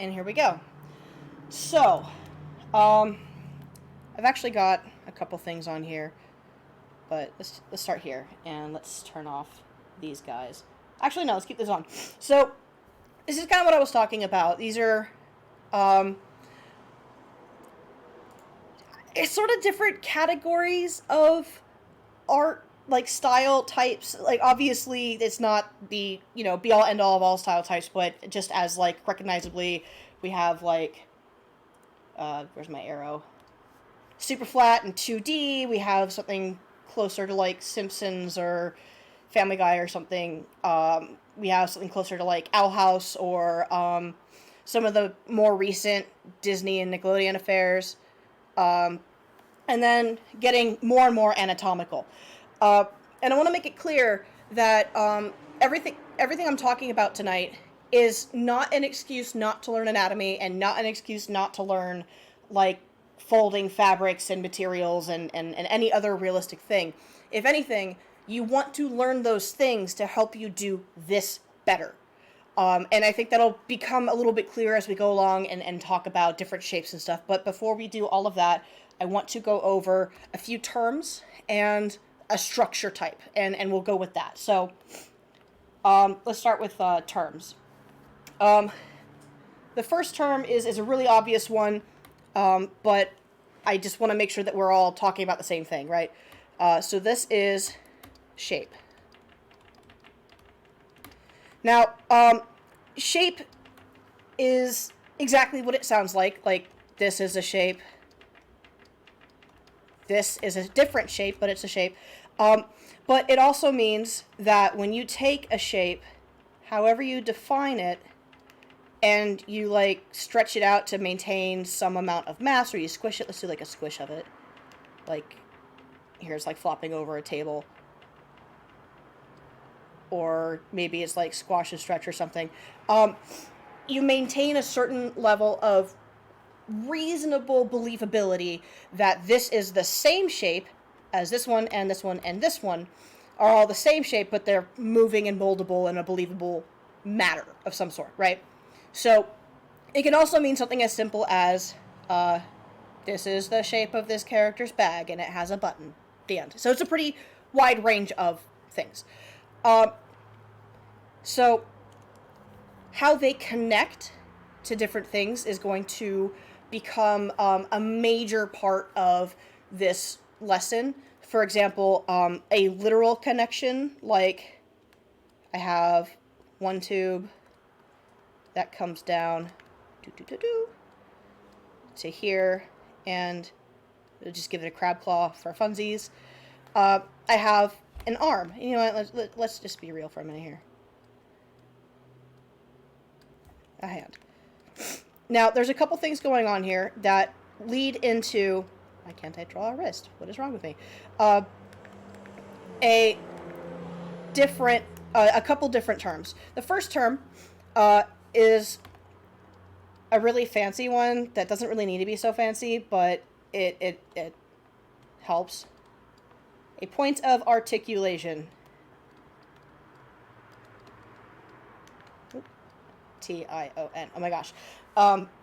And here we go. So, I've actually got a couple things on here, but let's start here and let's turn off these guys. Actually, no, let's keep this on. So, this is kind of what I was talking about. These are, it's sort of different categories of art, like style types. Like, obviously, it's not the, be all end all of all style types, but just as, like, recognizably, we have, like, where's my arrow? Super flat and 2D. We have something closer to, like, Simpsons or Family Guy or something. We have something closer to, like, Owl House or some of the more recent Disney and Nickelodeon affairs. And then getting more and more anatomical. And I want to make it clear that everything I'm talking about tonight is not an excuse not to learn anatomy and not an excuse not to learn, like, folding fabrics and materials and any other realistic thing. If anything, you want to learn those things to help you do this better. And I think that'll become a little bit clearer as we go along and talk about different shapes and stuff. But before we do all of that, I want to go over a few terms and a structure type, and we'll go with that. So let's start with terms. The first term is a really obvious one, but I just want to make sure that we're all talking about the same thing, right? So this is shape. Now, shape is exactly what it sounds like. Like, this is a shape. This is a different shape, but it's a shape. But it also means that when you take a shape, however you define it, and you, like, stretch it out to maintain some amount of mass, or you squish it, let's do, like, a squish of it. Like, here's, like, flopping over a table. Or maybe it's, like, squash and stretch or something. You maintain a certain level of reasonable believability that this is the same shape as this one and this one and this one are all the same shape, but they're moving and moldable in a believable matter of some sort, right? So it can also mean something as simple as this is the shape of this character's bag and it has a button. The end. So it's a pretty wide range of things. So how they connect to different things is going to become a major part of this lesson. For example, a literal connection, like I have one tube that comes down to here, and we'll just give it a crab claw for funsies. I have an arm. You know what? Let's just be real for a minute here. A hand. Now, there's a couple things going on here that lead into... Why can't I draw a wrist? What is wrong with me? A couple different terms. The first term is a really fancy one that doesn't really need to be so fancy, but it helps. A point of articulation. T-I-O-N. Oh my gosh.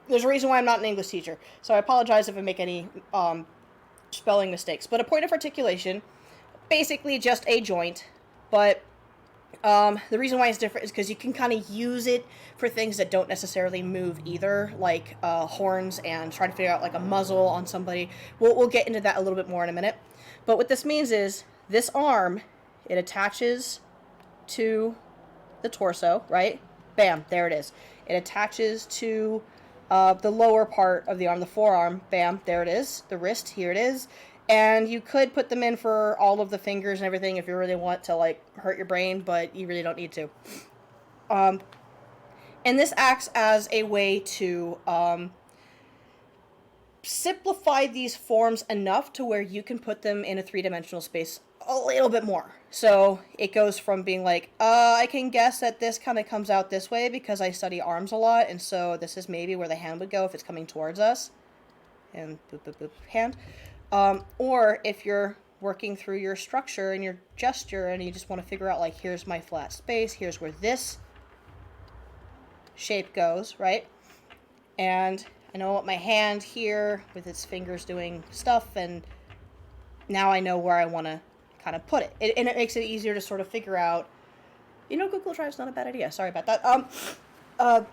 There's a reason why I'm not an English teacher, so I apologize if I make any spelling mistakes. But a point of articulation, basically just a joint, but the reason why it's different is because you can kind of use it for things that don't necessarily move either, like horns, and try to figure out, like, a muzzle on somebody. We'll get into that a little bit more in a minute. But what this means is this arm, it attaches to the torso, right? Bam, there it is. It attaches to the lower part of the arm, the forearm. Bam, there it is. The wrist, here it is. And you could put them in for all of the fingers and everything if you really want to, like, hurt your brain, but you really don't need to. And this acts as a way to simplify these forms enough to where you can put them in a three-dimensional space a little bit more. So it goes from being like, I can guess that this kind of comes out this way because I study arms a lot, and so this is maybe where the hand would go if it's coming towards us. And boop, boop, boop, hand. Or if you're working through your structure and your gesture and you just want to figure out, like, here's my flat space, here's where this shape goes, right? And I know what my hand here with its fingers doing stuff, and now I know where I want to kind of put it. And it makes it easier to sort of figure out, Google Drive's not a bad idea. Sorry about that.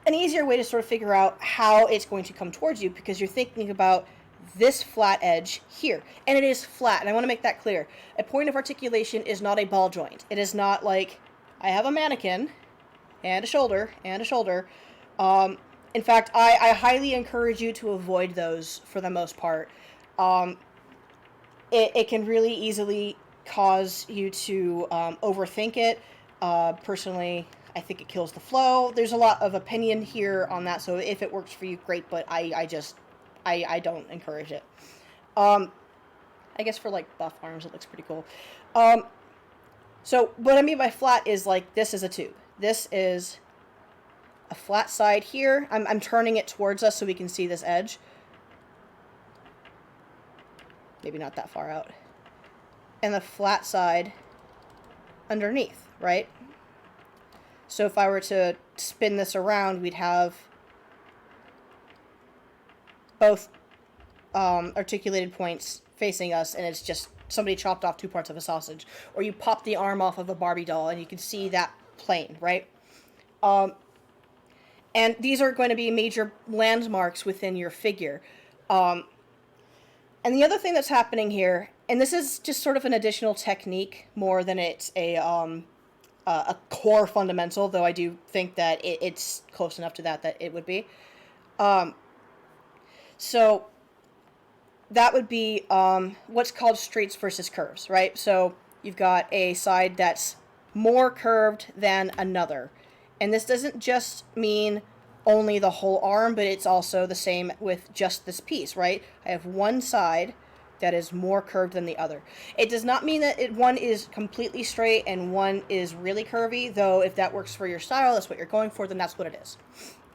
An easier way to sort of figure out how it's going to come towards you, because you're thinking about this flat edge here. And it is flat, and I want to make that clear. A point of articulation is not a ball joint. It is not like I have a mannequin and a shoulder and a shoulder. In fact, I highly encourage you to avoid those for the most part. It can really easily cause you to overthink it. Personally, I think it kills the flow. There's a lot of opinion here on that, so if it works for you, great, but I don't encourage it. I guess for like buff arms, it looks pretty cool. So what I mean by flat is like this is a tube. This is a flat side here. I'm turning it towards us so we can see this edge. Maybe not that far out. And the flat side underneath, right? So if I were to spin this around, we'd have both articulated points facing us, and it's just somebody chopped off 2 parts of a sausage. Or you pop the arm off of a Barbie doll, and you can see that plane, right? And these are going to be major landmarks within your figure. And the other thing that's happening here, and this is just sort of an additional technique more than it's a core fundamental, though I do think that it's close enough to that it would be. So that would be what's called straights versus curves, right? So you've got a side that's more curved than another. And this doesn't just mean only the whole arm, but it's also the same with just this piece, right? I have one side that is more curved than the other. It does not mean that one is completely straight and one is really curvy, though if that works for your style, that's what you're going for, then that's what it is.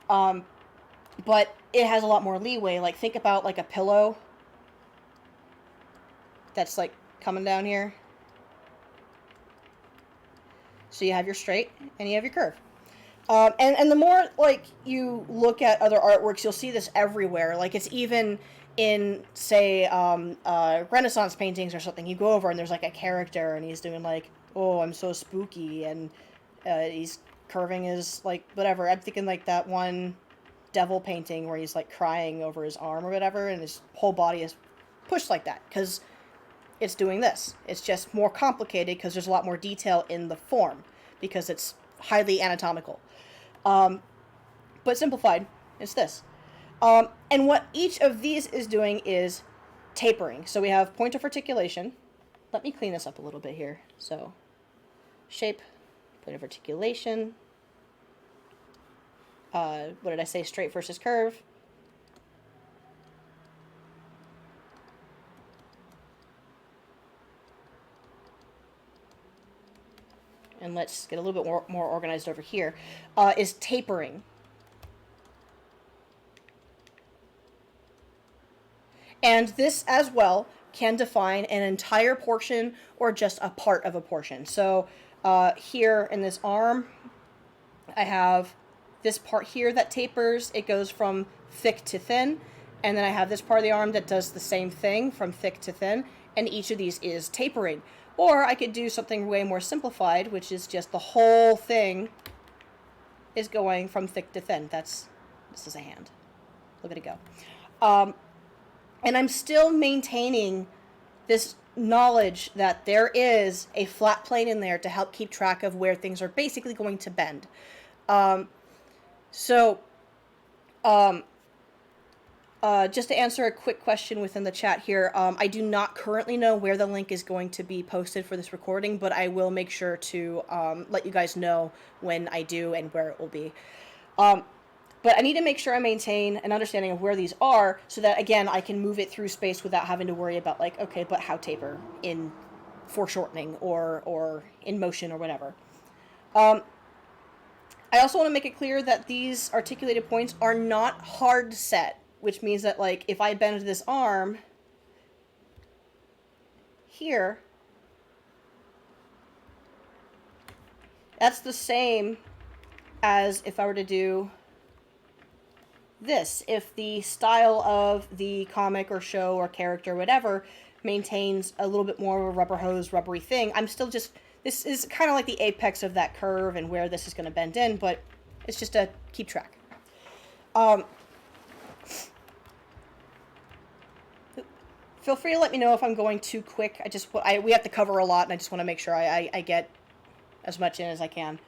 But it has a lot more leeway. Like, think about like a pillow that's like coming down here. So you have your straight and you have your curve. And the more like you look at other artworks, you'll see this everywhere. Like, it's even in, say, Renaissance paintings or something. You go over and there's like a character and he's doing like, oh, I'm so spooky, and he's curving his like whatever. I'm thinking like that one devil painting where he's like crying over his arm or whatever, and his whole body is pushed like that because it's doing this. It's just more complicated because there's a lot more detail in the form because it's highly anatomical. But simplified, it's this. And what each of these is doing is tapering. So we have point of articulation. Let me clean this up a little bit here. So shape, point of articulation. What did I say? Straight versus curve. And let's get a little bit more organized over here, is tapering. And this as well can define an entire portion or just a part of a portion. So here in this arm, I have this part here that tapers. It goes from thick to thin. And then I have this part of the arm that does the same thing from thick to thin. And each of these is tapering. Or I could do something way more simplified, which is just the whole thing is going from thick to thin. This is a hand. Look at it go. And I'm still maintaining this knowledge that there is a flat plane in there to help keep track of where things are basically going to bend. Just to answer a quick question within the chat here, I do not currently know where the link is going to be posted for this recording, but I will make sure to let you guys know when I do and where it will be. But I need to make sure I maintain an understanding of where these are so that, again, I can move it through space without having to worry about, like, okay, but how taper in foreshortening or in motion or whatever. I also want to make it clear that these articulated points are not hard set, which means that, like, if I bend this arm here, that's the same as if I were to do this. If the style of the comic or show or character or whatever maintains a little bit more of a rubber hose, rubbery thing, I'm still just, this is kind of like the apex of that curve and where this is going to bend in, but it's just to keep track. Feel free to let me know if I'm going too quick. We have to cover a lot, and I just want to make sure I get as much in as I can.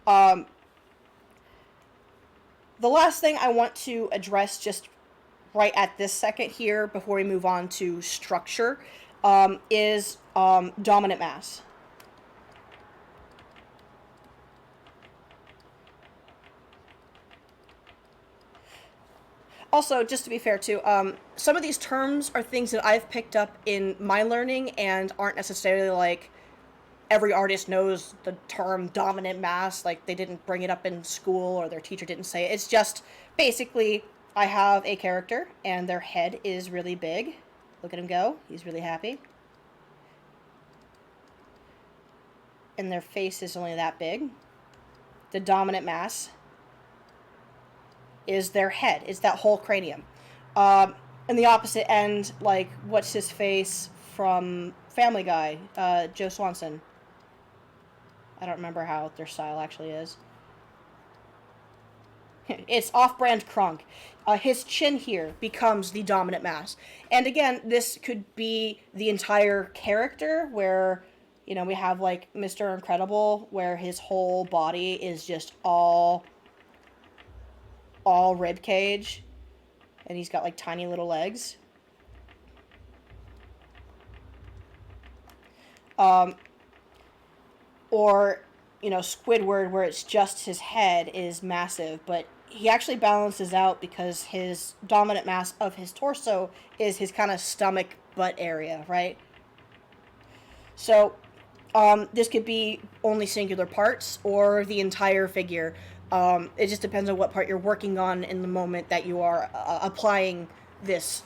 The last thing I want to address just right at this second here, before we move on to structure, is dominant mass. Also, just to be fair too, some of these terms are things that I've picked up in my learning and aren't necessarily like every artist knows the term dominant mass, like they didn't bring it up in school or their teacher didn't say it. It's just basically I have a character and their head is really big. Look at him go. He's really happy. And their face is only that big. The dominant mass is their head, is that whole cranium. And the opposite end, like, what's his face from Family Guy? Joe Swanson. I don't remember how their style actually is. It's off-brand Kronk. His chin here becomes the dominant mass. And again, this could be the entire character where, you know, we have like Mr. Incredible, where his whole body is just all rib cage, and he's got like tiny little legs. Or, you know, Squidward, where it's just his head is massive, but he actually balances out because his dominant mass of his torso is his kind of stomach butt area, right? So this could be only singular parts or the entire figure. It just depends on what part you're working on in the moment that you are applying this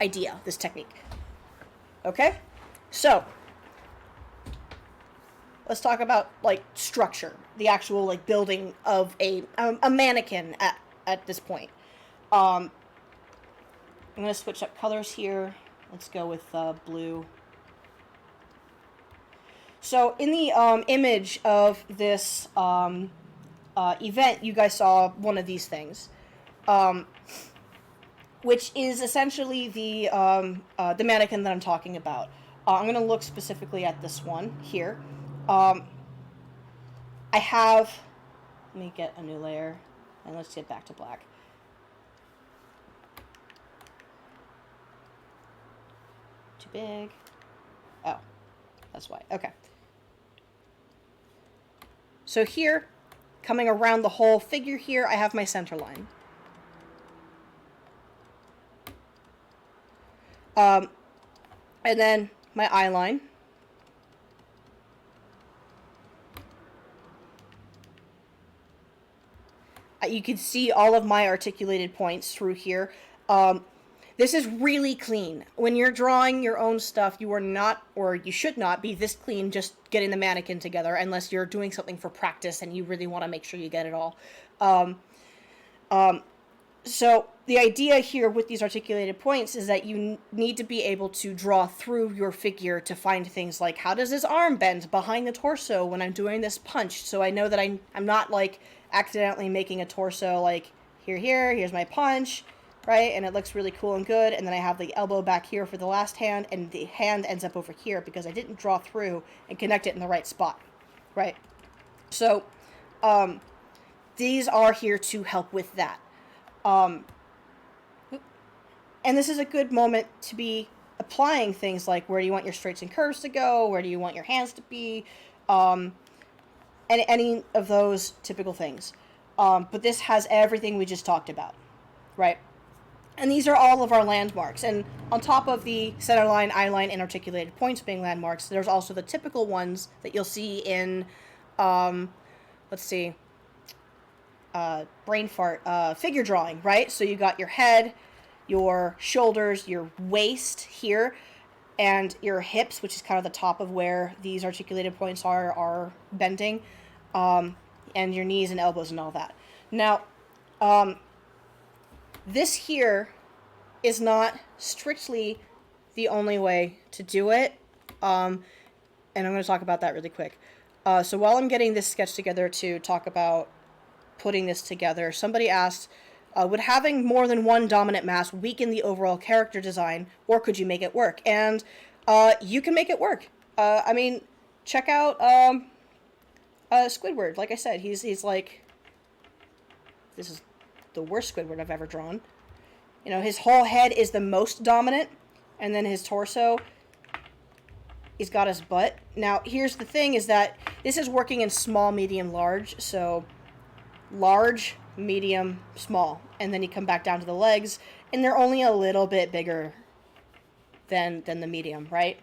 idea, this technique. Okay? So, let's talk about, like, structure. The actual, like, building of a mannequin at this point. I'm going to switch up colors here. Let's go with blue. So, in the image of this event, you guys saw one of these things, which is essentially the mannequin that I'm talking about. I'm going to look specifically at this one here. I have, let me get a new layer, and let's get back to black. Too big. Oh, that's why. Okay. So here, coming around the whole figure here, I have my center line. And then my eye line. You can see all of my articulated points through here. This is really clean. When you're drawing your own stuff, you are not, or you should not be this clean just getting the mannequin together, unless you're doing something for practice and you really want to make sure you get it all. So the idea here with these articulated points is that you need to be able to draw through your figure to find things like, how does his arm bend behind the torso when I'm doing this punch? So I know that I'm not like accidentally making a torso like here's my punch, right? And it looks really cool and good. And then I have the elbow back here for the last hand, and the hand ends up over here because I didn't draw through and connect it in the right spot, right? So these are here to help with that. And this is a good moment to be applying things like, where do you want your straights and curves to go? Where do you want your hands to be? And any of those typical things. But this has everything we just talked about, right? And these are all of our landmarks. And on top of the center line, eye line, and articulated points being landmarks, there's also the typical ones that you'll see in, let's see, brain fart, figure drawing, right? So you got your head, your shoulders, your waist here, and your hips, which is kind of the top of where these articulated points are bending, and your knees and elbows and all that. Now, This here is not strictly the only way to do it, and I'm going to talk about that really quick. So while I'm getting this sketch together to talk about putting this together, somebody asked, would having more than one dominant mass weaken the overall character design, or could you make it work? And you can make it work. I mean, check out Squidward. Like I said, he's like, this is the worst Squidward I've ever drawn. You know, his whole head is the most dominant, and then his torso, he's got his butt. Now, here's the thing, is that this is working in small, medium, large, so large, medium, small, and then you come back down to the legs, and they're only a little bit bigger than the medium, right?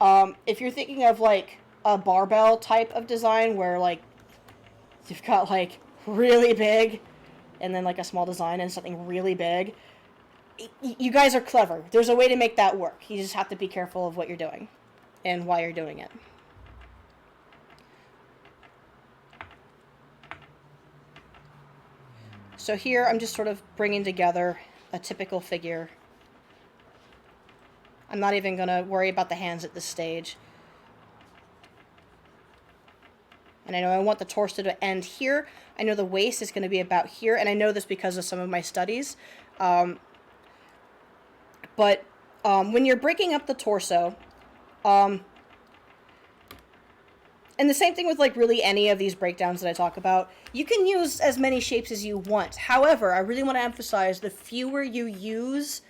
If you're thinking of, like, a barbell type of design, where, like, you've got, like, really big, and then, like, a small design and something really big, you guys are clever. There's a way to make that work. You just have to be careful of what you're doing and why you're doing it. So here I'm just sort of bringing together a typical figure. I'm not even going to worry about the hands at this stage. And I know I want the torso to end here. I know the waist is going to be about here, and I know this because of some of my studies. But when you're breaking up the torso, and the same thing with, like, really any of these breakdowns that I talk about, you can use as many shapes as you want. However, I really want to emphasize the fewer you use,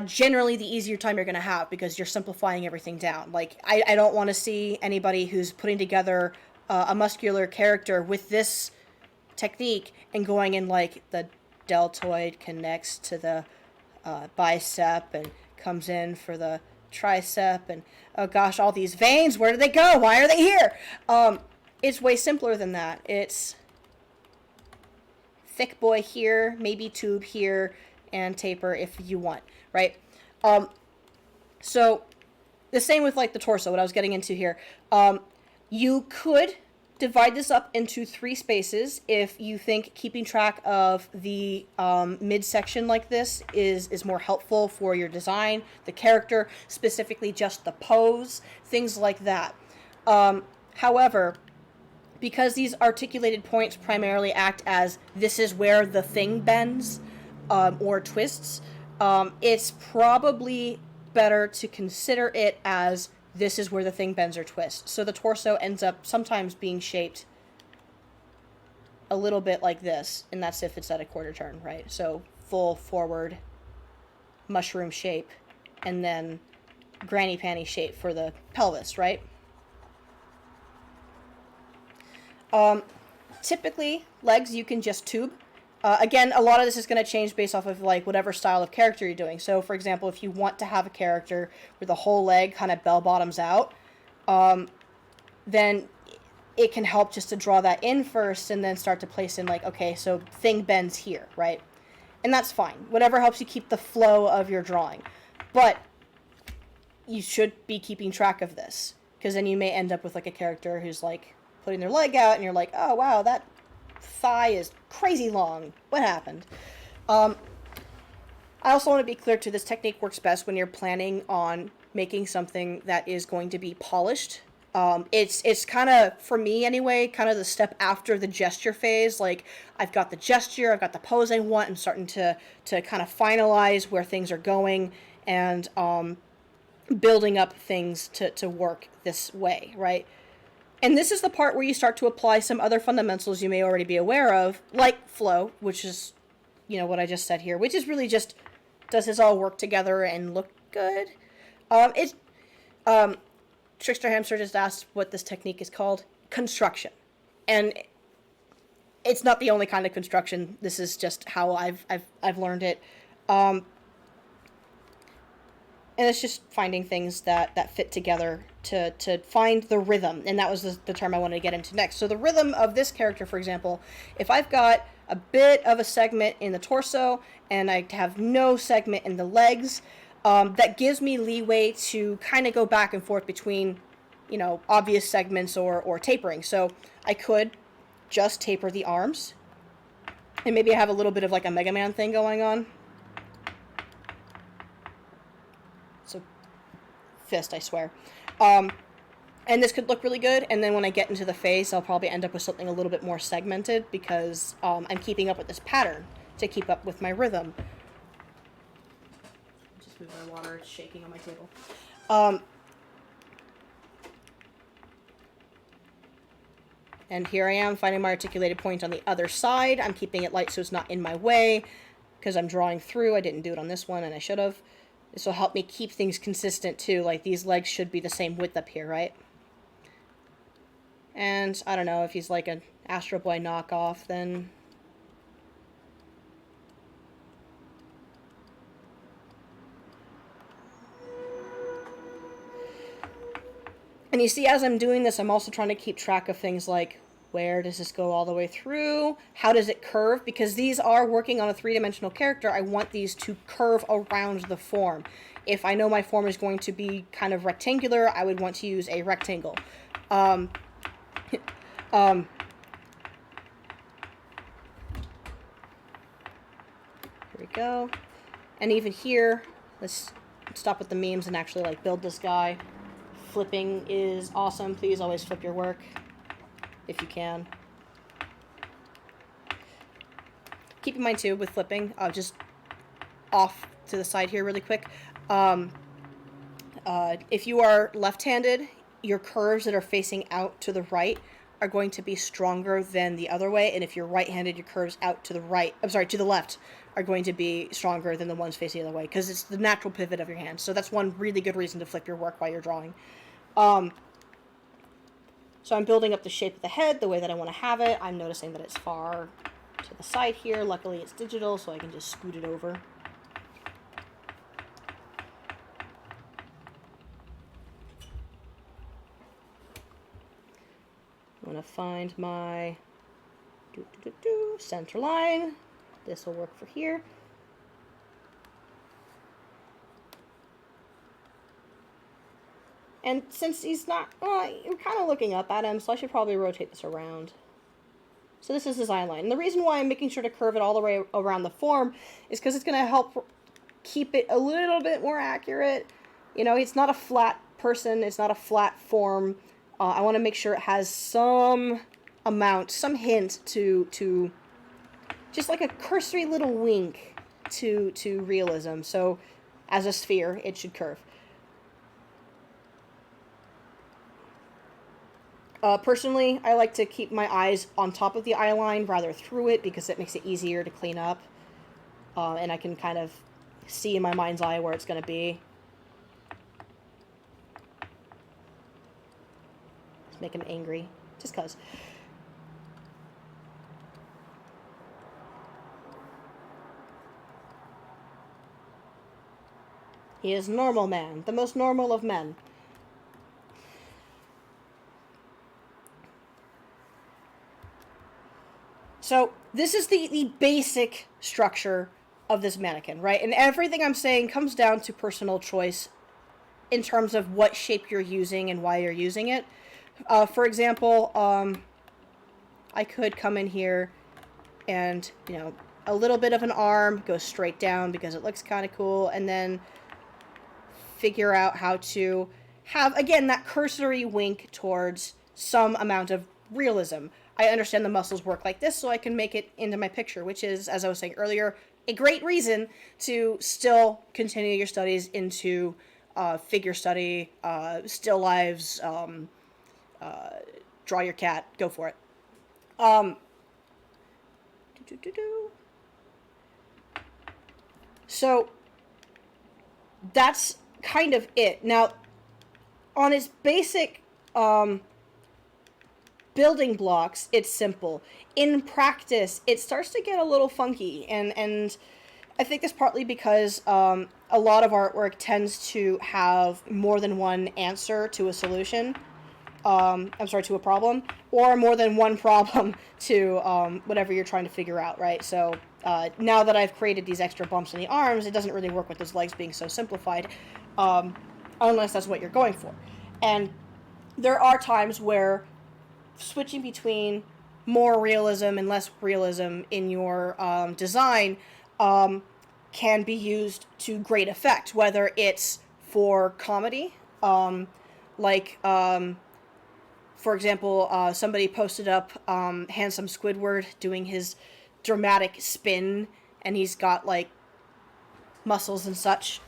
generally the easier time you're going to have, because you're simplifying everything down. Like, I don't want to see anybody who's putting together a muscular character with this technique and going in, like, the deltoid connects to the bicep and comes in for the tricep, and oh gosh, all these veins, where do they go? Why are they here? It's way simpler than that. It's thick boy here, maybe tube here, and taper if you want, right? So the same with, like, the torso, what I was getting into here. You could divide this up into 3 spaces if you think keeping track of the midsection like this is more helpful for your design, the character, specifically just the pose, things like that. However, because these articulated points primarily act as this is where the thing bends or twists, it's probably better to consider it as this is where the thing bends or twists. So the torso ends up sometimes being shaped a little bit like this, and that's if it's at a quarter turn, right? So full forward mushroom shape, and then granny panty shape for the pelvis, right? Typically, legs you can just tube. Again, a lot of this is going to change based off of, like, whatever style of character you're doing. So, for example, if you want to have a character where the whole leg kind of bell bottoms out, then it can help just to draw that in first and then start to place in, like, okay, so thing bends here, right? And that's fine. Whatever helps you keep the flow of your drawing. But you should be keeping track of this, because then you may end up with, like, a character who's, like, putting their leg out, and you're like, oh, wow, that thigh is crazy long. What happened? I also want to be clear too, this technique works best when you're planning on making something that is going to be polished. It's kind of, for me anyway, kind of the step after the gesture phase. Like, I've got the gesture, I've got the pose I want, I'm starting to kind of finalize where things are going, and building up things to work this way, right? And this is the part where you start to apply some other fundamentals you may already be aware of, like flow, which is, you know, what I just said here, which is really just, does this all work together and look good? Trickster Hamster just asked what this technique is called. Construction. And it's not the only kind of construction. This is just how I've learned it. And it's just finding things that fit together to find the rhythm. And that was the term I wanted to get into next. So the rhythm of this character, for example, if I've got a bit of a segment in the torso and I have no segment in the legs, that gives me leeway to kind of go back and forth between, you know, obvious segments or tapering. So I could just taper the arms And maybe I have a little bit of like a Mega Man thing going on. So, fist, I swear. And this could look really good, and then when I get into the face, I'll probably end up with something a little bit more segmented because I'm keeping up with this pattern to keep up with my rhythm. Just move my water, it's shaking on my table. And here I am finding my articulated point on the other side. I'm keeping it light so it's not in my way because I'm drawing through. I didn't do it on this one, and I should have. This will help me keep things consistent too. Like these legs should be the same width up here, right? And I don't know if he's like an Astro Boy knockoff, then and you see, as I'm doing this, I'm also trying to keep track of things like where does this go all the way through? How does it curve? Because these are working on a three-dimensional character, I want these to curve around the form. If I know my form is going to be kind of rectangular, I would want to use a rectangle. Here we go. And even here, let's stop with the memes and actually like build this guy. Flipping is awesome. Please always flip your work if you can. Keep in mind too with flipping, just off to the side here really quick. If you are left-handed, your curves that are facing out to the right are going to be stronger than the other way, and if you're right-handed, your curves out to the right, to the left, are going to be stronger than the ones facing the other way, because it's the natural pivot of your hand. So that's one really good reason to flip your work while you're drawing. So I'm building up the shape of the head the way that I want to have it. I'm noticing that it's far to the side here. Luckily it's digital, so I can just scoot it over. I'm going to find my center line. This will work for here. And since he's not, you're kind of looking up at him, so I should probably rotate this around. So this is his eye line. And the reason why I'm making sure to curve it all the way around the form is because it's going to help keep it a little bit more accurate. You know, it's not a flat person, it's not a flat form. I want to make sure it has some amount, some hint to just like a cursory little wink to realism. So as a sphere, it should curve. Personally, I like to keep my eyes on top of the eye line rather through it because it makes it easier to clean up. And I can kind of see in my mind's eye where it's going to be. Let's make him angry, just cause. He is normal man, the most normal of men. So this is the basic structure of this mannequin, right? And everything I'm saying comes down to personal choice in terms of what shape you're using and why you're using it. For example, I could come in here and, you know, a little bit of an arm, go straight down because it looks kind of cool, and then figure out how to have, again, that cursory wink towards some amount of realism. I understand the muscles work like this, so I can make it into my picture, which is, as I was saying earlier, a great reason to still continue your studies into figure study, still lives, draw your cat, go for it. So that's kind of it. Now, on its basic building blocks, it's simple. In practice, it starts to get a little funky, and I think that's partly because a lot of artwork tends to have more than one answer to a solution. To a problem, or more than one problem to whatever you're trying to figure out, right? So now that I've created these extra bumps in the arms, it doesn't really work with those legs being so simplified, unless that's what you're going for. And there are times where switching between more realism and less realism in your design um, can be used to great effect, whether it's for comedy, like for example, somebody posted up Handsome Squidward doing his dramatic spin, and he's got like muscles and such.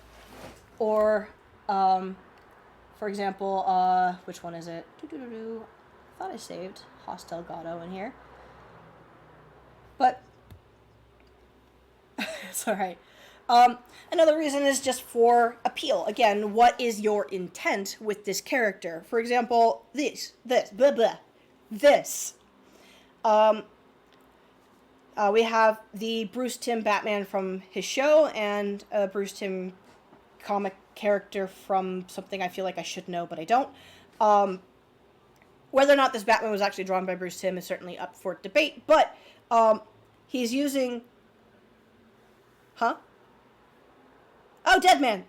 Or, for example, which one is it? I thought I saved Hoss Delgado in here, but it's all right. Another reason is just for appeal. Again, what is your intent with this character? For example, blah, blah, this. We have the Bruce Timm Batman from his show and a Bruce Timm comic character from something I feel like I should know, but I don't. Whether or not this Batman was actually drawn by Bruce Timm is certainly up for debate, but he's using... Huh? Oh, Dead Man.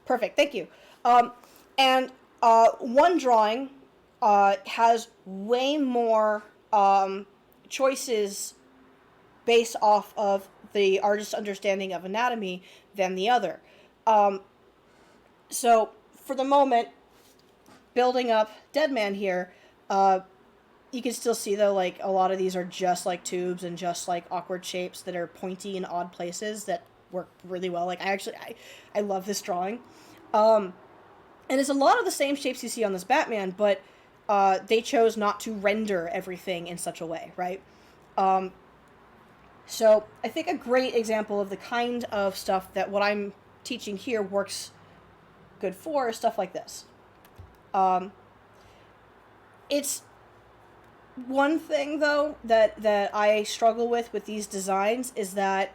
Perfect, thank you. And one drawing has way more choices based off of the artist's understanding of anatomy than the other. So, for the moment, building up Dead Man here, you can still see, though, like, a lot of these are just, like, tubes and just, like, awkward shapes that are pointy in odd places that work really well. Like, I love this drawing. And it's a lot of the same shapes you see on this Batman, but they chose not to render everything in such a way, right? So I think a great example of the kind of stuff that what I'm teaching here works good for is stuff like this. It's one thing, though, that I struggle with these designs is that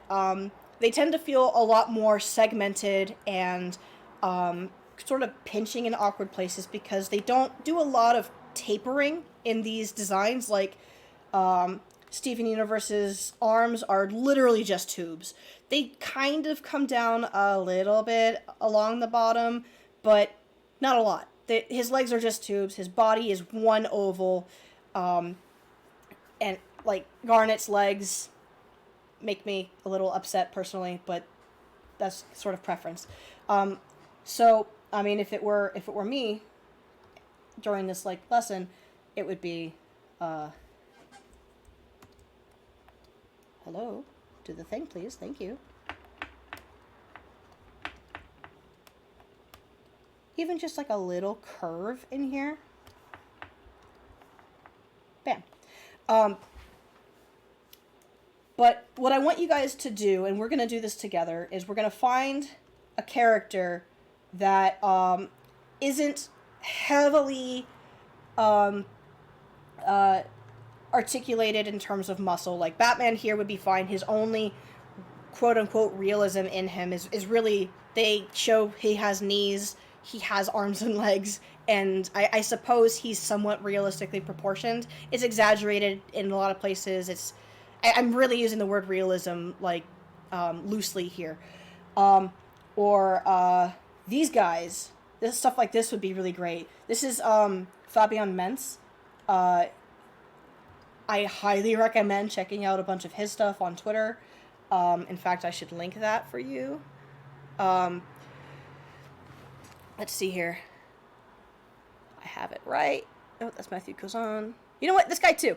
they tend to feel a lot more segmented and sort of pinching in awkward places because they don't do a lot of tapering in these designs. Like, Steven Universe's arms are literally just tubes. They kind of come down a little bit along the bottom, but not a lot. His legs are just tubes. His body is one oval. And, like, Garnet's legs make me a little upset personally, but that's sort of preference. So, I mean, if it were me during this, like, lesson, it would be, hello, do the thing, please, thank you. Even just, like, a little curve in here. Bam. But what I want you guys to do, and we're going to do this together, is we're going to find a character that isn't heavily articulated in terms of muscle. Like, Batman here would be fine. His only quote-unquote realism in him is really, they show he has knees, he has arms and legs, and I suppose he's somewhat realistically proportioned. It's exaggerated in a lot of places. I'm really using the word realism, like, loosely here. Or these guys, stuff like this would be really great. This is Fabian Mentz. I highly recommend checking out a bunch of his stuff on Twitter. In fact, I should link that for you. Let's see here. I have it right. Oh, that's Matthew Cozon. You know what? This guy too.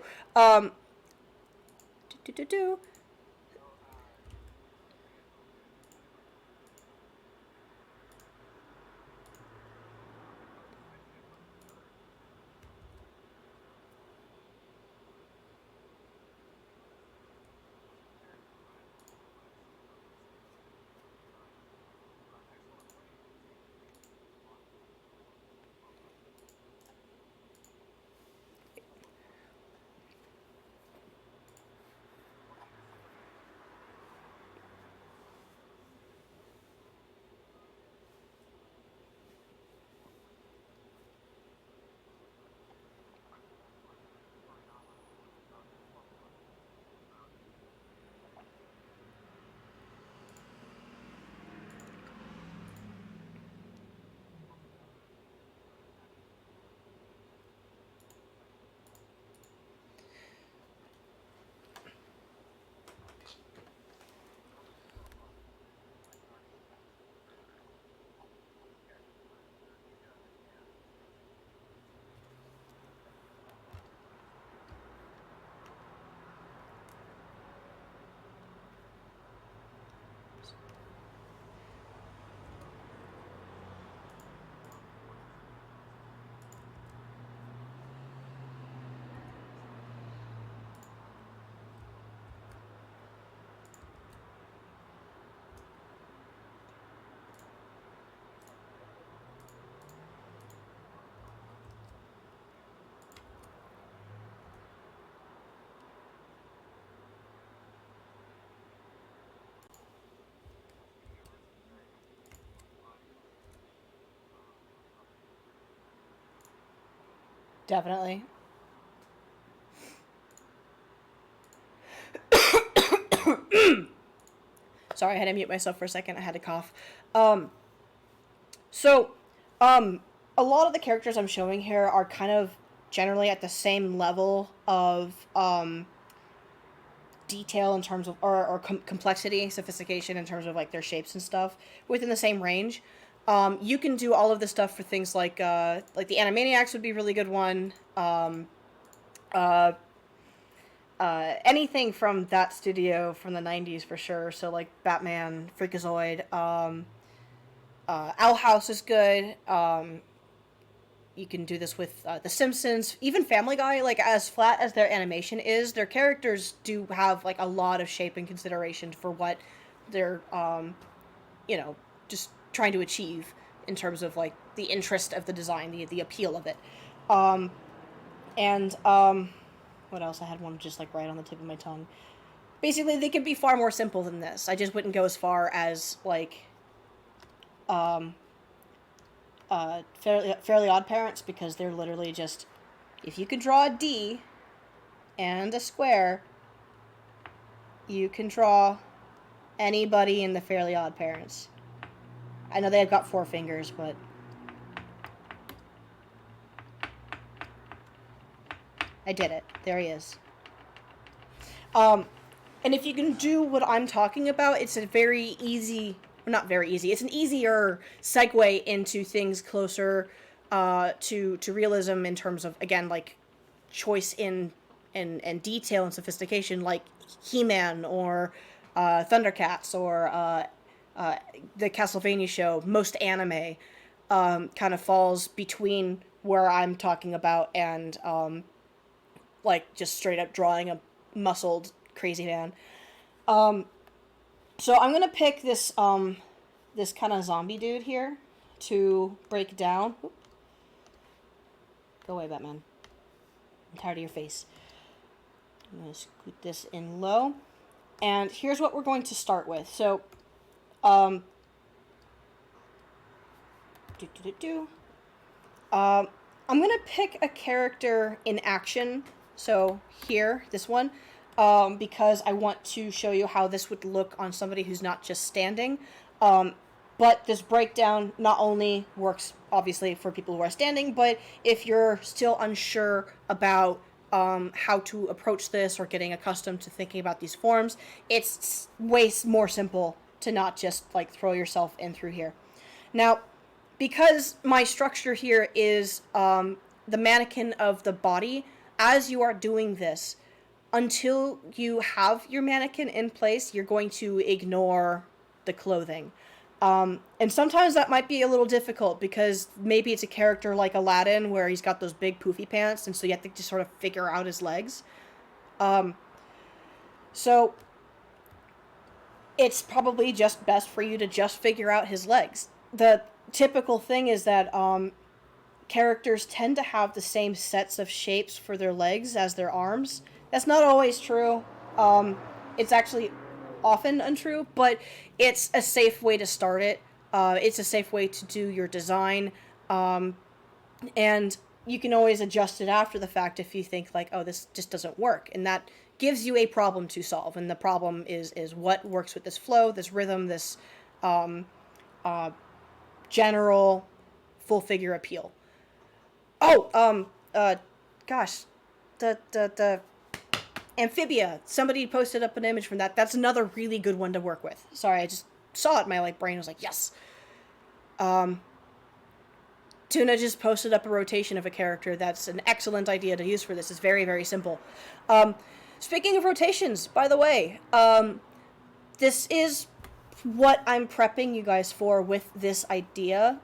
Definitely. Sorry, I had to mute myself for a second. I had to cough. Um, so, um, a lot of the characters I'm showing here are kind of generally at the same level of detail in terms of, or complexity, sophistication in terms of like their shapes and stuff within the same range. You can do all of this stuff for things like the Animaniacs would be a really good one. Uh, Anything from that studio from the 90s for sure. So like Batman, Freakazoid, Owl House is good. You can do this with The Simpsons, even Family Guy. Like as flat as their animation is, their characters do have like a lot of shape and consideration for what they're, you know, just trying to achieve in terms of like the interest of the design, the appeal of it. Um, and what else? I had one just like right on the tip of my tongue. Basically, they could be far more simple than this. I just wouldn't go as far as like um, Fairly Odd Parents, because they're literally just, if you could draw a D and a square, you can draw anybody in the Fairly Odd Parents. I know they've got 4 fingers, but I did it. There he is. And if you can do what I'm talking about, it's a very easy, well, not very easy, it's an easier segue into things closer to realism in terms of, again, like choice and detail and sophistication, like He-Man or Thundercats or the Castlevania show. Most anime kind of falls between where I'm talking about and like just straight up drawing a muscled crazy man. So I'm gonna pick this kind of zombie dude here to break down. Oop. Go away, Batman. I'm tired of your face. I'm gonna scoot this in low, and here's what we're going to start with. So, um, do do do do. I'm gonna pick a character in action. So here, this one, because I want to show you how this would look on somebody who's not just standing. But this breakdown not only works obviously for people who are standing, but if you're still unsure about how to approach this or getting accustomed to thinking about these forms, it's way more simple to not just like throw yourself in through here. Now, because my structure here is the mannequin of the body, as you are doing this, until you have your mannequin in place, you're going to ignore the clothing. And sometimes that might be a little difficult because maybe it's a character like Aladdin where he's got those big poofy pants, and so you have to just sort of figure out his legs. So it's probably just best for you to just figure out his legs. The typical thing is that characters tend to have the same sets of shapes for their legs as their arms. That's not always true. It's actually often untrue, but it's a safe way to start it. It's a safe way to do your design. And you can always adjust it after the fact if you think like, oh, this just doesn't work. And that gives you a problem to solve. And the problem is what works with this flow, this rhythm, this general full figure appeal. Oh, gosh, the Amphibia. Somebody posted up an image from that. That's another really good one to work with. Sorry, I just saw it. My like brain was like, yes. Tuna just posted up a rotation of a character. That's an excellent idea to use for this. It's very, very simple. Speaking of rotations, by the way, this is what I'm prepping you guys for with this idea.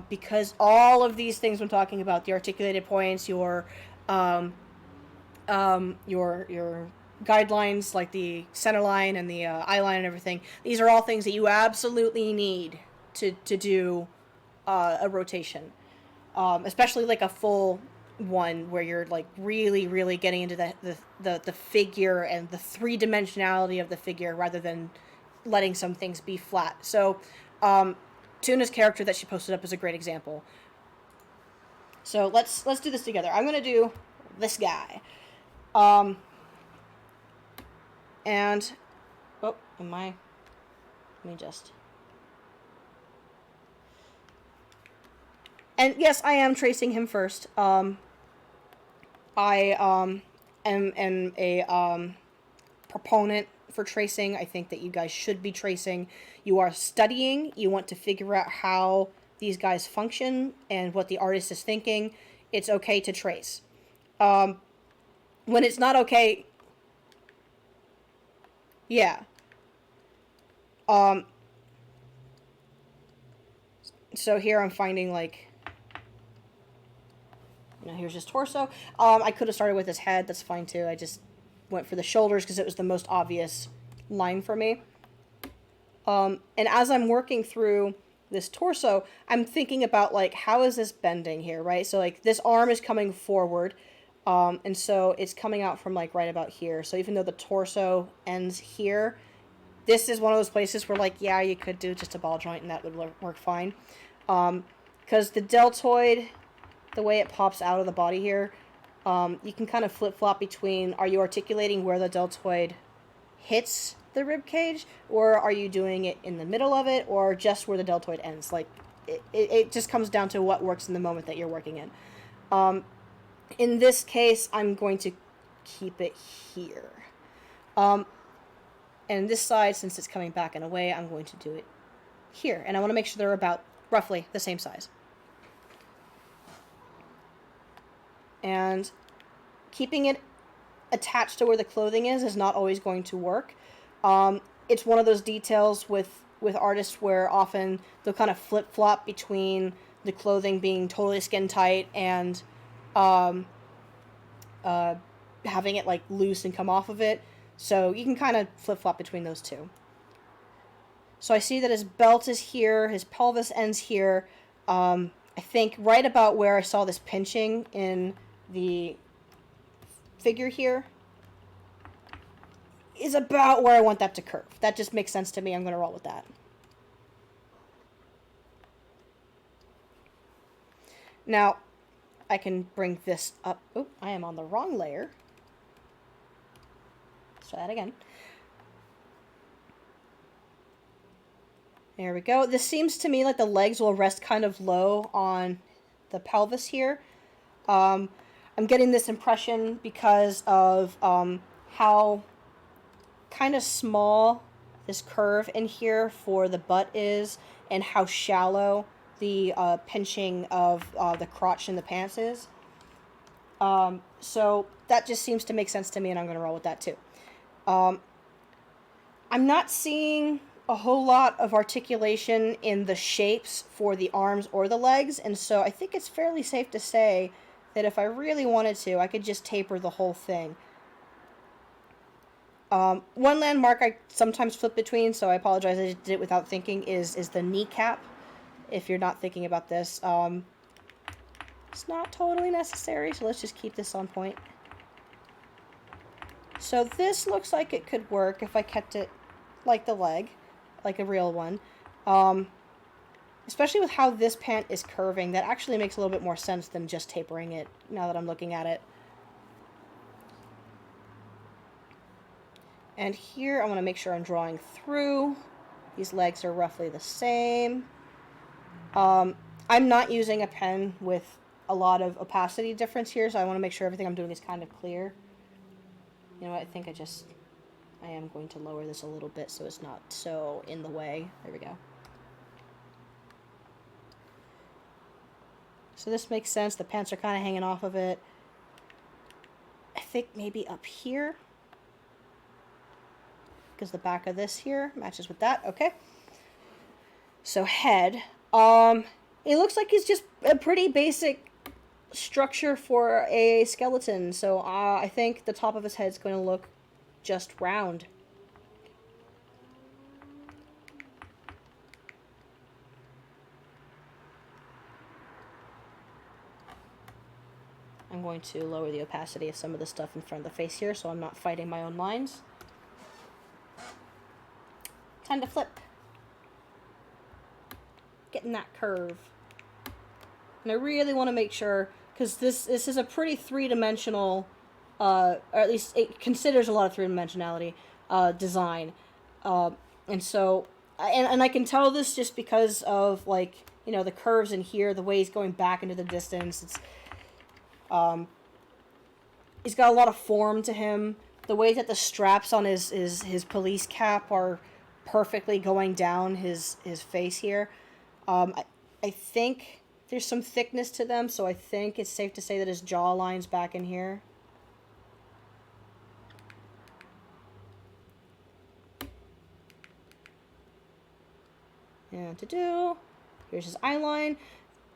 Because all of these things I'm talking about, the articulated points, your guidelines like the center line and the eye line and everything, these are all things that you absolutely need to do a rotation, especially like a full one where you're like really, really getting into the figure and the three-dimensionality of the figure rather than letting some things be flat. So Tuna's character that she posted up is a great example. So let's do this together. I'm gonna do this guy. And oh, let me just. And yes, I am tracing him first. I am a proponent for tracing. I think that you guys should be tracing. You are studying. You want to figure out how these guys function and what the artist is thinking. It's okay to trace. When it's not okay, yeah. So here I'm finding like, here's his torso. I could have started with his head. That's fine too. I just went for the shoulders because it was the most obvious line for me. And as I'm working through this torso, I'm thinking about like, how is this bending here, right? So like this arm is coming forward, and so it's coming out from like right about here. So even though the torso ends here, this is one of those places where like, yeah, you could do just a ball joint and that would work fine. Because the deltoid, the way it pops out of the body here, you can kind of flip-flop between, are you articulating where the deltoid hits the rib cage, or are you doing it in the middle of it, or just where the deltoid ends? Like, it just comes down to what works in the moment that you're working in. In this case, I'm going to keep it here. And this side, since it's coming back and away, I'm going to do it here. And I want to make sure they're about roughly the same size. And keeping it attached to where the clothing is not always going to work. It's one of those details with artists where often they'll kind of flip-flop between the clothing being totally skin tight and having it like loose and come off of it. So you can kind of flip-flop between those two. So I see that his belt is here, his pelvis ends here. I think right about where I saw this pinching in the figure here is about where I want that to curve. That just makes sense to me. I'm going to roll with that. Now, I can bring this up. Oh, I am on the wrong layer. Let's try that again. There we go. This seems to me like the legs will rest kind of low on the pelvis here. I'm getting this impression because of how kind of small this curve in here for the butt is, and how shallow the pinching of the crotch in the pants is. So that just seems to make sense to me, and I'm going to roll with that too. I'm not seeing a whole lot of articulation in the shapes for the arms or the legs, and so I think it's fairly safe to say that if I really wanted to, I could just taper the whole thing. One landmark I sometimes flip between, so I apologize, I did it without thinking, is the kneecap. If you're not thinking about this, it's not totally necessary, so let's just keep this on point. So this looks like it could work if I kept it like the leg, like a real one. Especially with how this pant is curving, that actually makes a little bit more sense than just tapering it, now that I'm looking at it. And here I want to make sure I'm drawing through. These legs are roughly the same. I'm not using a pen with a lot of opacity difference here, so I want to make sure everything I'm doing is kind of clear. You know what, I think I am going to lower this a little bit so it's not so in the way. There we go. So this makes sense. The pants are kind of hanging off of it. I think maybe up here, because the back of this here matches with that. Okay. So head. It looks like it's just a pretty basic structure for a skeleton. So I think the top of his head is going to look just round. I'm going to lower the opacity of some of the stuff in front of the face here so I'm not fighting my own lines. Time to flip. Getting that curve. And I really want to make sure, because this is a pretty three-dimensional, or at least it considers a lot of three-dimensionality design. And so, and I can tell this just because of, like, you know, the curves in here, the way he's going back into the distance. He's got a lot of form to him. The way that the straps on his police cap are perfectly going down his face here. I think there's some thickness to them, so I think it's safe to say that his jawline's back in here. And here's his eye line.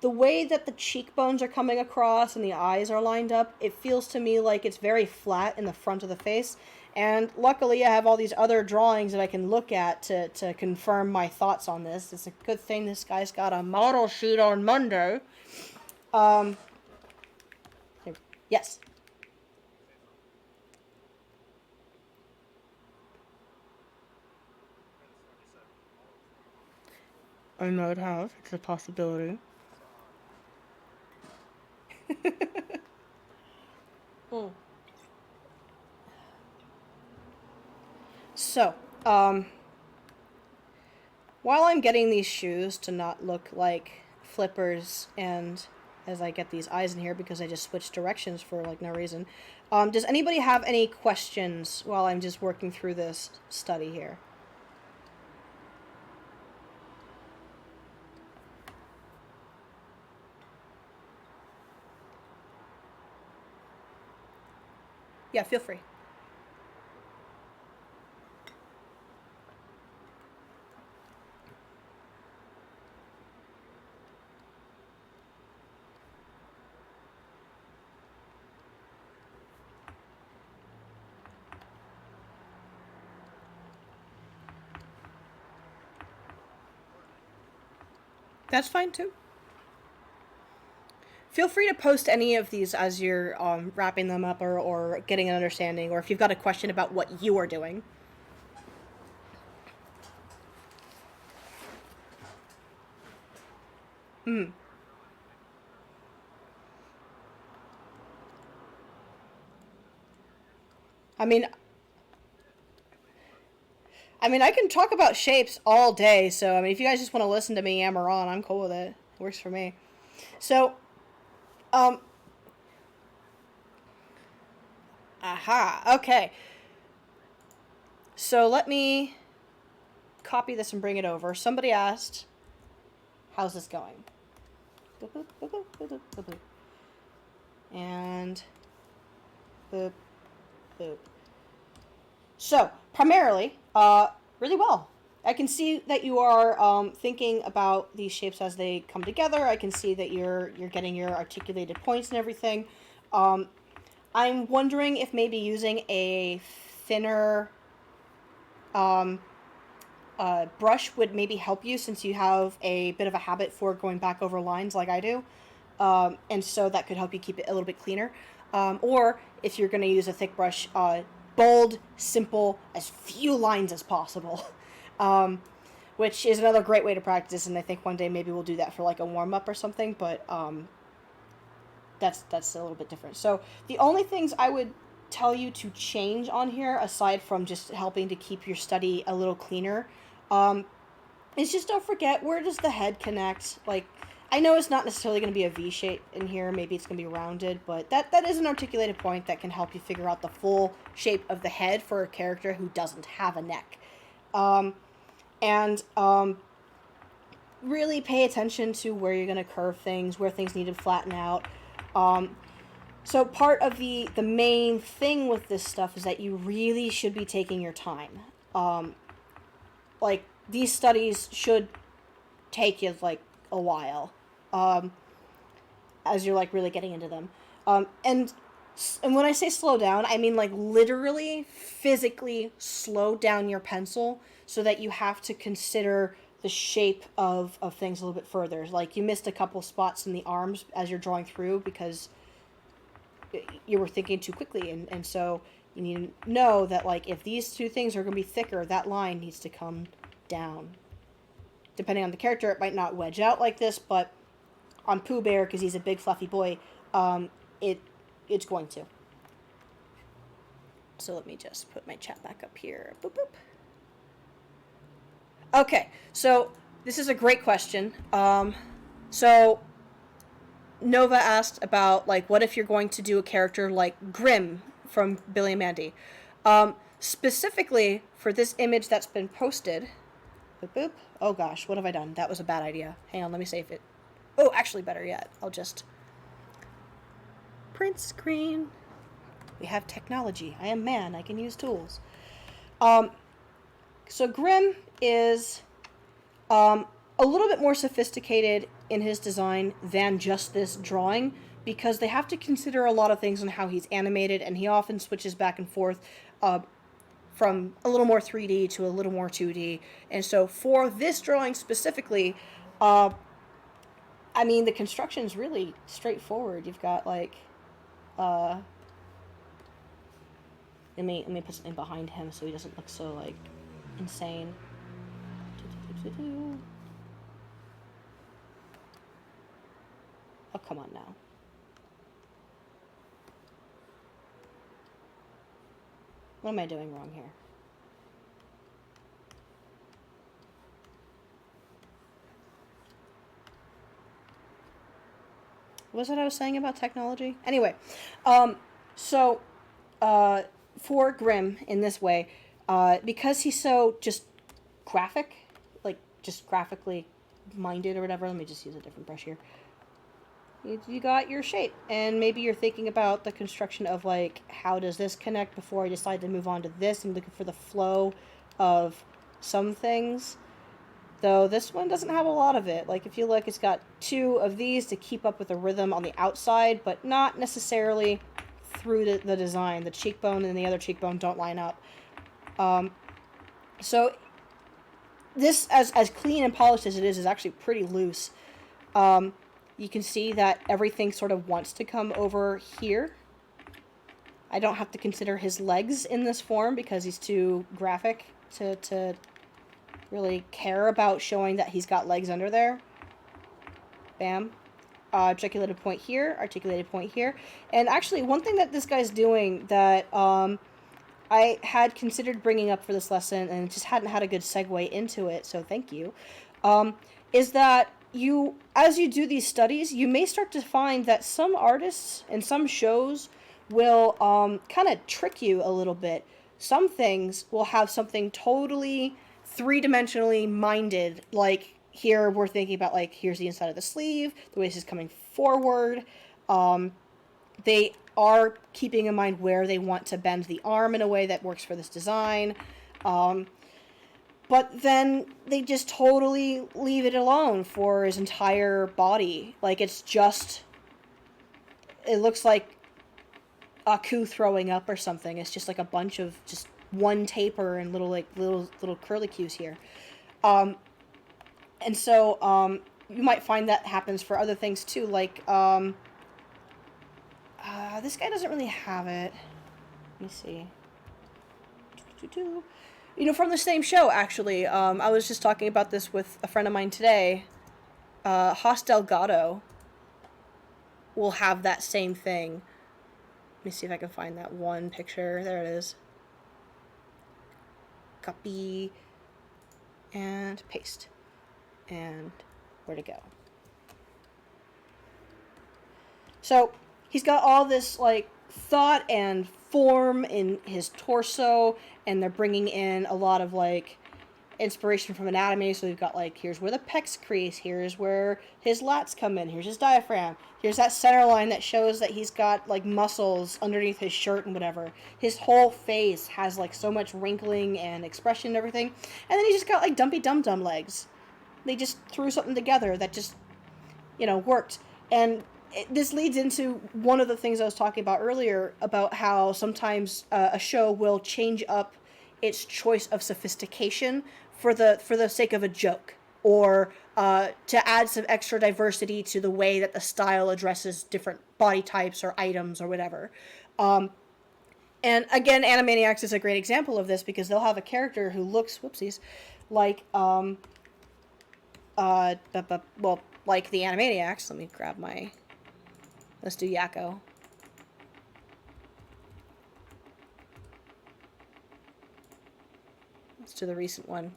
The way that the cheekbones are coming across and the eyes are lined up, it feels to me like it's very flat in the front of the face. And luckily I have all these other drawings that I can look at to confirm my thoughts on this. It's a good thing this guy's got a model shoot on Monday. Yes. I might have. It's a possibility. Mm. So, while I'm getting these shoes to not look like flippers, and as I get these eyes in here because I just switched directions for like no reason, does anybody have any questions while I'm just working through this study here? Yeah, feel free. That's fine too. Feel free to post any of these as you're wrapping them up or getting an understanding, or if you've got a question about what you are doing. Hmm. I mean, I can talk about shapes all day, so I mean, if you guys just want to listen to me yammer on, I'm cool with it. It works for me. So, um, aha, okay. So let me copy this and bring it over. Somebody asked, how's this going? Boop, boop, boop, boop, boop, boop, boop. And boop, boop. So, primarily, really well. I can see that you are thinking about these shapes as they come together. I can see that you're getting your articulated points and everything. I'm wondering if maybe using a thinner brush would maybe help you, since you have a bit of a habit for going back over lines like I do. And so that could help you keep it a little bit cleaner. Or if you're going to use a thick brush, bold, simple, as few lines as possible. Which is another great way to practice, and I think one day maybe we'll do that for like a warm-up or something, but that's a little bit different. So the only things I would tell you to change on here, aside from just helping to keep your study a little cleaner, is just don't forget, where does the head connect? Like, I know it's not necessarily going to be a V shape in here, maybe it's going to be rounded, but that is an articulated point that can help you figure out the full shape of the head for a character who doesn't have a neck. And really pay attention to where you're going to curve things, where things need to flatten out. So part of the main thing with this stuff is that you really should be taking your time. Like, these studies should take you, like, a while, as you're, like, really getting into them. And when I say slow down, I mean, like, literally, physically slow down your pencil so that you have to consider the shape of things a little bit further. Like, you missed a couple spots in the arms as you're drawing through because you were thinking too quickly, and so you need to know that, like, if these two things are going to be thicker, that line needs to come down. Depending on the character, it might not wedge out like this, but on Pooh Bear because he's a big fluffy boy, it's going to. So let me just put my chat back up here. Boop, boop. Okay, so this is a great question. So Nova asked about, like, what if you're going to do a character like Grimm from Billy and Mandy? Specifically for this image that's been posted. Boop, boop. Oh gosh, what have I done? That was a bad idea. Hang on, let me save it. Oh, actually, better yet. I'll just print screen. We have technology. I am man. I can use tools. So Grimm is a little bit more sophisticated in his design than just this drawing, because they have to consider a lot of things on how he's animated, and he often switches back and forth from a little more 3D to a little more 2D. And so for this drawing specifically, I mean, the construction is really straightforward. You've got like, let me put something behind him so he doesn't look so like insane. Oh, come on now. What am I doing wrong here? What was it I was saying about technology? Anyway, so for Grimm in this way, because he's so just graphic, like just graphically minded or whatever, let me just use a different brush here. You got your shape, and maybe you're thinking about the construction of like, how does this connect before I decide to move on to this, and looking for the flow of some things. Though this one doesn't have a lot of it. Like if you look, it's got 2 of these to keep up with the rhythm on the outside, but not necessarily through the design. The cheekbone and the other cheekbone don't line up. So this, as clean and polished as it is actually pretty loose. You can see that everything sort of wants to come over here. I don't have to consider his legs in this form because he's too graphic to really care about showing that he's got legs under there. Bam. Articulated point here, articulated point here. And actually, one thing that this guy's doing that I had considered bringing up for this lesson and just hadn't had a good segue into it, so thank you, is that as you do these studies, you may start to find that some artists and some shows will kind of trick you a little bit. Some things will have something totally three-dimensionally minded, like here we're thinking about like, here's the inside of the sleeve, the way this is coming forward. They are keeping in mind where they want to bend the arm in a way that works for this design. But then they just totally leave it alone for his entire body. Like it looks like Aku throwing up or something. It's just like a bunch of just one taper and little curlicues here. And so you might find that happens for other things too. Like this guy doesn't really have it. Let me see. You know, from the same show, actually. I was just talking about this with a friend of mine today. Haas Delgado will have that same thing. Let me see if I can find that one picture. There it is. Copy. And paste. And where to go? So, he's got all this, like, thought and form in his torso, and they're bringing in a lot of like inspiration from anatomy. So we've got like, here's where the pecs crease, here's where his lats come in, here's his diaphragm, here's that center line that shows that he's got like muscles underneath his shirt and whatever. His whole face has like so much wrinkling and expression and everything. And then he's just got like dumpy dum-dum legs. They just threw something together that just, worked. And this leads into one of the things I was talking about earlier about how sometimes a show will change up its choice of sophistication for the sake of a joke, or to add some extra diversity to the way that the style addresses different body types or items or whatever. And again, Animaniacs is a great example of this because they'll have a character who looks, like, like the Animaniacs. Let me grab my... Let's do Yakko. Let's do the recent one.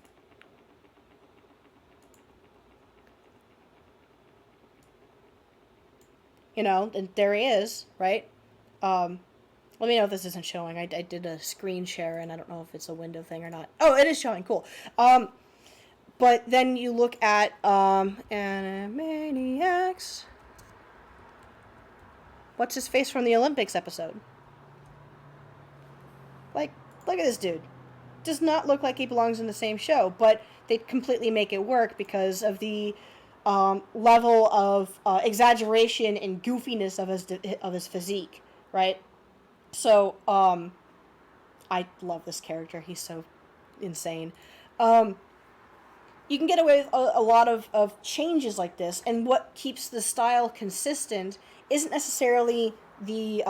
You know, and there he is, right? Let me know if this isn't showing. I did a screen share, and I don't know if it's a window thing or not. Oh, it is showing. Cool. But then you look at Animaniacs. What's his face from the Olympics episode? Like, look at this dude. Does not look like he belongs in the same show, but they completely make it work because of the level of exaggeration and goofiness of his physique, right? So, I love this character. He's so insane. You can get away with a lot of changes like this, and what keeps the style consistent isn't necessarily the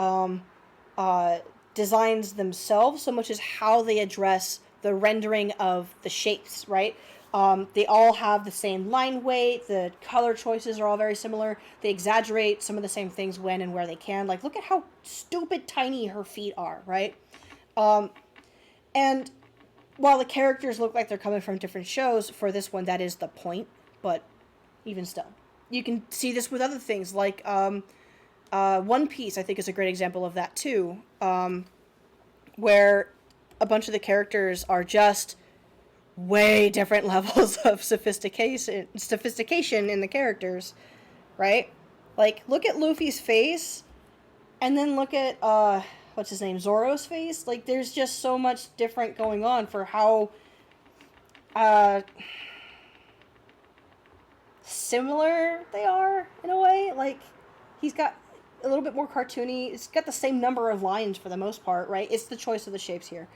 designs themselves so much as how they address the rendering of the shapes, right? They all have the same line weight, the color choices are all very similar, they exaggerate some of the same things when and where they can. Like, look at how stupid tiny her feet are, right? And while the characters look like they're coming from different shows, for this one, that is the point, but even still. You can see this with other things, like One Piece, I think, is a great example of that, too, where a bunch of the characters are just way different levels of sophistication in the characters, right? Like, look at Luffy's face, and then look at, what's his name, Zoro's face. Like, there's just so much different going on for how similar they are, in a way. Like, he's got a little bit more cartoony. It's got the same number of lines for the most part, right? It's the choice of the shapes here.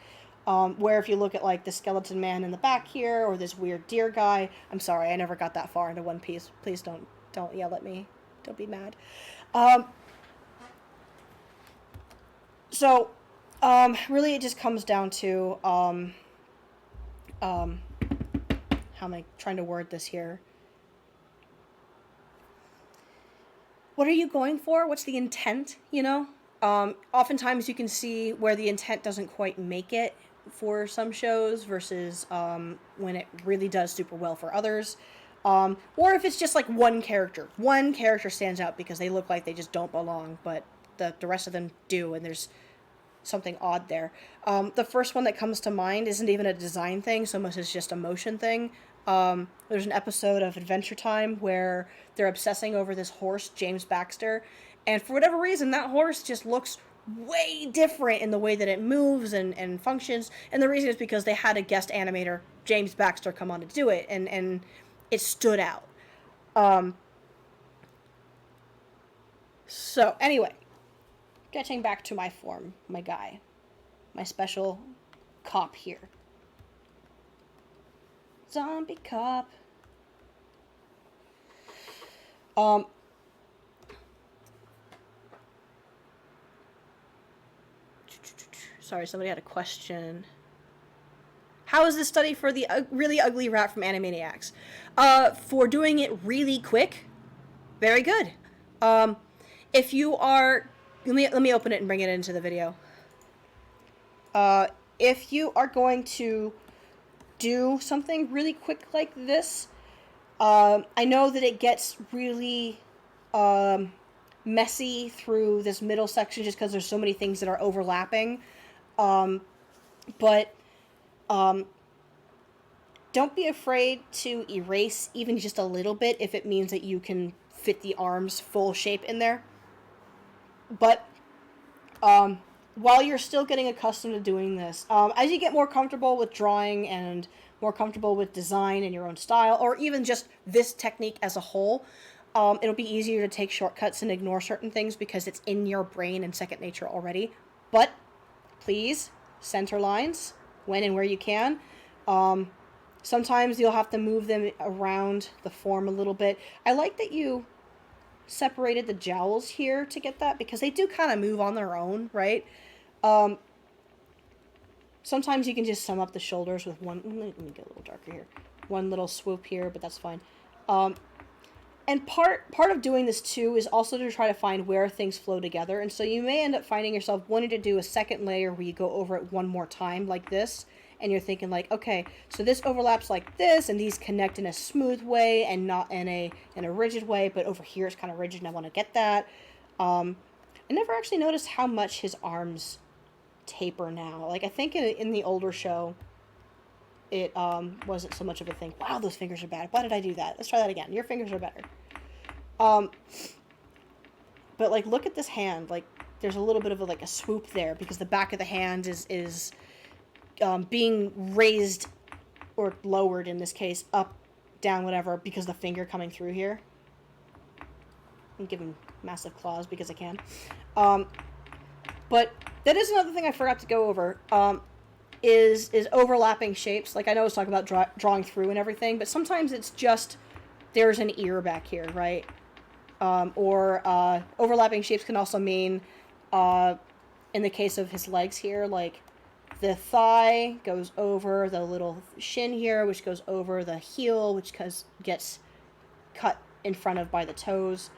Where if you look at, like, the skeleton man in the back here, or this weird deer guy... I'm sorry, I never got that far into One Piece. Please don't yell at me. Don't be mad. So, really it just comes down to, how am I trying to word this here? What are you going for? What's the intent, you know? Oftentimes you can see where the intent doesn't quite make it for some shows versus when it really does super well for others. Or if it's just like one character. One character stands out because they look like they just don't belong, but the rest of them do, and there's something odd there. The first one that comes to mind isn't even a design thing so much as just a motion thing. There's an episode of Adventure Time where they're obsessing over this horse, James Baxter, and for whatever reason, that horse just looks way different in the way that it moves and functions, and the reason is because they had a guest animator, James Baxter, come on to do it, and it stood out. So, anyway, getting back to my form, my guy, my special cop here. Zombie cop. Sorry, somebody had a question. How is this study for the really ugly rat from Animaniacs? For doing it really quick, very good. If you are... Let me open it and bring it into the video. If you are going to do something really quick like this, I know that it gets really messy through this middle section just because there's so many things that are overlapping. But don't be afraid to erase even just a little bit if it means that you can fit the arms full shape in there. But while you're still getting accustomed to doing this, as you get more comfortable with drawing and more comfortable with design and your own style, or even just this technique as a whole, it'll be easier to take shortcuts and ignore certain things because it's in your brain and second nature already. But please, center lines when and where you can. Sometimes you'll have to move them around the form a little bit. I like that you separated the jowls here to get that, because they do kind of move on their own, right? Sometimes you can just sum up the shoulders with one... Let me get a little darker here. One little swoop here, but that's fine. And part of doing this too is also to try to find where things flow together. And so you may end up finding yourself wanting to do a second layer where you go over it one more time like this, and you're thinking like, okay, so this overlaps like this, and these connect in a smooth way and not in a rigid way, but over here it's kind of rigid and I want to get that. I never actually noticed how much his arms taper now. Like, I think in the older show, it wasn't so much of a thing. Wow, those fingers are bad. Why did I do that? Let's try that again. Your fingers are better. But like, look at this hand. Like, there's a little bit of a swoop there because the back of the hand is being raised or lowered in this case, up, down, whatever, because the finger coming through here. I'm giving massive claws because I can. But that is another thing I forgot to go over. Is overlapping shapes. Like, I know I was talking about drawing through and everything, but sometimes it's just there's an ear back here, right? Or overlapping shapes can also mean, in the case of his legs here, like the thigh goes over the little shin here, which goes over the heel, which gets cut in front of by the toes.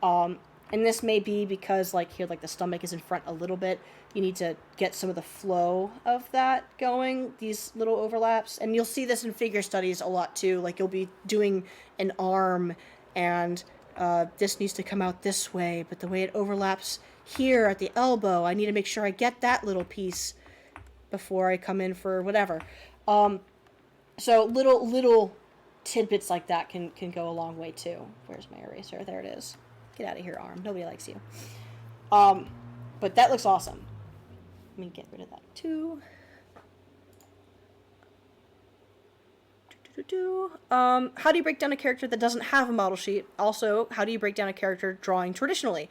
And this may be because, like, here, like, the stomach is in front a little bit. You need to get some of the flow of that going, these little overlaps. And you'll see this in figure studies a lot, too. Like, you'll be doing an arm, and this needs to come out this way, but the way it overlaps here at the elbow, I need to make sure I get that little piece before I come in for whatever. So little tidbits like that can go a long way, too. Where's my eraser? There it is. Get out of here, arm. Nobody likes you. But that looks awesome. Let me get rid of that too. How do you break down a character that doesn't have a model sheet? Also, how do you break down a character drawing traditionally?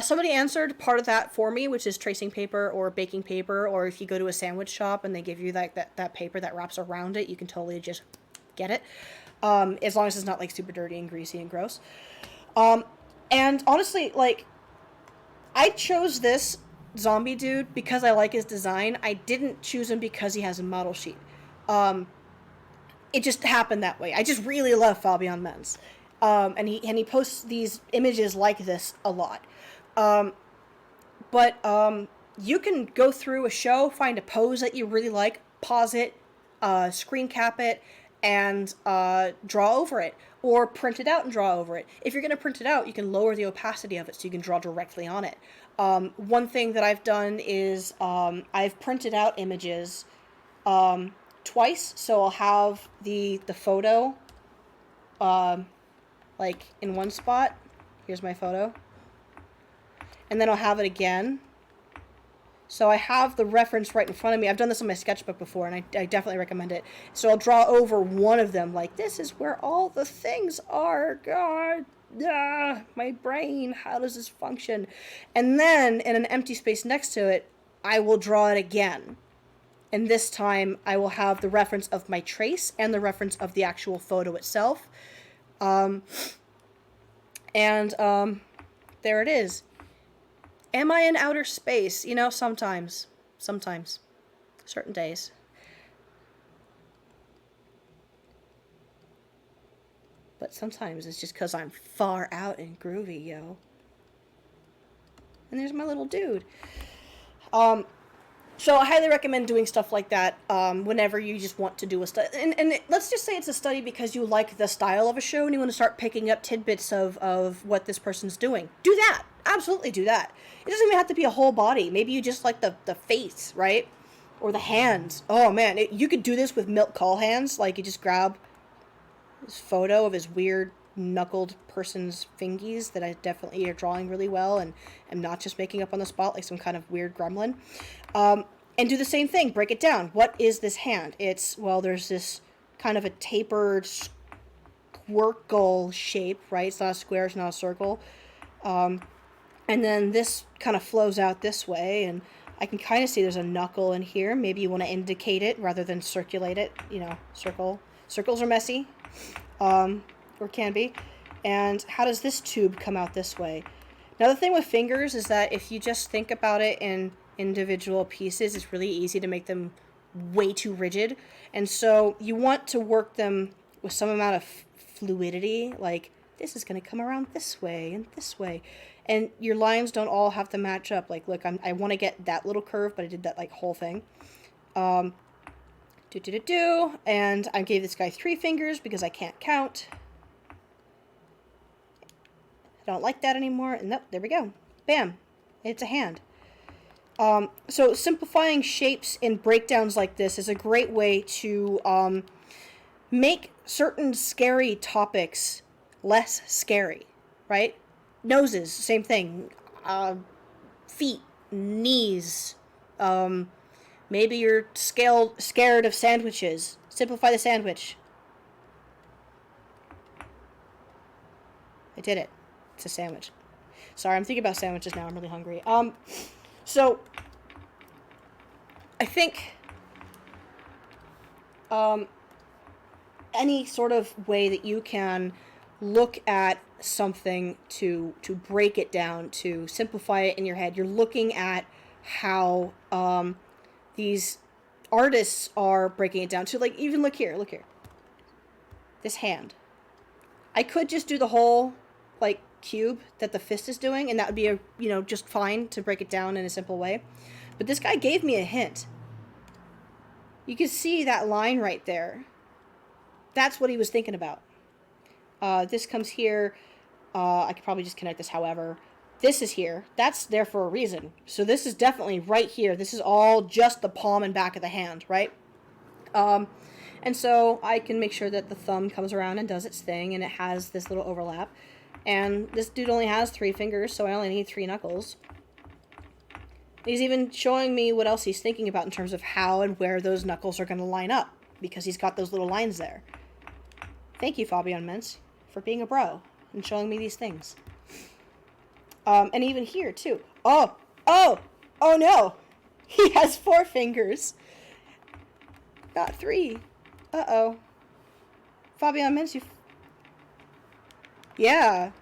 Somebody answered part of that for me, which is tracing paper or baking paper, or if you go to a sandwich shop and they give you that paper that wraps around it, you can totally just get it. As long as it's not like super dirty and greasy and gross. And honestly, like, I chose this zombie dude because I like his design. I didn't choose him because he has a model sheet. It just happened that way. I just really love Fabian Menz. And he posts these images like this a lot. But you can go through a show, find a pose that you really like, pause it, screen cap it, and draw over it. Or print it out and draw over it. If you're going to print it out, you can lower the opacity of it so you can draw directly on it. One thing that I've done is I've printed out images twice, so I'll have the photo like in one spot. Here's my photo. And then I'll have it again. So I have the reference right in front of me. I've done this on my sketchbook before, and I definitely recommend it. So I'll draw over one of them, like, this is where all the things are. God, my brain, how does this function? And then, in an empty space next to it, I will draw it again. And this time, I will have the reference of my trace and the reference of the actual photo itself. There it is. Am I in outer space? You know, sometimes. Certain days. But sometimes it's just because I'm far out and groovy, yo. And there's my little dude. So I highly recommend doing stuff like that whenever you just want to do a study. And let's just say it's a study because you like the style of a show and you want to start picking up tidbits of what this person's doing. Do that. Absolutely do that. It doesn't even have to be a whole body. Maybe you just like the face, right? Or the hands. Oh, man. You could do this with Milk Call hands. Like, you just grab this photo of his weird knuckled person's fingies that I definitely are drawing really well and am not just making up on the spot like some kind of weird gremlin. And do the same thing. Break it down. What is this hand? There's this kind of a tapered squircle shape, right? It's not a square, it's not a circle. And then this kind of flows out this way, and I can kind of see there's a knuckle in here. Maybe you want to indicate it rather than circulate it. You know, circle. Circles are messy, or can be. And how does this tube come out this way? Now, the thing with fingers is that if you just think about it in individual pieces, it's really easy to make them way too rigid. And so you want to work them with some amount of fluidity, like this is going to come around this way and this way. And your lines don't all have to match up. Like, look, I want to get that little curve, but I did that, like, whole thing. And I gave this guy 3 fingers because I can't count. I don't like that anymore. And nope, there we go. Bam. It's a hand. So simplifying shapes in breakdowns like this is a great way to make certain scary topics less scary, right? Noses, same thing. Feet, knees. Maybe you're scared of sandwiches. Simplify the sandwich. I did it. It's a sandwich. Sorry, I'm thinking about sandwiches now. I'm really hungry. So I think any sort of way that you can look at something to break it down, to simplify it in your head, you're looking at how these artists are breaking it down to, like, even look here. This hand. I could just do the whole, like, cube that the fist is doing, and that would be just fine to break it down in a simple way. But this guy gave me a hint. You can see that line right there. That's what he was thinking about. This comes here. I could probably just connect this however. This is here. That's there for a reason. So this is definitely right here. This is all just the palm and back of the hand, right? And so I can make sure that the thumb comes around and does its thing, and it has this little overlap. And this dude only has 3 fingers, so I only need 3 knuckles. He's even showing me what else he's thinking about in terms of how and where those knuckles are going to line up, because he's got those little lines there. Thank you, Fabian Mintz, for being a bro and showing me these things. And even here, too. Oh no! He has 4 fingers. Not 3. Uh-oh. Fabian Mintz, you... Yeah,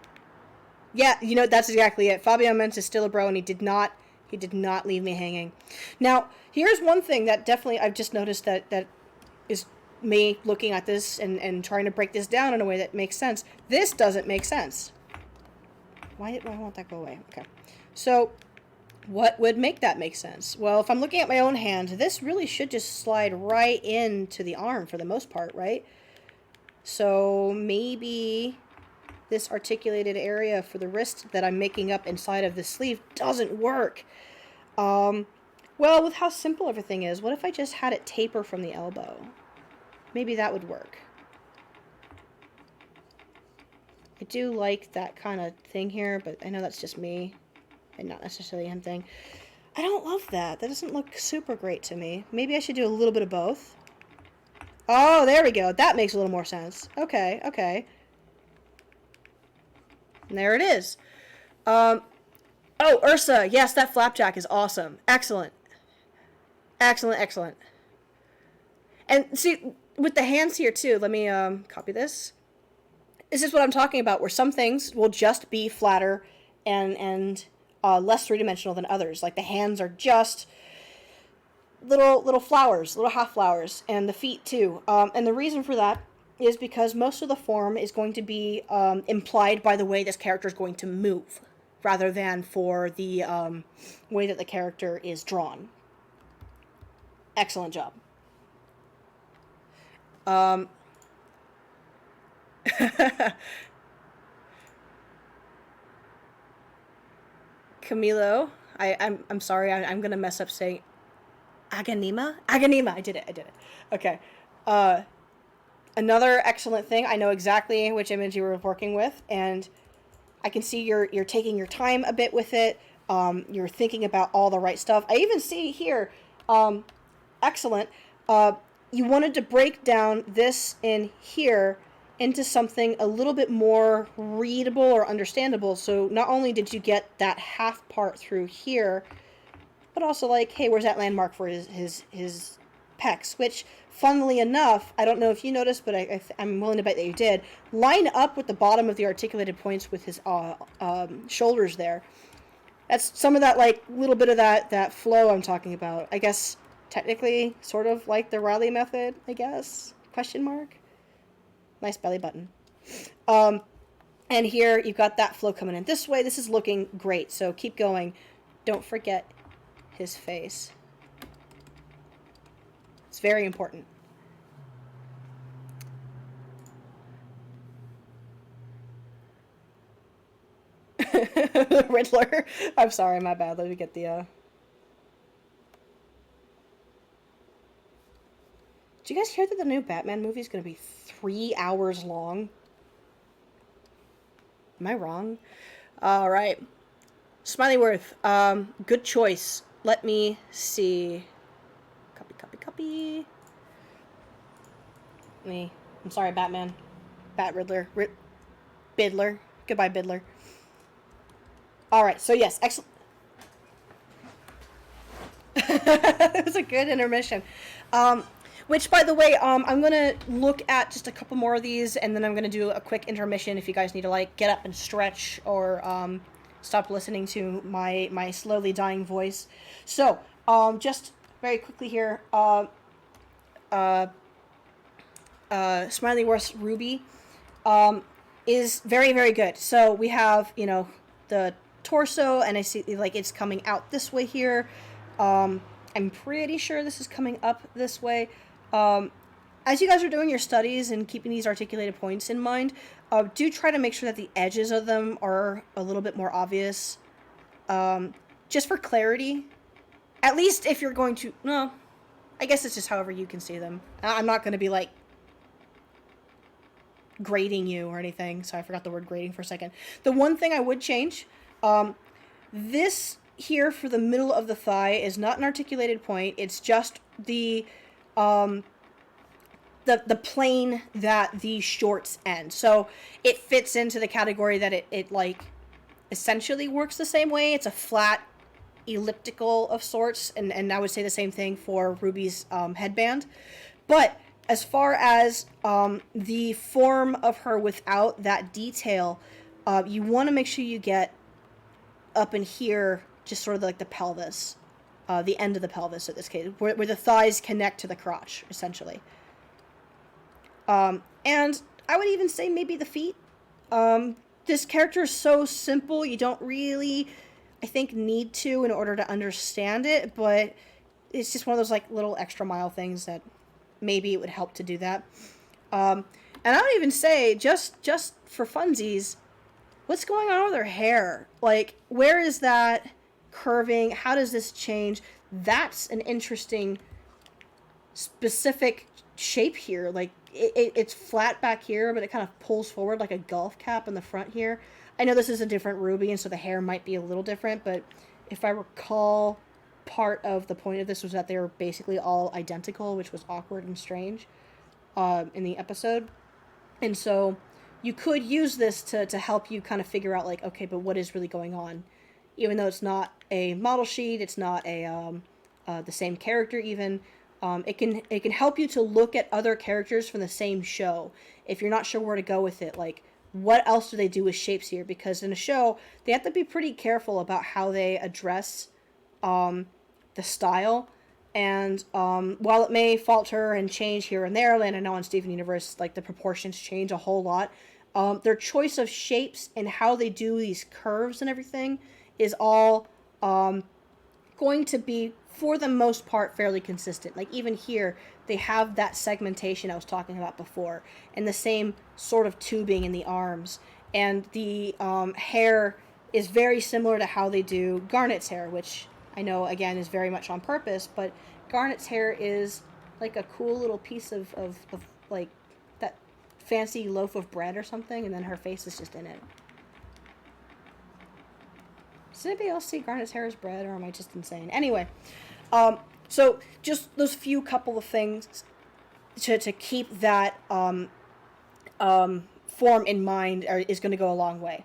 that's exactly it. Fabian Mintz is still a bro, and he did not leave me hanging. Now, here's one thing that definitely I've just noticed that is me looking at this and trying to break this down in a way that makes sense. This doesn't make sense. Why won't that go away? Okay. So, what would make that make sense? Well, if I'm looking at my own hand, this really should just slide right into the arm for the most part, right? So, maybe this articulated area for the wrist that I'm making up inside of the sleeve doesn't work. Well, with how simple everything is, what if I just had it taper from the elbow? Maybe that would work. I do like that kind of thing here, but I know that's just me and not necessarily him thing. I don't love that. That doesn't look super great to me. Maybe I should do a little bit of both. Oh, there we go. That makes a little more sense. Okay. And there it is. Oh, Ursa. Yes, that flapjack is awesome. Excellent. And see, with the hands here too, let me copy this. This is what I'm talking about, where some things will just be flatter and less three-dimensional than others. Like the hands are just little flowers, little half flowers, and the feet too. And the reason for that is because most of the form is going to be implied by the way this character is going to move, rather than for the way that the character is drawn. Excellent job. Camilo, I'm sorry, I'm gonna mess up saying Aganima? Aganima, I did it. Okay. Another excellent thing, I know exactly which image you were working with, and I can see you're taking your time a bit with it. You're thinking about all the right stuff. I even see here, excellent. You wanted to break down this in here into something a little bit more readable or understandable. So not only did you get that half part through here, but also like, hey, where's that landmark for his pecs? Which, funnily enough, I don't know if you noticed, but I'm willing to bet that you did, line up with the bottom of the articulated points with his shoulders there. That's some of that, like, little bit of that flow I'm talking about. I guess, technically, sort of like the Raleigh method, I guess? Question mark? Nice belly button. And here you've got that flow coming in this way. This is looking great. So keep going. Don't forget his face. It's very important. Riddler. I'm sorry, my bad. Let me get the Did you guys hear that the new Batman movie is going to be 3 hours long? Am I wrong? All right. Smileyworth. Good choice. Let me see. Copy. I'm sorry, Batman. Riddler. Biddler. Goodbye, Biddler. All right. So yes, excellent. It was a good intermission. Which, by the way, I'm going to look at just a couple more of these, and then I'm going to do a quick intermission if you guys need to, like, get up and stretch or stop listening to my slowly dying voice. So, just very quickly here, Smileyworth's Ruby is very, very good. So, we have, you know, the torso, and I see, like, it's coming out this way here. I'm pretty sure this is coming up this way. As you guys are doing your studies and keeping these articulated points in mind, do try to make sure that the edges of them are a little bit more obvious. Just for clarity. At least if you're going to... No, I guess it's just however you can see them. I'm not going to be, like, grading you or anything. Sorry, I forgot the word grading for a second. The one thing I would change, this here for the middle of the thigh is not an articulated point. It's just the plane that the shorts end. So it fits into the category that it like essentially works the same way. It's a flat elliptical of sorts, and I would say the same thing for Ruby's headband. But as far as the form of her without that detail, you want to make sure you get up in here, just sort of like the pelvis. The end of the pelvis in this case, where the thighs connect to the crotch, essentially. And I would even say maybe the feet. This character is so simple, you don't really, I think, need to in order to understand it, but it's just one of those, like, little extra mile things that maybe it would help to do that. And I would even say, just for funsies, what's going on with her hair? Like, where is that curving? How does this change? That's an interesting specific shape here. Like, it's flat back here, but it kind of pulls forward like a golf cap in the front here. I know this is a different Ruby, and so the hair might be a little different, but if I recall, part of the point of this was that they were basically all identical, which was awkward and strange in the episode. And so you could use this to help you kind of figure out, like, okay, but what is really going on? Even though it's not a model sheet, it's not a the same character even. It can help you to look at other characters from the same show if you're not sure where to go with it. Like, what else do they do with shapes here? Because in a show, they have to be pretty careful about how they address the style. And while it may falter and change here and there, and I know on Steven Universe, like, the proportions change a whole lot, their choice of shapes and how they do these curves and everything is all going to be, for the most part, fairly consistent. Like, even here, they have that segmentation I was talking about before, and the same sort of tubing in the arms. And the hair is very similar to how they do Garnet's hair, which I know, again, is very much on purpose, but Garnet's hair is like a cool little piece of like, that fancy loaf of bread or something, and then her face is just in it. Does anybody else see Garnet's hair as bread, or am I just insane? Anyway, so just those few couple of things to keep that form in mind is going to go a long way.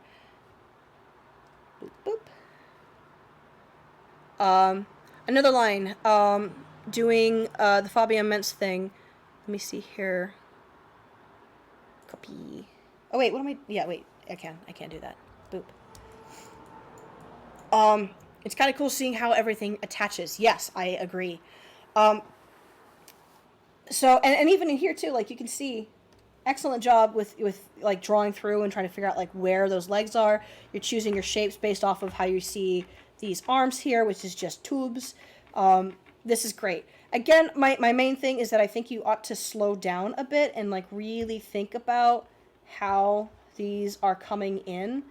Boop, boop. Another line, doing the Fabian Mentz thing. Let me see here. Copy. Oh, wait, what am I? Yeah, wait, I can't do that. Boop. It's kind of cool seeing how everything attaches. Yes, I agree. So, and even in here too, like, you can see excellent job with like drawing through and trying to figure out like where those legs are. You're choosing your shapes based off of how you see these arms here, which is just tubes. This is great. Again, my main thing is that I think you ought to slow down a bit and like really think about how these are coming in.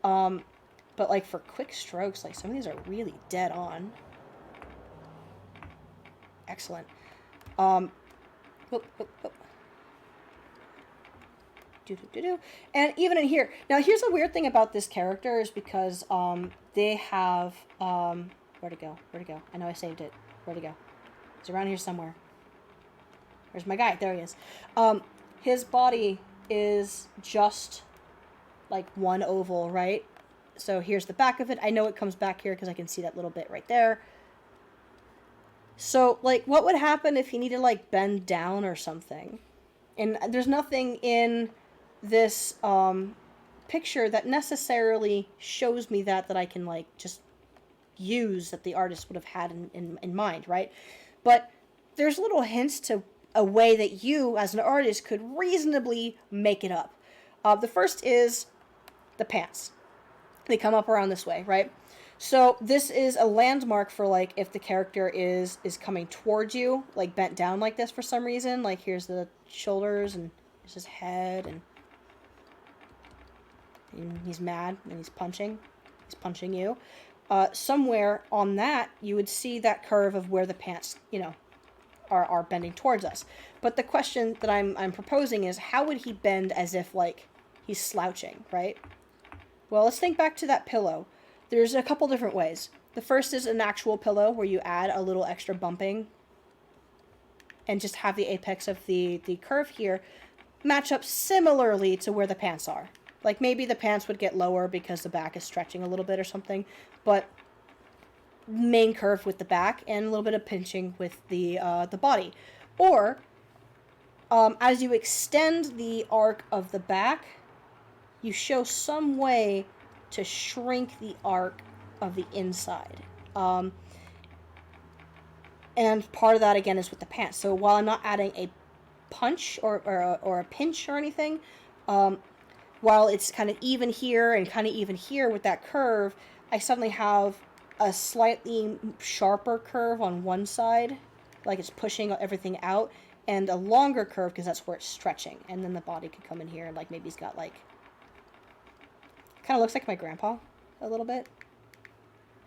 But like for quick strokes, like some of these are really dead on. Excellent. Whoop, whoop, whoop. And even in here, now here's a weird thing about this character is because they have where'd it go? Where'd it go? I know I saved it. Where'd it go? It's around here somewhere. Where's my guy? There he is. His body is just like one oval, right? So here's the back of it. I know it comes back here because I can see that little bit right there. So like, what would happen if he needed to like bend down or something? And there's nothing in this picture that necessarily shows me that I can like just use that the artist would have had in mind, right? But there's little hints to a way that you as an artist could reasonably make it up. The first is the pants. They come up around this way, right? So this is a landmark for like if the character is coming towards you, like bent down like this for some reason. Like here's the shoulders and here's his head and he's mad and he's punching. He's punching you. Somewhere on that, you would see that curve of where the pants, you know, are bending towards us. But the question that I'm proposing is, how would he bend as if like he's slouching, right? Well, let's think back to that pillow. There's a couple different ways. The first is an actual pillow where you add a little extra bumping and just have the apex of the curve here match up similarly to where the pants are. Like maybe the pants would get lower because the back is stretching a little bit or something, but main curve with the back and a little bit of pinching with the body. Or as you extend the arc of the back, you show some way to shrink the arc of the inside. And part of that, again, is with the pants. So while I'm not adding a punch or a pinch or anything, while it's kind of even here and kind of even here with that curve, I suddenly have a slightly sharper curve on one side, like it's pushing everything out, and a longer curve because that's where it's stretching. And then the body could come in here and like maybe he's got like, kind of looks like my grandpa a little bit.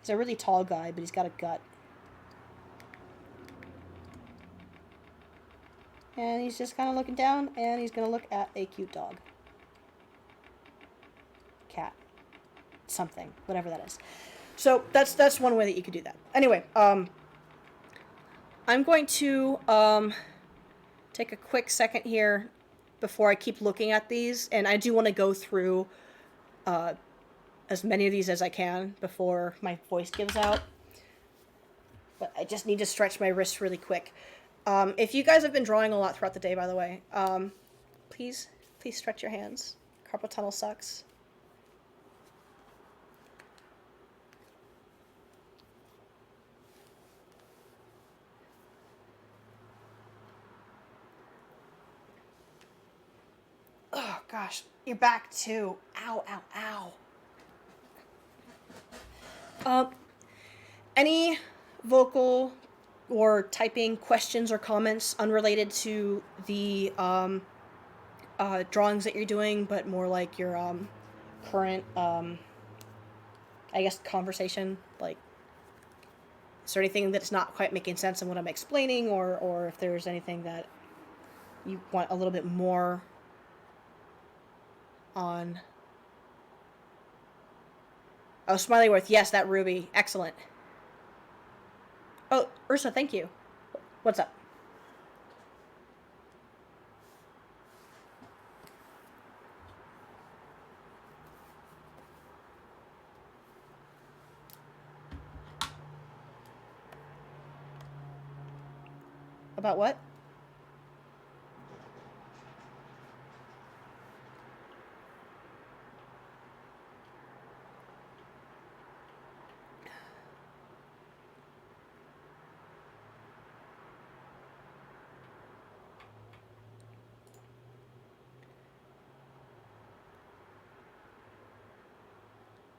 He's a really tall guy, but he's got a gut. And he's just kind of looking down, and he's going to look at a cute dog. Cat. Something. Whatever that is. So that's one way that you could do that. Anyway, I'm going to take a quick second here before I keep looking at these. And I do want to go through as many of these as I can before my voice gives out. But I just need to stretch my wrists really quick. If you guys have been drawing a lot throughout the day, by the way, please stretch your hands. Carpal tunnel sucks. Oh, gosh. Your back, too. Ow, ow, ow. Any vocal or typing questions or comments unrelated to the drawings that you're doing, but more like your current, I guess, conversation? Like, is there anything that's not quite making sense in what I'm explaining, or if there's anything that you want a little bit more on? Oh, Smileyworth, yes, that Ruby, excellent. Oh, Ursa, thank you. What's up? About what?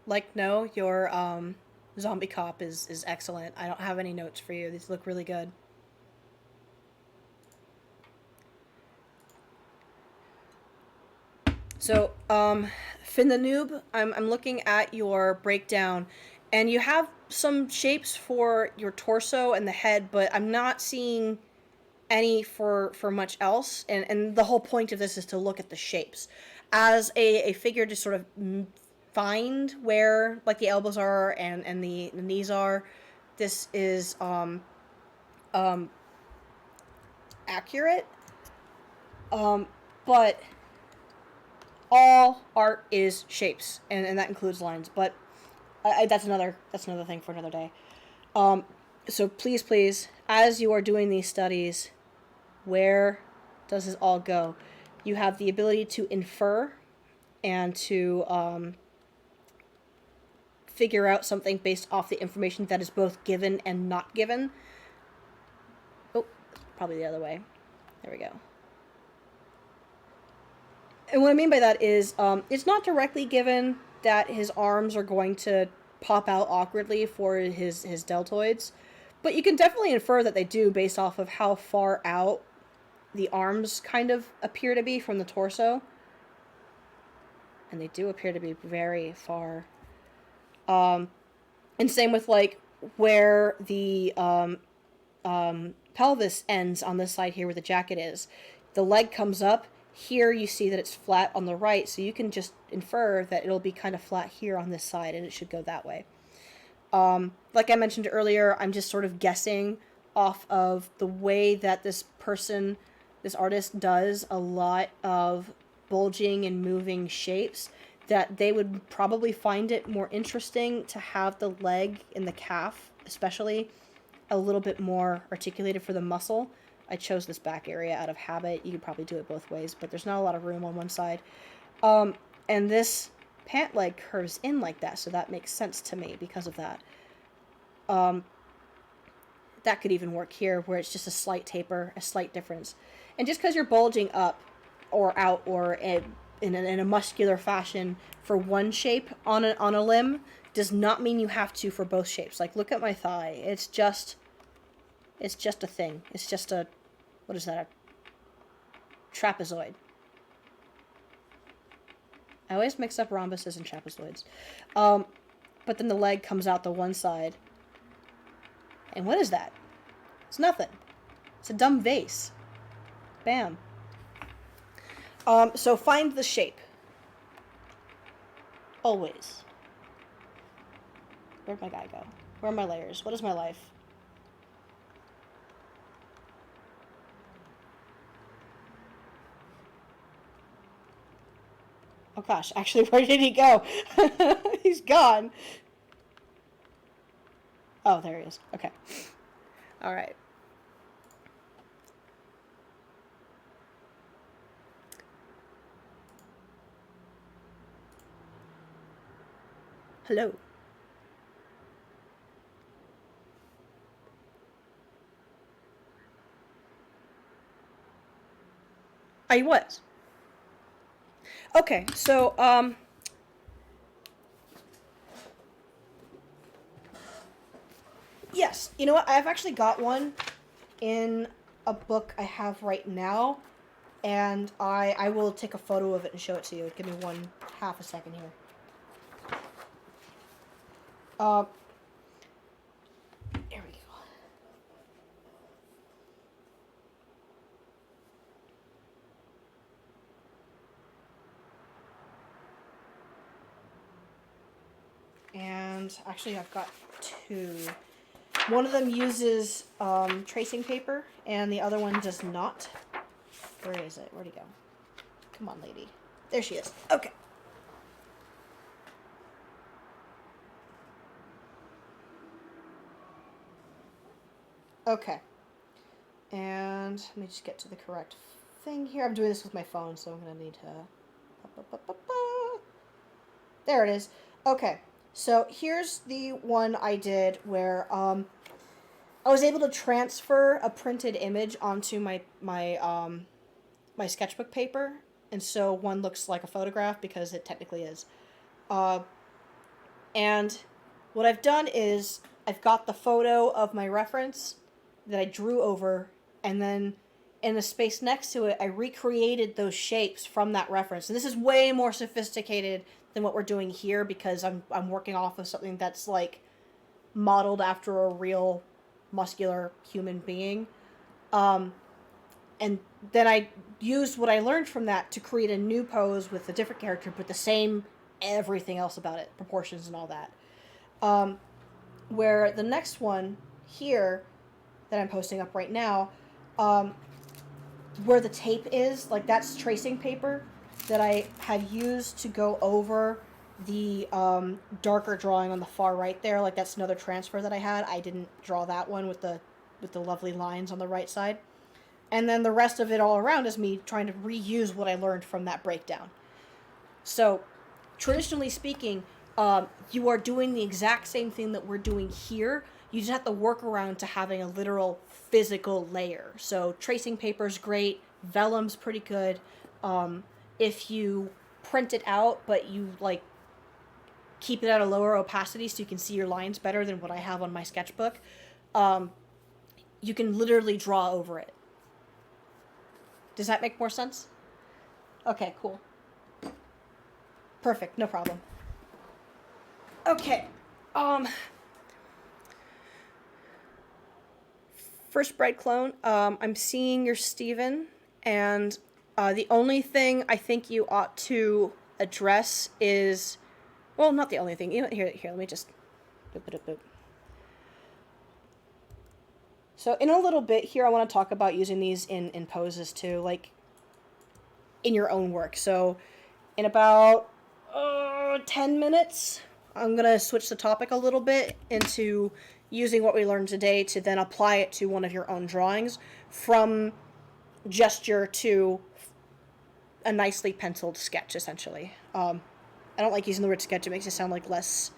Like, no, your zombie cop is excellent. I don't have any notes for you. These look really good. So, Finn the Noob, I'm looking at your breakdown, and you have some shapes for your torso and the head, but I'm not seeing any for much else. And the whole point of this is to look at the shapes. As a figure to sort of find where, like, the elbows are and the knees are, this is um, accurate. But all art is shapes, and that includes lines. But that's another thing for another day. So please, as you are doing these studies, where does this all go? You have the ability to infer and to figure out something based off the information that is both given and not given. Oh, probably the other way. There we go. And what I mean by that is, it's not directly given that his arms are going to pop out awkwardly for his deltoids, but you can definitely infer that they do based off of how far out the arms kind of appear to be from the torso. And they do appear to be very far. And same with, like, where the pelvis ends on this side here where the jacket is. The leg comes up. Here you see that it's flat on the right, so you can just infer that it'll be kind of flat here on this side, and it should go that way. Like I mentioned earlier, I'm just sort of guessing off of the way that this artist does a lot of bulging and moving shapes, that they would probably find it more interesting to have the leg and the calf, especially, a little bit more articulated for the muscle. I chose this back area out of habit. You could probably do it both ways, but there's not a lot of room on one side. And this pant leg curves in like that, so that makes sense to me because of that. That could even work here, where it's just a slight taper, a slight difference. And just because you're bulging up or out or in a muscular fashion for one shape on a limb does not mean you have to for both shapes. Like, look at my thigh. It's just a thing. It's just a, what is that? A trapezoid. I always mix up rhombuses and trapezoids. But then the leg comes out the one side. And what is that? It's nothing. It's a dumb vase. Bam. So find the shape. Always. Where'd my guy go? Where are my layers? What is my life? Oh gosh, actually, where did he go? He's gone. Oh, there he is. Okay. All right. Hello. I was. Okay, so, yes, you know what? I've actually got one in a book I have right now, and I will take a photo of it and show it to you. Give me half a second here. There we go. And actually, I've got two. One of them uses tracing paper, and the other one does not. Where is it? Where'd he go? Come on, lady. There she is. Okay. Okay. And let me just get to the correct thing here. I'm doing this with my phone, so I'm going to need to... There it is. Okay. So here's the one I did where I was able to transfer a printed image onto my sketchbook paper, and so one looks like a photograph because it technically is. And what I've done is I've got the photo of my reference that I drew over, and then in the space next to it, I recreated those shapes from that reference. And this is way more sophisticated than what we're doing here because I'm working off of something that's like modeled after a real muscular human being. And then I used what I learned from that to create a new pose with a different character, but the same everything else about it, proportions and all that. Where the next one here that I'm posting up right now, where the tape is, like that's tracing paper that I had used to go over the darker drawing on the far right there. Like that's another transfer that I had. I didn't draw that one with the lovely lines on the right side. And then the rest of it all around is me trying to reuse what I learned from that breakdown. So, traditionally speaking, you are doing the exact same thing that we're doing here. You just have to work around to having a literal physical layer. So, tracing paper is great. Vellum's pretty good. If you print it out, but you like keep it at a lower opacity so you can see your lines better than what I have on my sketchbook, you can literally draw over it. Does that make more sense? Okay, cool. Perfect, no problem. Okay. First bread clone, I'm seeing your Steven, and the only thing I think you ought to address is, well, not the only thing. Here, let me just boop. So in a little bit here, I want to talk about using these in poses too, like in your own work. So in about 10 minutes, I'm going to switch the topic a little bit into using what we learned today to then apply it to one of your own drawings from gesture to a nicely penciled sketch, essentially. I don't like using the word sketch. It makes it sound like less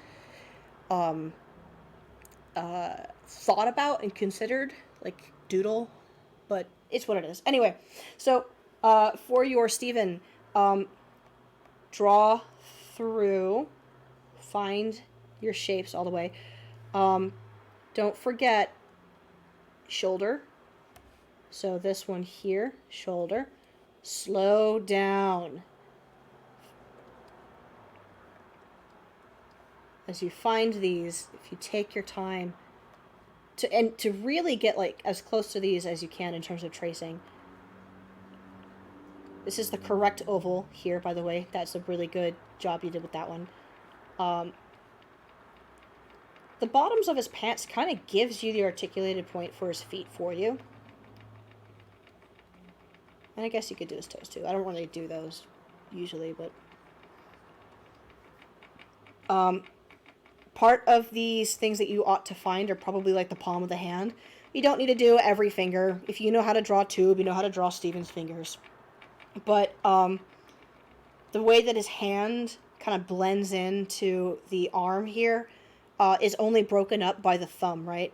thought about and considered, like doodle, but it's what it is. Anyway, so for your Steven, draw through, find your shapes all the way. Don't forget shoulder. So this one here, shoulder. Slow down. As you find these, if you take your time to really get like as close to these as you can in terms of tracing. This is the correct oval here, by the way. That's a really good job you did with that one. The bottoms of his pants kind of gives you the articulated point for his feet for you. And I guess you could do his toes too. I don't really do those usually, but part of these things that you ought to find are probably like the palm of the hand. You don't need to do every finger. If you know how to draw a tube, you know how to draw Steven's fingers. But the way that his hand kind of blends into the arm here is only broken up by the thumb, right?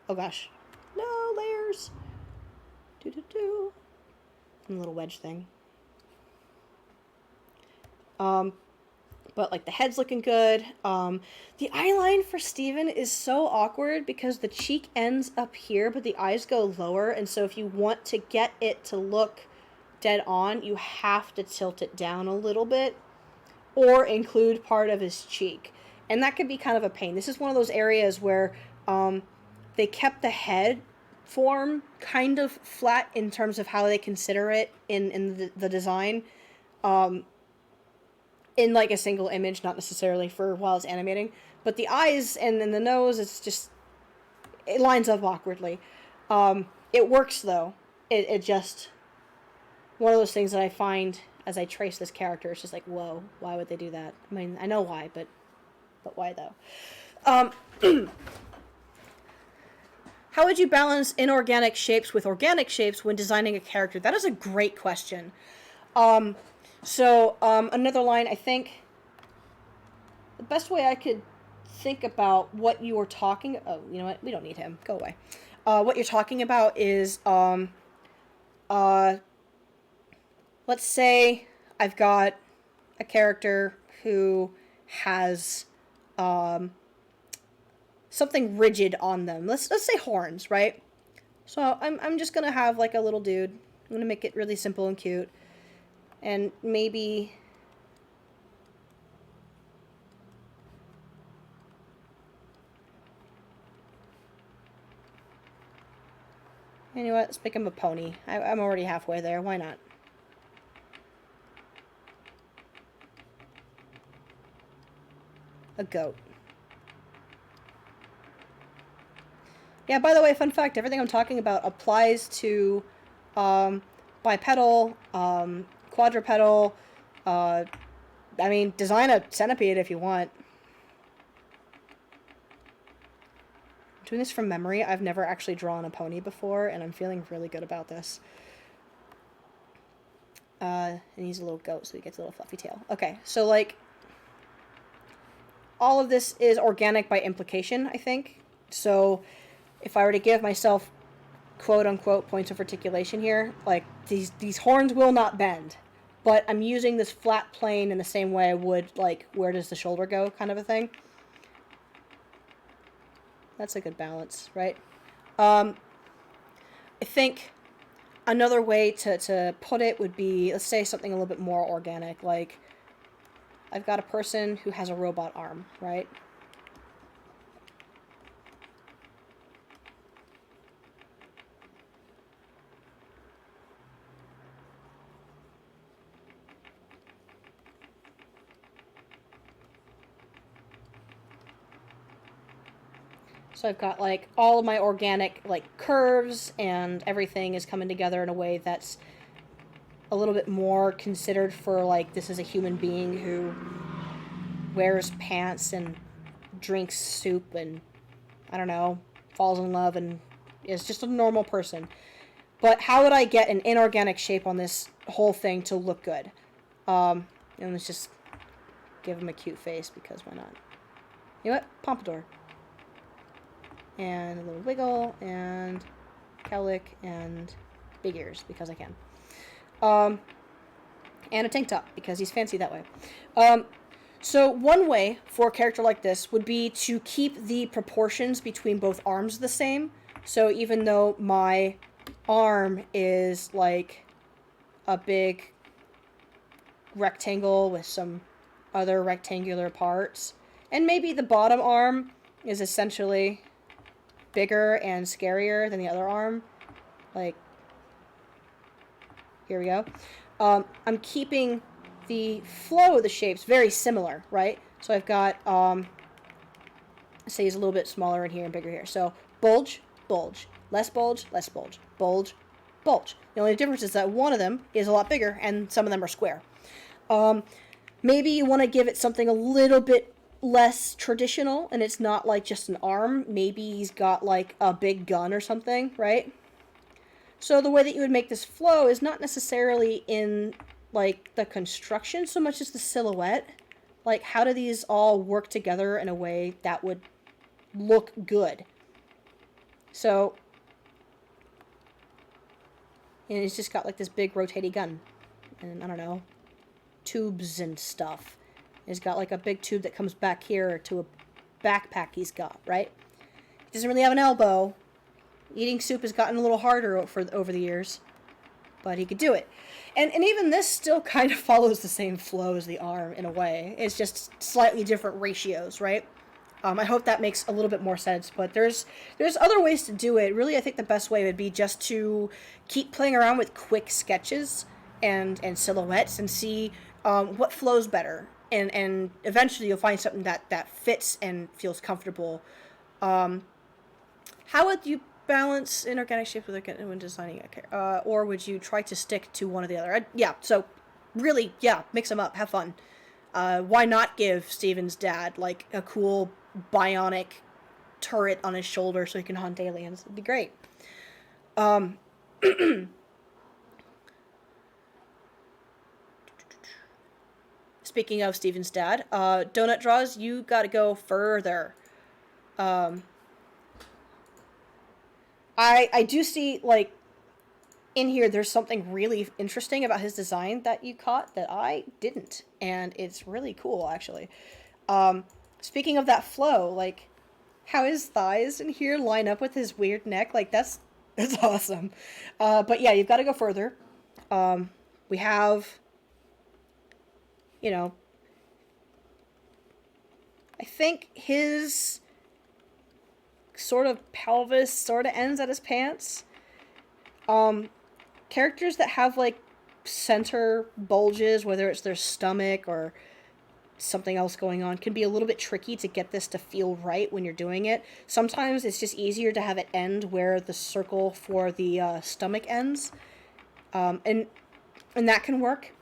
Oh gosh. No, layers. Do. And a little wedge thing. But like the head's looking good. The eye line for Steven is so awkward because the cheek ends up here, but the eyes go lower. And so if you want to get it to look dead on, you have to tilt it down a little bit or include part of his cheek. And that could be kind of a pain. This is one of those areas where they kept the head form kind of flat in terms of how they consider it in the design. In like a single image, not necessarily for while it's animating. But the eyes and then the nose, it lines up awkwardly. It works though. It just, one of those things that I find as I trace this character, it's just like, whoa, why would they do that? I mean, I know why, but why though? How would you balance inorganic shapes with organic shapes when designing a character? That is a great question. So another line, I think the best way I could think about what you were talking, oh, you know what, we don't need him, go away. What you're talking about is, let's say I've got a character who has something rigid on them. Let's say horns, right? So I'm just gonna have like a little dude. I'm gonna make it really simple and cute, and maybe. You know what? Let's make him a pony. I'm already halfway there. Why not? A goat. Yeah, by the way, fun fact, everything I'm talking about applies to bipedal, quadrupedal, I mean, design a centipede if you want. I'm doing this from memory. I've never actually drawn a pony before, and I'm feeling really good about this. And he's a little goat, so he gets a little fluffy tail. Okay, so, like, all of this is organic by implication, I think. So, if I were to give myself quote-unquote points of articulation here, like, these horns will not bend. But I'm using this flat plane in the same way I would, like, where does the shoulder go kind of a thing. That's a good balance, right? I think another way to put it would be, let's say something a little bit more organic, like I've got a person who has a robot arm, right? So I've got like all of my organic like curves and everything is coming together in a way that's a little bit more considered for like this is a human being who wears pants and drinks soup and I don't know, falls in love and is just a normal person. But how would I get an inorganic shape on this whole thing to look good? And let's just give him a cute face because why not? You know what? Pompadour. And a little wiggle, and cowlick, and big ears, because I can. And a tank top, because he's fancy that way. So one way for a character like this would be to keep the proportions between both arms the same. So even though my arm is like a big rectangle with some other rectangular parts, and maybe the bottom arm is essentially bigger and scarier than the other arm. Like, here we go. I'm keeping the flow of the shapes very similar, right? So I've got, say he's a little bit smaller in here and bigger here. So bulge, bulge, less bulge, less bulge, bulge, bulge. The only difference is that one of them is a lot bigger and some of them are square. Maybe you want to give it something a little bit less traditional and it's not like just an arm. Maybe he's got like a big gun or something, right? So the way that you would make this flow is not necessarily in like the construction so much as the silhouette. Like how do these all work together in a way that would look good? So and he's just got like this big rotating gun and I don't know, tubes and stuff. He's got like a big tube that comes back here to a backpack he's got, right? He doesn't really have an elbow. Eating soup has gotten a little harder over the years, but he could do it. And even this still kind of follows the same flow as the arm in a way. It's just slightly different ratios, right? I hope that makes a little bit more sense, but there's other ways to do it. Really, I think the best way would be just to keep playing around with quick sketches and silhouettes and see what flows better. And eventually you'll find something that fits and feels comfortable. How would you balance inorganic shapes when designing a character? Or would you try to stick to one or the other? So really, mix them up. Have fun. Why not give Steven's dad, like, a cool bionic turret on his shoulder so he can hunt aliens? It'd be great. Speaking of Steven's dad, Donut Draws, you gotta go further. I do see, like, in here there's something really interesting about his design that you caught that I didn't. And it's really cool, actually. Speaking of that flow, like, how his thighs in here line up with his weird neck, like, that's awesome. But yeah, you've got to go further. We have, you know, I think his sort of pelvis sort of ends at his pants. Characters that have like center bulges, whether it's their stomach or something else going on, can be a little bit tricky to get this to feel right when you're doing it. Sometimes it's just easier to have it end where the circle for the stomach ends, and that can work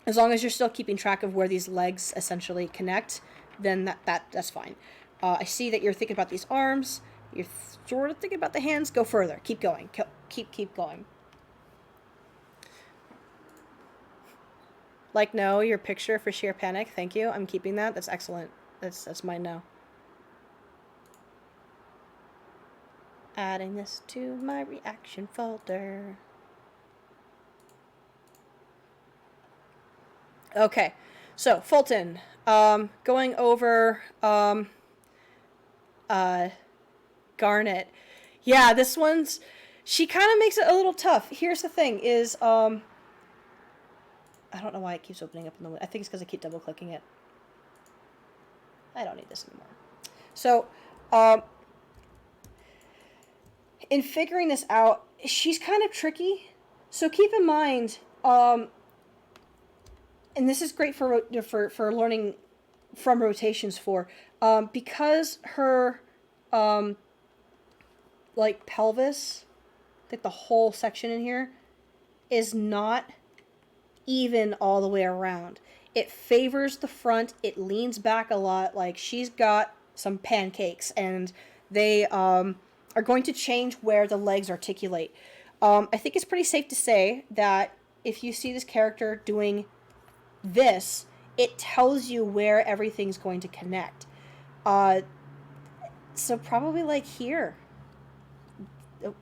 as long as you're still keeping track of where these legs essentially connect. Then that's fine. I see that you're thinking about these arms. You're sort of thinking about the hands. Go further. Keep going. Keep going. Like, no, your picture for sheer panic. Thank you. I'm keeping that. That's excellent. That's mine now. Adding this to my reaction folder. Okay, so Fulton, going over Garnet. Yeah, this one's, she kind of makes it a little tough. Here's the thing: is I don't know why it keeps opening up in the. I think it's because I keep double clicking it. I don't need this anymore. So, in figuring this out, she's kind of tricky. So keep in mind, and this is great for learning from rotations because her like pelvis, like the whole section in here, is not even all the way around. It favors the front. It leans back a lot. Like, she's got some pancakes, and they are going to change where the legs articulate. I think it's pretty safe to say that if you see this character doing this, it tells you where everything's going to connect. So probably like here.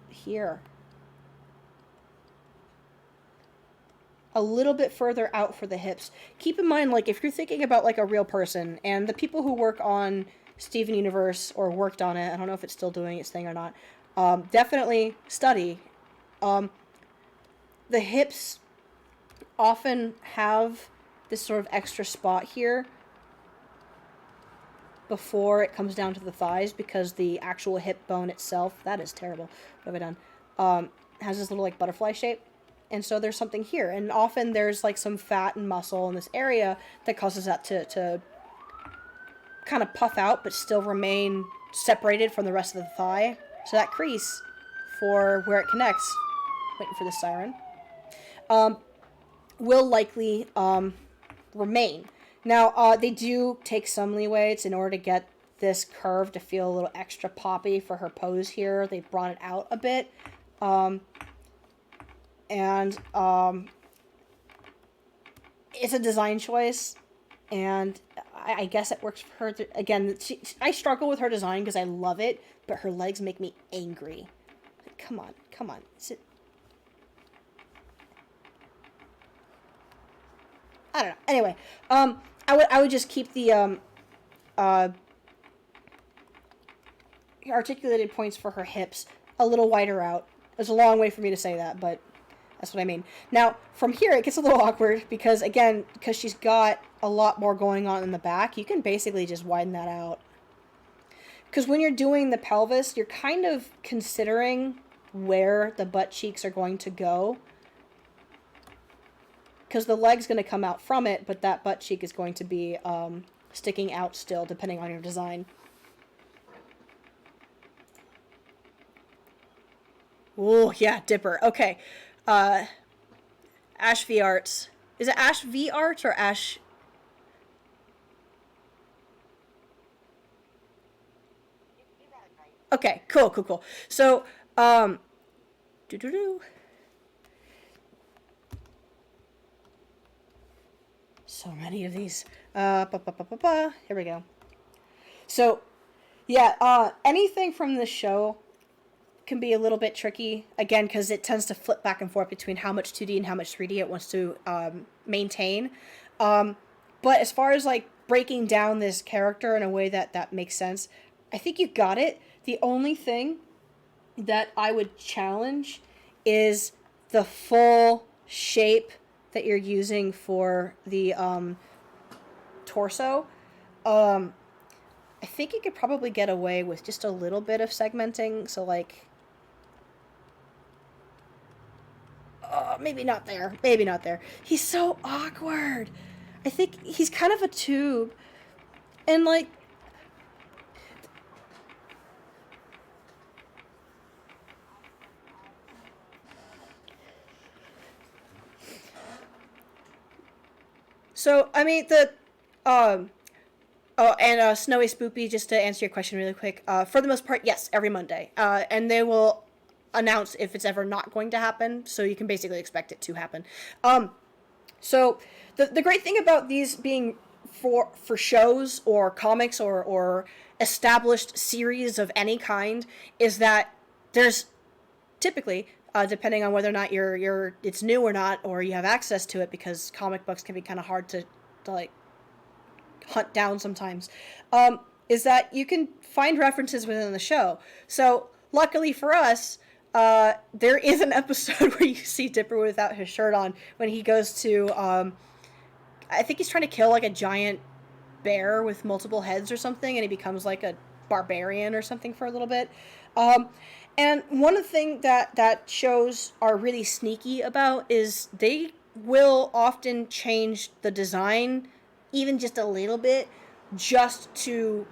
Here. A little bit further out for the hips. Keep in mind, like, if you're thinking about like a real person, and the people who work on Steven Universe or worked on it, I don't know if it's still doing its thing or not, definitely study. The hips often have this sort of extra spot here before it comes down to the thighs, because the actual hip bone itself, that is terrible, what have I done, has this little like butterfly shape. And so there's something here, and often there's like some fat and muscle in this area that causes that to kind of puff out but still remain separated from the rest of the thigh. So that crease for where it connects, waiting for the siren, will likely remain. Now, they do take some leeway. It's in order to get this curve to feel a little extra poppy for her pose here. They brought it out a bit. It's a design choice, and I guess it works for her. Again, I struggle with her design because I love it, but her legs make me angry. Like, come on. Sit. I don't know. Anyway, I would just keep the articulated points for her hips a little wider out. It's a long way for me to say that, but that's what I mean. Now, from here, it gets a little awkward because she's got a lot more going on in the back, you can basically just widen that out. Because when you're doing the pelvis, you're kind of considering where the butt cheeks are going to go. Because the leg's going to come out from it, but that butt cheek is going to be sticking out still, depending on your design. Oh, yeah, Dipper. Okay. Ash V Arts. Is it Ash V Arts or Ash? Okay, cool. So, so many of these. Here we go. So, yeah, anything from this show can be a little bit tricky, again, because it tends to flip back and forth between how much 2D and how much 3D it wants to maintain. But as far as, like, breaking down this character in a way that makes sense. I think you got it. The only thing that I would challenge is the full shape that you're using for the torso. I think you could probably get away with just a little bit of segmenting. So, like, maybe not there. Maybe not there. He's so awkward. I think he's kind of a tube. And, like, so, I mean, oh, and Snowy Spoopy, just to answer your question really quick, for the most part, yes, every Monday. And they will announce if it's ever not going to happen, so you can basically expect it to happen. So the great thing about these being for shows or comics or established series of any kind is that there's typically, depending on whether or not it's new or not, or you have access to it, because comic books can be kind of hard to like hunt down sometimes, is that you can find references within the show. So luckily for us, there is an episode where you see Dipper without his shirt on when he goes to, I think he's trying to kill like a giant bear with multiple heads or something, and he becomes like a barbarian or something for a little bit. And one of the things that shows are really sneaky about is they will often change the design even just a little bit, just to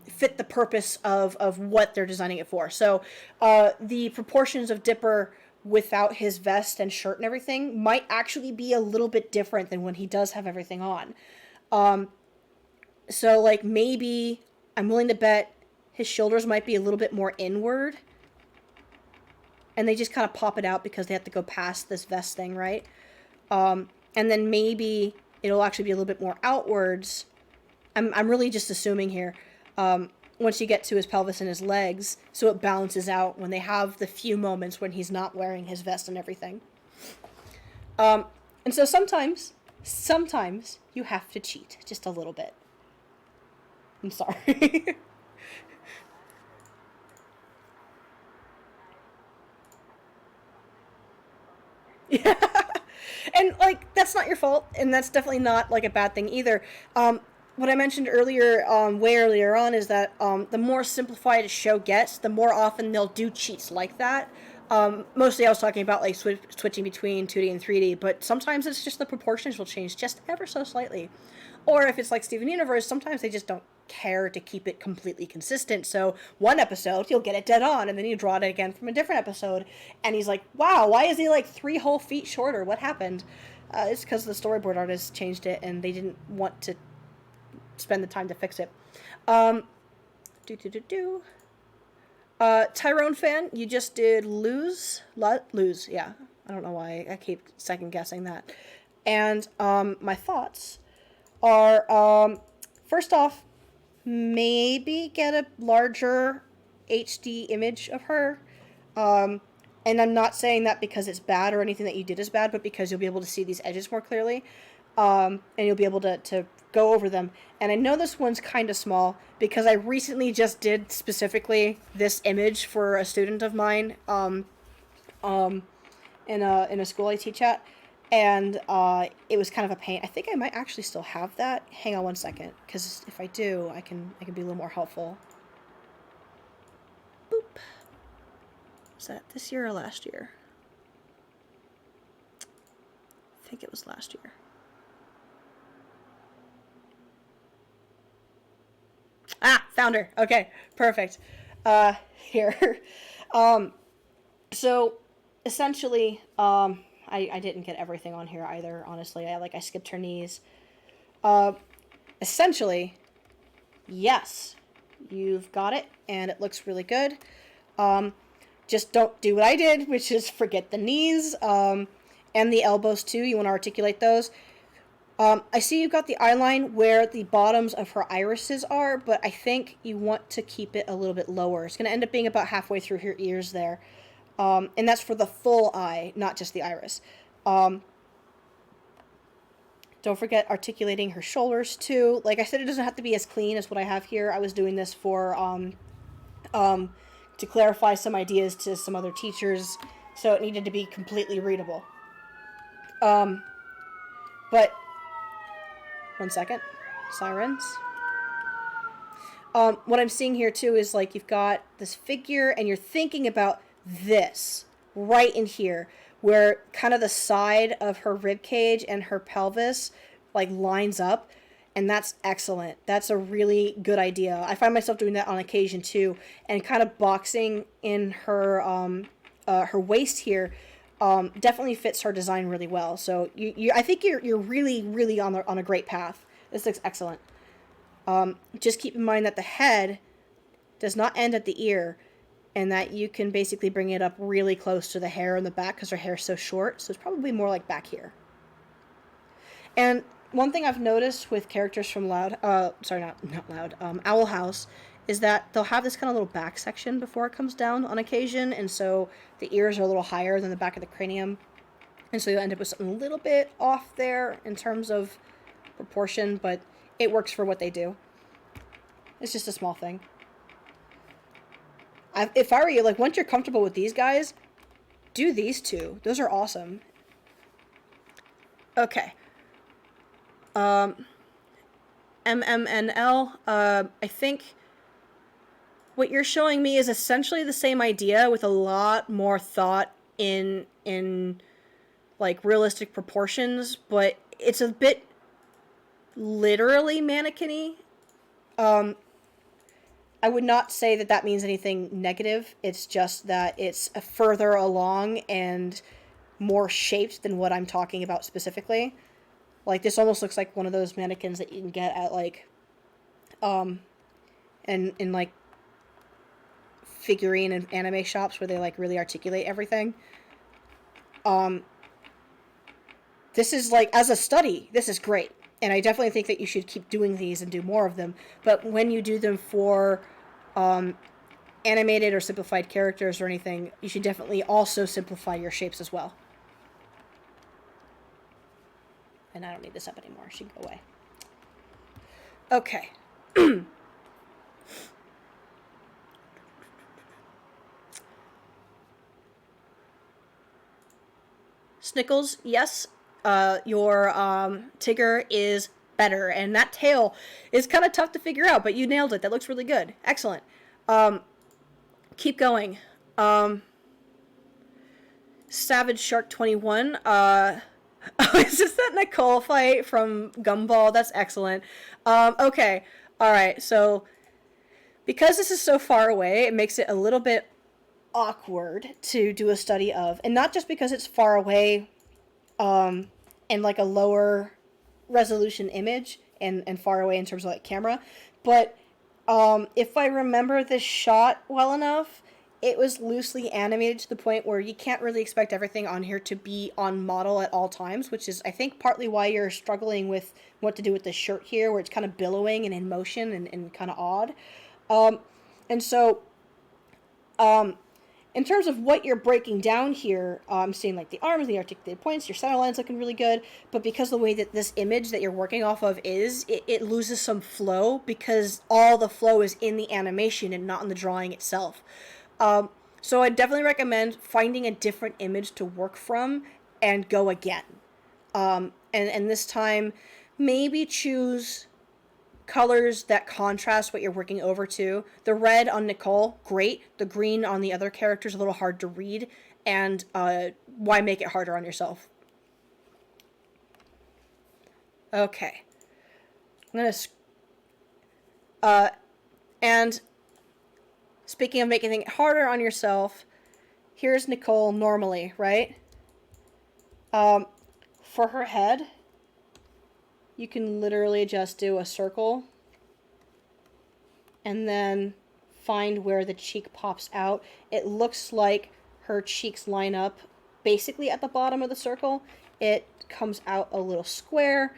fit the purpose of what they're designing it for. So the proportions of Dipper without his vest and shirt and everything might actually be a little bit different than when he does have everything on. So, like, maybe I'm willing to bet his shoulders might be a little bit more inward, and they just kind of pop it out because they have to go past this vest thing, right? And then maybe it'll actually be a little bit more outwards. I'm really just assuming here. Once you get to his pelvis and his legs, so it balances out when they have the few moments when he's not wearing his vest and everything. And so sometimes you have to cheat just a little bit. I'm sorry. Yeah. And, like, that's not your fault, and that's definitely not, like, a bad thing either. What I mentioned earlier, way earlier on, is that the more simplified a show gets, the more often they'll do cheats like that. Mostly I was talking about, like, switching between 2D and 3D, but sometimes it's just the proportions will change just ever so slightly. Or if it's like Steven Universe, sometimes they just don't care to keep it completely consistent. So one episode, you'll get it dead on, and then you draw it again from a different episode, and he's like, wow, why is he like 3 whole feet shorter? What happened? It's because the storyboard artist changed it, and they didn't want to spend the time to fix it. Tyrone fan, you just did lose, yeah. I don't know why I keep second guessing that. And my thoughts are, first off, maybe get a larger HD image of her. And I'm not saying that because it's bad or anything that you did is bad, but because you'll be able to see these edges more clearly. And you'll be able to go over them. And I know this one's kind of small because I recently just did specifically this image for a student of mine in a school I teach at. And it was kind of a pain. I think I might actually still have that. Hang on one second, because if I do, I can be a little more helpful. Boop. Was that this year or last year? I think it was last year. Ah, found her. Okay, perfect. Here. So, essentially, I didn't get everything on here either, honestly. I skipped her knees. Essentially, yes, you've got it, and it looks really good. Just don't do what I did, which is forget the knees, and the elbows too. You want to articulate those. I see you've got the eyeline where the bottoms of her irises are, but I think you want to keep it a little bit lower. It's going to end up being about halfway through her ears there. And that's for the full eye, not just the iris. Don't forget articulating her shoulders too. Like I said, it doesn't have to be as clean as what I have here. I was doing this for to clarify some ideas to some other teachers, so it needed to be completely readable. But 1 second, sirens. What I'm seeing here too is like you've got this figure and you're thinking about this right in here, where kind of the side of her rib cage and her pelvis like lines up, and that's excellent. That's a really good idea. I find myself doing that on occasion too, and kind of boxing in her her waist here definitely fits her design really well. So I think you're really on a great path. This looks excellent. Just keep in mind that the head does not end at the ear, and that you can basically bring it up really close to the hair in the back because her hair's so short, so it's probably more like back here. And one thing I've noticed with characters from Owl House, is that they'll have this kind of little back section before it comes down on occasion, and so the ears are a little higher than the back of the cranium, and so you'll end up with something a little bit off there in terms of proportion, but it works for what they do. It's just a small thing. If I were you, like, once you're comfortable with these guys, do these two. Those are awesome. Okay. MMNL, I think what you're showing me is essentially the same idea with a lot more thought in like realistic proportions, but it's a bit literally mannequin-y. I would not say that that means anything negative. It's just that it's further along and more shaped than what I'm talking about specifically. Like, this almost looks like one of those mannequins that you can get at, like, in like, figurine and anime shops where they, like, really articulate everything. This is, like, as a study, this is great. And I definitely think that you should keep doing these and do more of them. But when you do them for animated or simplified characters or anything, you should definitely also simplify your shapes as well. And I don't need this up anymore. She can go away. Okay. Snickles, yes. Your Tigger is better, and that tail is kind of tough to figure out, but you nailed it. That looks really good. Excellent. Keep going. Savage Shark 21. Is this that Nicole fight from Gumball? That's excellent. Okay. All right. So, because this is so far away, it makes it a little bit awkward to do a study of, and not just because it's far away, and like a lower resolution image and far away in terms of like camera, but if I remember this shot well enough, it was loosely animated to the point where you can't really expect everything on here to be on model at all times, which is, I think, partly why you're struggling with what to do with the shirt here, where it's kind of billowing and in motion and kind of odd. And so, in terms of what you're breaking down here, I'm seeing like the arms, the articulated points, your center line's looking really good, but because of the way that this image that you're working off of is, it loses some flow because all the flow is in the animation and not in the drawing itself. So I definitely recommend finding a different image to work from and go again. And this time, maybe choose colors that contrast what you're working over to. The red on Nicole, great. The green on the other characters, a little hard to read. And why make it harder on yourself? Okay. I'm going to... and speaking of making it harder on yourself, here's Nicole normally, right? For her head, you can literally just do a circle and then find where the cheek pops out. It looks like her cheeks line up basically at the bottom of the circle. It comes out a little square.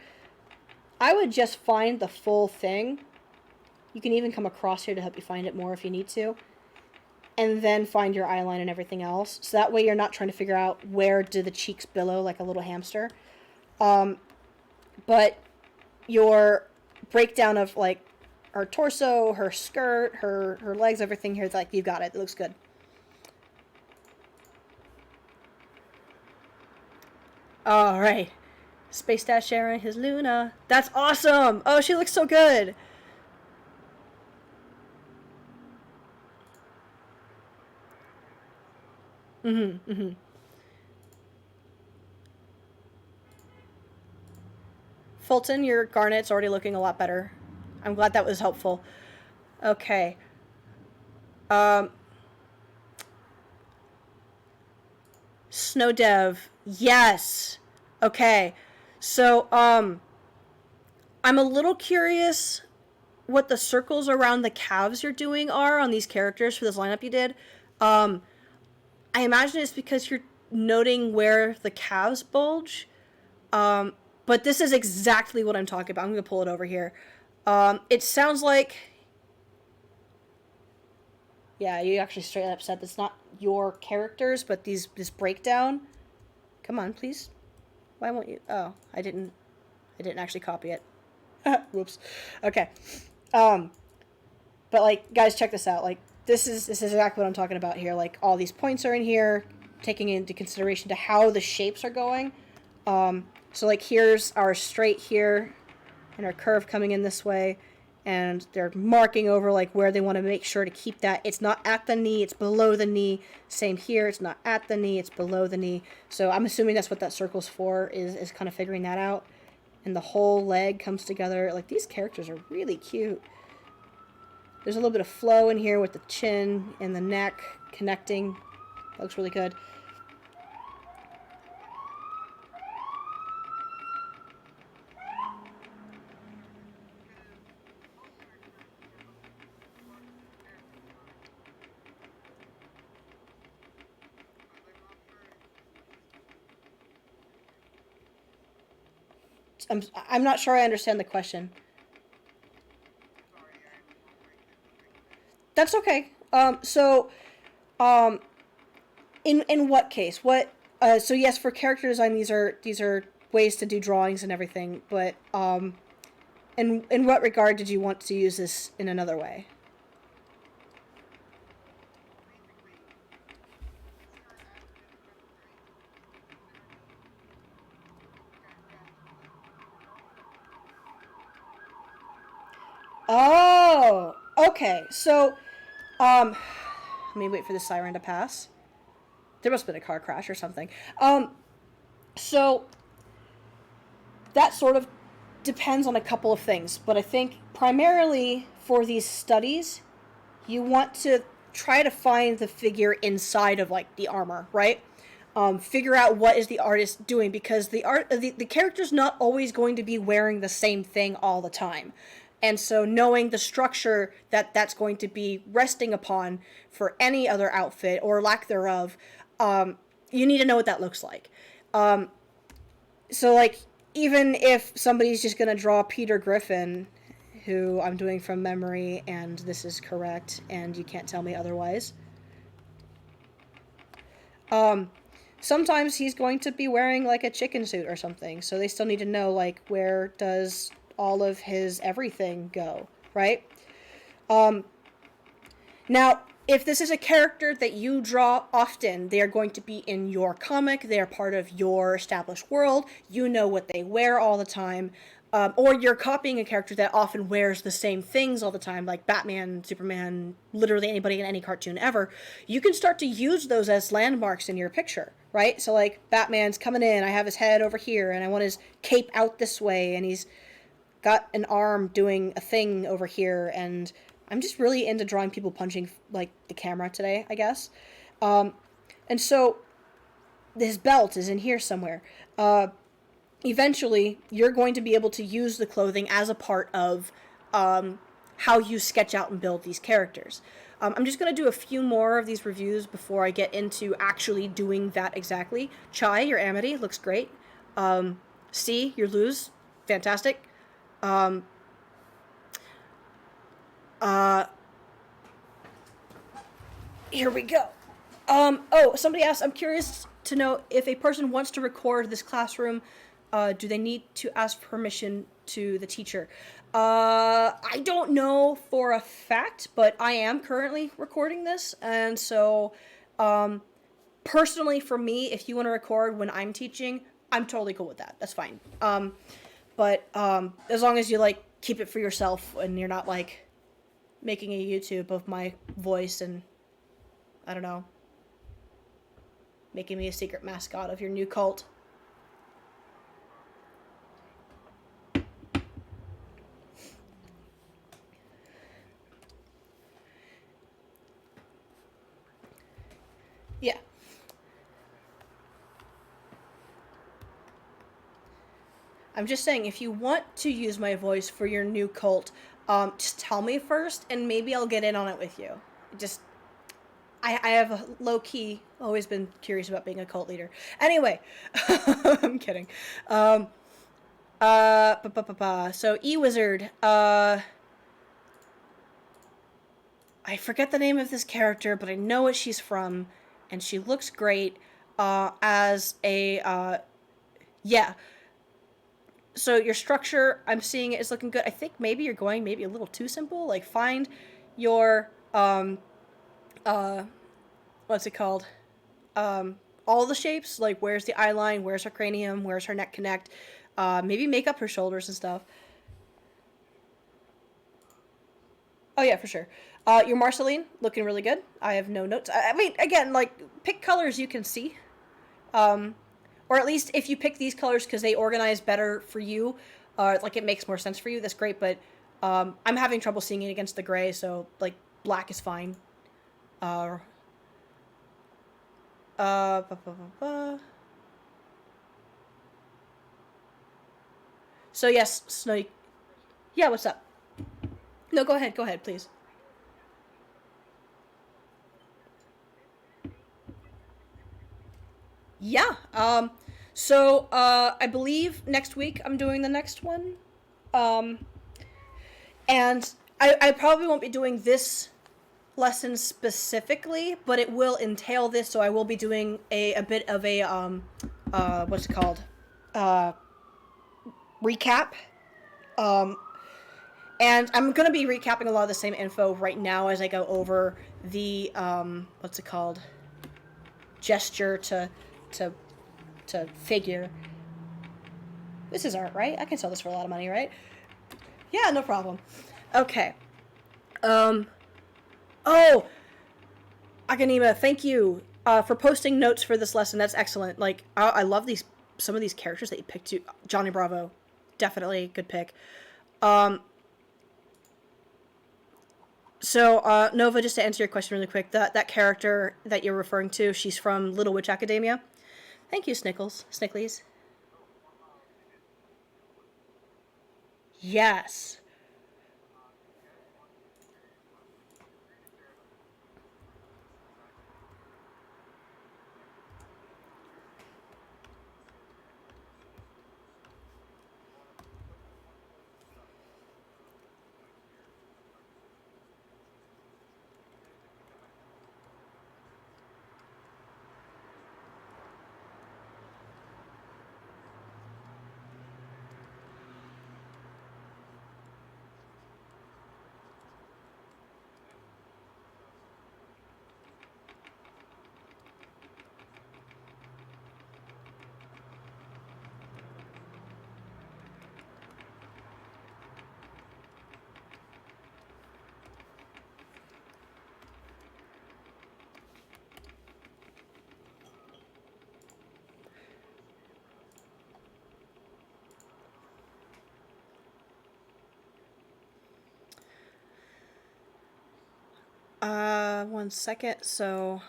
I would just find the full thing. You can even come across here to help you find it more if you need to. And then find your eyeline and everything else. So that way you're not trying to figure out where do the cheeks billow like a little hamster. but your breakdown of like her torso, her skirt, her legs, everything here, it's like you got it. It looks good. All right. Space Dash Sharon, his Luna. That's awesome. Oh, she looks so good. Mm-hmm. Mm-hmm. Fulton, your garnet's already looking a lot better. I'm glad that was helpful. Okay. Um, Snow Dev. Yes. Okay. So, I'm a little curious what the circles around the calves you're doing are on these characters for this lineup you did. Um, I imagine it's because you're noting where the calves bulge. Um, but this is exactly what I'm talking about. I'm going to pull it over here. It sounds like, yeah, you actually straight up said it's not your characters, but this breakdown. Come on, please. Why won't you? Oh, I didn't actually copy it. Whoops. Okay. Um, but like, guys, check this out. Like, this is exactly what I'm talking about here. Like, all these points are in here, taking into consideration to how the shapes are going. So like, here's our straight here, and our curve coming in this way, and they're marking over like where they want to make sure to keep that. It's not at the knee, it's below the knee. Same here, it's not at the knee, it's below the knee. So I'm assuming that's what that circle's for, is kind of figuring that out. And the whole leg comes together. Like, these characters are really cute. There's a little bit of flow in here with the chin and the neck connecting. That looks really good. I'm not sure I understand the question. That's okay. Um, in what case? What? So yes, for character design, these are ways to do drawings and everything. But in what regard did you want to use this in another way? Oh, okay. So, um, let me wait for the siren to pass. There must have been a car crash or something. So that sort of depends on a couple of things, but I think primarily for these studies, you want to try to find the figure inside of like the armor, right? Figure out what is the artist doing, because the character's not always going to be wearing the same thing all the time. And so knowing the structure that that's going to be resting upon for any other outfit or lack thereof, you need to know what that looks like. So like, even if somebody's just gonna draw Peter Griffin, who I'm doing from memory, and this is correct, and you can't tell me otherwise. Um, Sometimes he's going to be wearing like a chicken suit or something, so they still need to know like where does all of his everything go, right? Um, Now, if this is a character that you draw often, they are going to be in your comic, they are part of your established world, you know what they wear all the time, or you're copying a character that often wears the same things all the time, like Batman, Superman, literally anybody in any cartoon ever, you can start to use those as landmarks in your picture, right? So, like, Batman's coming in, I have his head over here, and I want his cape out this way, and he's got an arm doing a thing over here, and I'm just really into drawing people punching like the camera today, I guess. Um, and so his belt is in here somewhere. Eventually, you're going to be able to use the clothing as a part of how you sketch out and build these characters. I'm just going to do a few more of these reviews before I get into actually doing that exactly. Chai, your Amity, looks great. C, your Luz, fantastic. Um, uh, Here we go. Oh, somebody asked, I'm curious to know if a person wants to record this classroom, do they need to ask permission to the teacher? I don't know for a fact, but I am currently recording this, and so personally for me, if you want to record when I'm teaching, I'm totally cool with that. That's fine. But as long as you like keep it for yourself and you're not like making a YouTube of my voice and I don't know, making me a secret mascot of your new cult. Yeah. I'm just saying, if you want to use my voice for your new cult, just tell me first, and maybe I'll get in on it with you. Just, I have low key always been curious about being a cult leader. Anyway, I'm kidding. So E-Wizard, I forget the name of this character, but I know what she's from, and she looks great, as a, yeah. So your structure, I'm seeing it is looking good. I think maybe you're going maybe a little too simple. Like find your what's it called? All the shapes. Like where's the eye line? Where's her cranium? Where's her neck connect? Maybe make up her shoulders and stuff. Oh yeah, for sure. Your Marceline looking really good. I have no notes. I mean, again, like pick colors you can see. Or at least if you pick these colors because they organize better for you, like it makes more sense for you, that's great. But I'm having trouble seeing it against the gray, so like black is fine. Uh, uh, ba, ba, ba, ba. So yes, Snow. Yeah, what's up? No, go ahead. Go ahead, please. Yeah. I believe next week I'm doing the next one. Um, and I probably won't be doing this lesson specifically, but it will entail this. So I will be doing a bit of a what's it called, uh, recap. Um, and I'm gonna be recapping a lot of the same info right now as I go over the what's it called, gesture to to figure. This is art, right? I can sell this for a lot of money, right? Yeah, no problem. Okay. Um. Oh, Aganima, thank you for posting notes for this lesson. That's excellent. Like, I love these some of these characters that you picked. Too. Johnny Bravo, definitely good pick. Um. So, Nova, just to answer your question really quick, that character that you're referring to, she's from Little Witch Academia. Thank you, Snicklies. Yes. One second. So,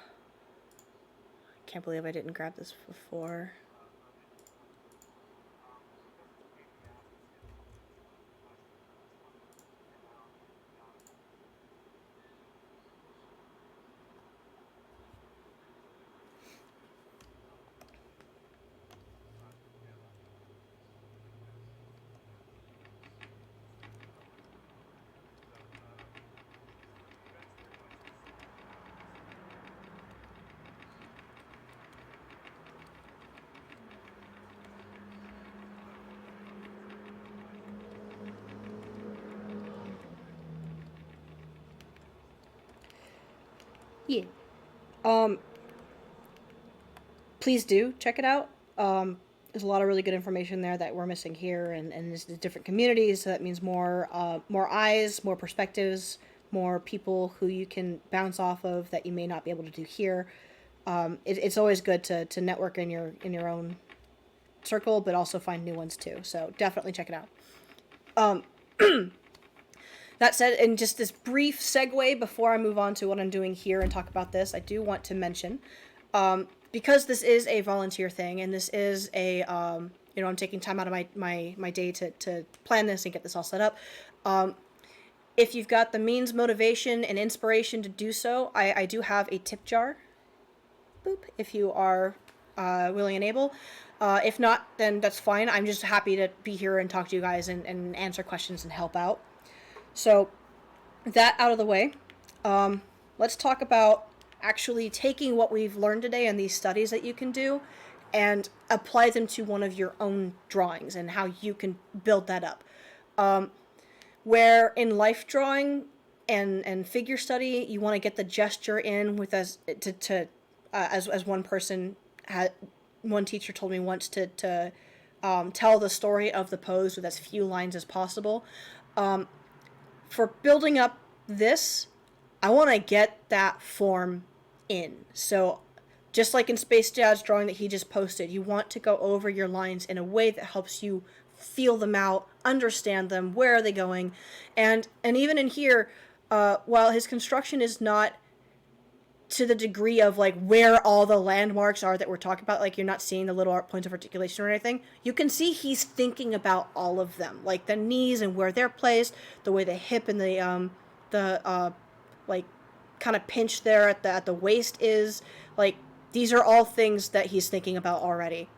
can't believe I didn't grab this before. Yeah. Um, please do check it out. There's a lot of really good information there that we're missing here, and there's the different communities. So that means more eyes, more perspectives, more people who you can bounce off of that you may not be able to do here. It's always good to network in your own circle, but also find new ones too. So definitely check it out. Um, that said, and just this brief segue before I move on to what I'm doing here and talk about this, I do want to mention, because this is a volunteer thing and this is I'm taking time out of my day to plan this and get this all set up. If you've got the means, motivation, and inspiration to do so, I do have a tip jar. Boop, if you are willing and able. If not, then that's fine. I'm just happy to be here and talk to you guys and answer questions and help out. So, that out of the way, let's talk about actually taking what we've learned today and these studies that you can do and apply them to one of your own drawings and how you can build that up. Where in life drawing and figure study, you want to get the gesture in with as one person had. One teacher told me once to tell the story of the pose with as few lines as possible. For building up this, I want to get that form in. So just like in Space Dad's drawing that he just posted, you want to go over your lines in a way that helps you feel them out, understand them, where are they going, and even in here, while his construction is not to the degree of like where all the landmarks are that we're talking about, like you're not seeing the little points of articulation or anything, you can see he's thinking about all of them, like the knees and where they're placed, the way the hip and the like kind of pinch there at the waist is, like these are all things that he's thinking about already.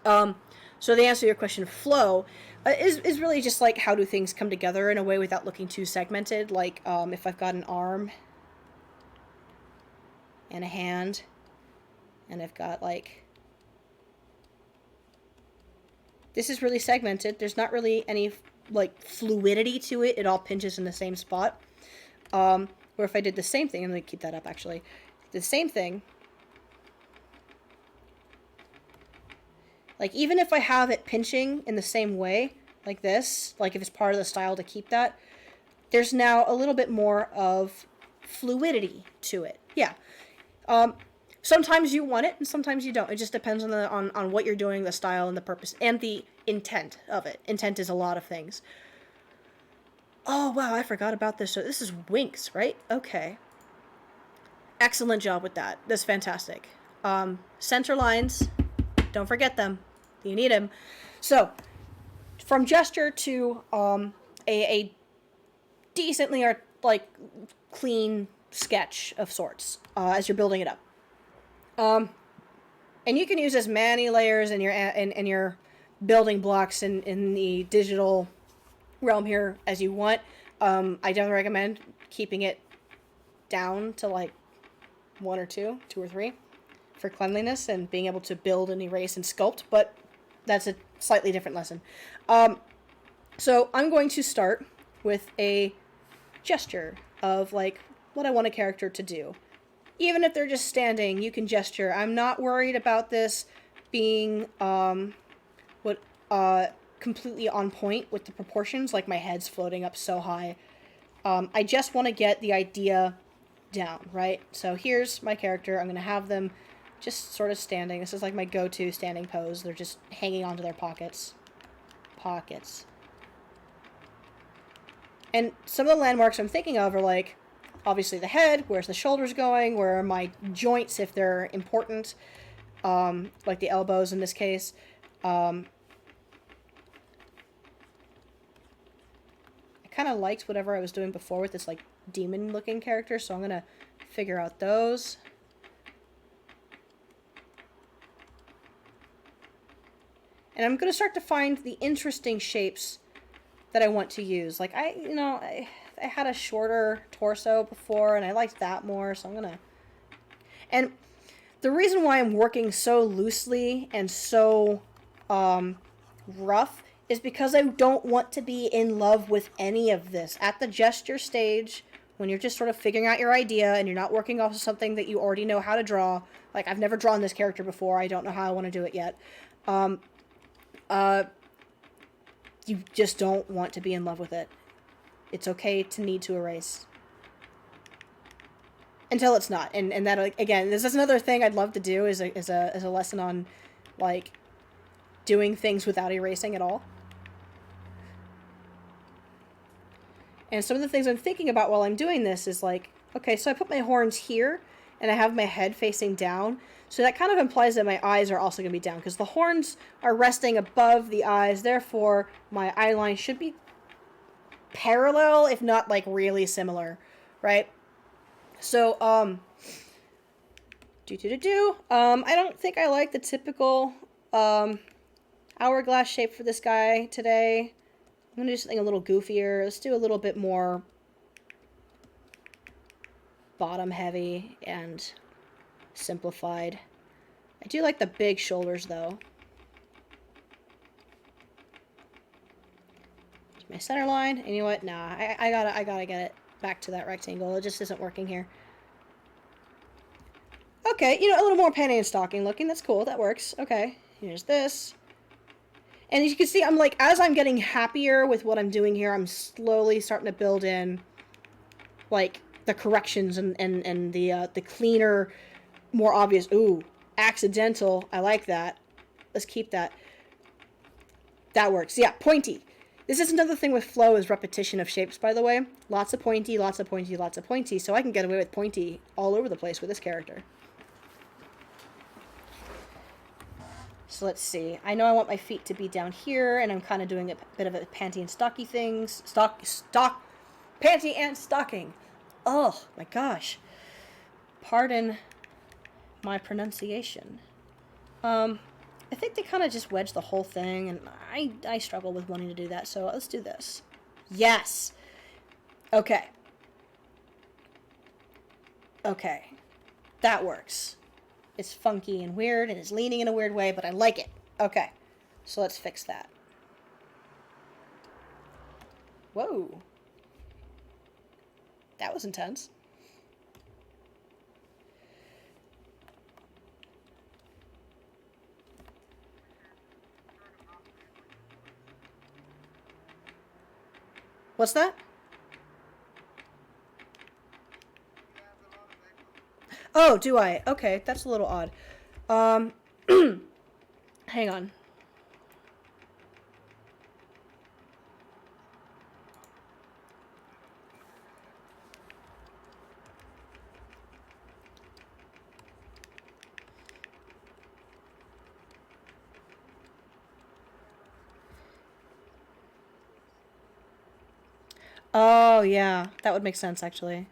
So the answer to your question, flow, is really just like how do things come together in a way without looking too segmented. Like if I've got an arm and a hand, and I've got like, this is really segmented. There's not really any like fluidity to it. It all pinches in the same spot. Or if I did the same thing, I'm going to keep that up actually. The same thing. Like even if I have it pinching in the same way, like this, like if it's part of the style to keep that, there's now a little bit more of fluidity to it. Yeah. Sometimes you want it and sometimes you don't. It just depends on what you're doing, the style and the purpose and the intent of it. Intent is a lot of things. Oh, wow, I forgot about this. So this is winks, right? Okay. Excellent job with that. That's fantastic. Center lines, don't forget them. You need them. So, from gesture to a decently clean sketch of sorts as you're building it up. And you can use as many layers in your building blocks in the digital realm here as you want. I definitely recommend keeping it down to like two or three, for cleanliness and being able to build and erase and sculpt, but that's a slightly different lesson. So I'm going to start with a gesture of like what I want a character to do. Even if they're just standing, you can gesture. I'm not worried about this being completely on point with the proportions, like my head's floating up so high. I just want to get the idea down, right? So here's my character. I'm going to have them just sort of standing. This is like my go-to standing pose. They're just hanging onto their pockets. And some of the landmarks I'm thinking of are like, obviously the head, where's the shoulders going, where are my joints if they're important, like the elbows in this case. I kind of liked whatever I was doing before with this like demon looking character, so I'm going to figure out those. And I'm going to start to find the interesting shapes that I want to use. Like I had a shorter torso before and I liked that more, so I'm going to... And the reason why I'm working so loosely and so rough is because I don't want to be in love with any of this. At the gesture stage, when you're just sort of figuring out your idea and you're not working off of something that you already know how to draw. Like, I've never drawn this character before. I don't know how I want to do it yet. You just don't want to be in love with it. It's okay to need to erase. Until it's not. And that, again, this is another thing I'd love to do is a lesson on, like, doing things without erasing at all. And some of the things I'm thinking about while I'm doing this is like, okay, so I put my horns here, and I have my head facing down. So that kind of implies that my eyes are also going to be down, because the horns are resting above the eyes. Therefore, my eye line should be parallel, if not, like, really similar, right? So, I don't think I like the typical, hourglass shape for this guy today. I'm going to do something a little goofier. Let's do a little bit more bottom heavy and simplified. I do like the big shoulders though. My center line. And you know what? Nah, I gotta get it back to that rectangle. It just isn't working here. Okay, you know, a little more panty and stocking looking. That's cool. That works. Okay, here's this. And as you can see, I'm like, as I'm getting happier with what I'm doing here, I'm slowly starting to build in, like, the corrections and the cleaner, more obvious. Ooh, accidental. I like that. Let's keep that. That works. Yeah, pointy. This is another thing with flow is repetition of shapes, by the way. Lots of pointy, lots of pointy, lots of pointy. So I can get away with pointy all over the place with this character. So let's see. I know I want my feet to be down here, and I'm kind of doing a bit of a panty and stocky things. Panty and stocking. Oh, my gosh. Pardon my pronunciation. I think they kind of just wedge the whole thing, and I struggle with wanting to do that, so let's do this. Yes! Okay. Okay. That works. It's funky and weird, and it's leaning in a weird way, but I like it. Okay. So let's fix that. Whoa. That was intense. What's that? Oh, do I? Okay, that's a little odd. Hang on. Oh, yeah. That would make sense, actually.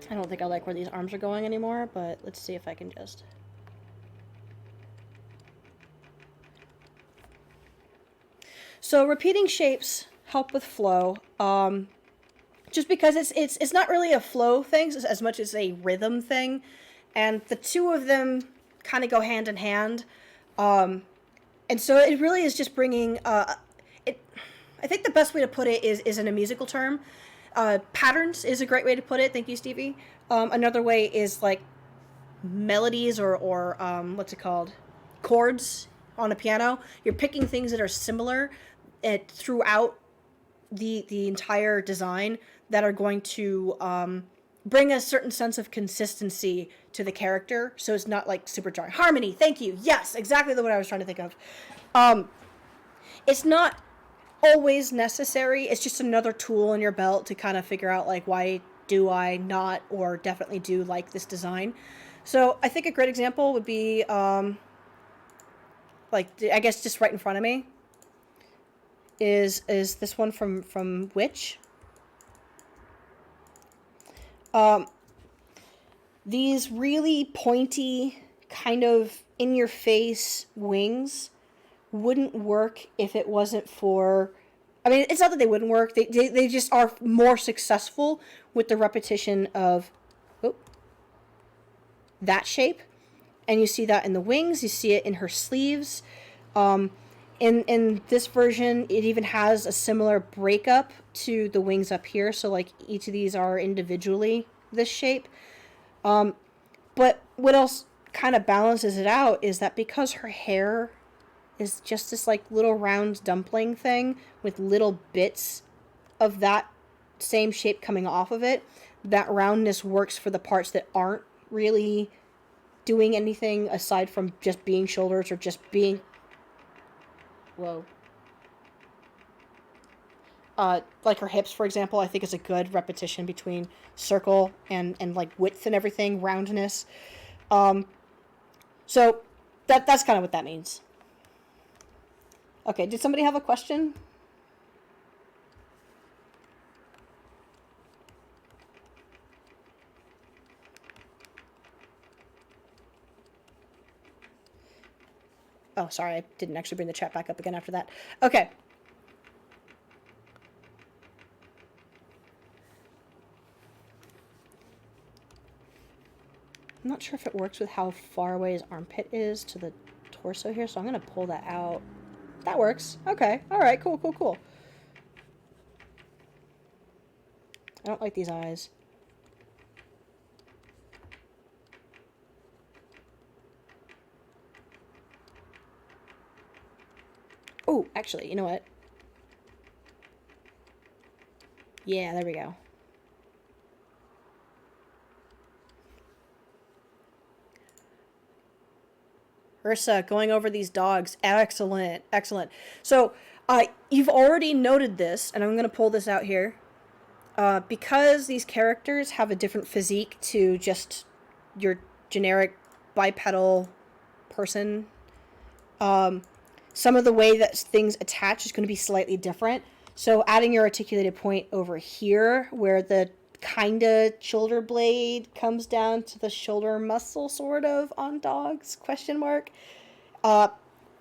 I don't think I like where these arms are going anymore, but let's see if I can just... So repeating shapes help with flow, just because it's not really a flow thing as much as a rhythm thing, and the two of them kind of go hand in hand, and so it really is just bringing it. I think the best way to put it is in a musical term. Patterns is a great way to put it. Thank you, Stevie. Another way is like melodies or what's it called? Chords on a piano. You're picking things that are similar throughout the entire design that are going to bring a certain sense of consistency to the character, so it's not like super jarring. Harmony, thank you. Yes, exactly the one I was trying to think of. It's not always necessary. It's just another tool in your belt to kind of figure out like why do I not or definitely do like this design. So I think a great example would be like I guess just right in front of me is this one from Witch. These really pointy kind of in your face wings wouldn't work if it wasn't for, I mean, it's not that they wouldn't work. They just are more successful with the repetition of, oh, that shape. And you see that in the wings. You see it in her sleeves. In this version, it even has a similar breakup to the wings up here. So like each of these are individually this shape. But what else kind of balances it out is that because her hair is just this like little round dumpling thing with little bits of that same shape coming off of it, that roundness works for the parts that aren't really doing anything aside from just being shoulders or just being, whoa, like her hips, for example, I think is a good repetition between circle and like width and everything, roundness. So that's kind of what that means. Okay, did somebody have a question? Oh, sorry, I didn't actually bring the chat back up again after that. Okay. I'm not sure if it works with how far away his armpit is to the torso here, so I'm going to pull that out. That works. Okay. All right, cool, cool, cool. I don't like these eyes. Oh, actually, you know what? Yeah, there we go. Ursa, going over these dogs. Excellent, excellent. So, you've already noted this, and I'm going to pull this out here. Because these characters have a different physique to just your generic bipedal person, some of the way that things attach is going to be slightly different. So adding your articulated point over here, where the kind of shoulder blade comes down to the shoulder muscle, sort of, on dogs, question mark,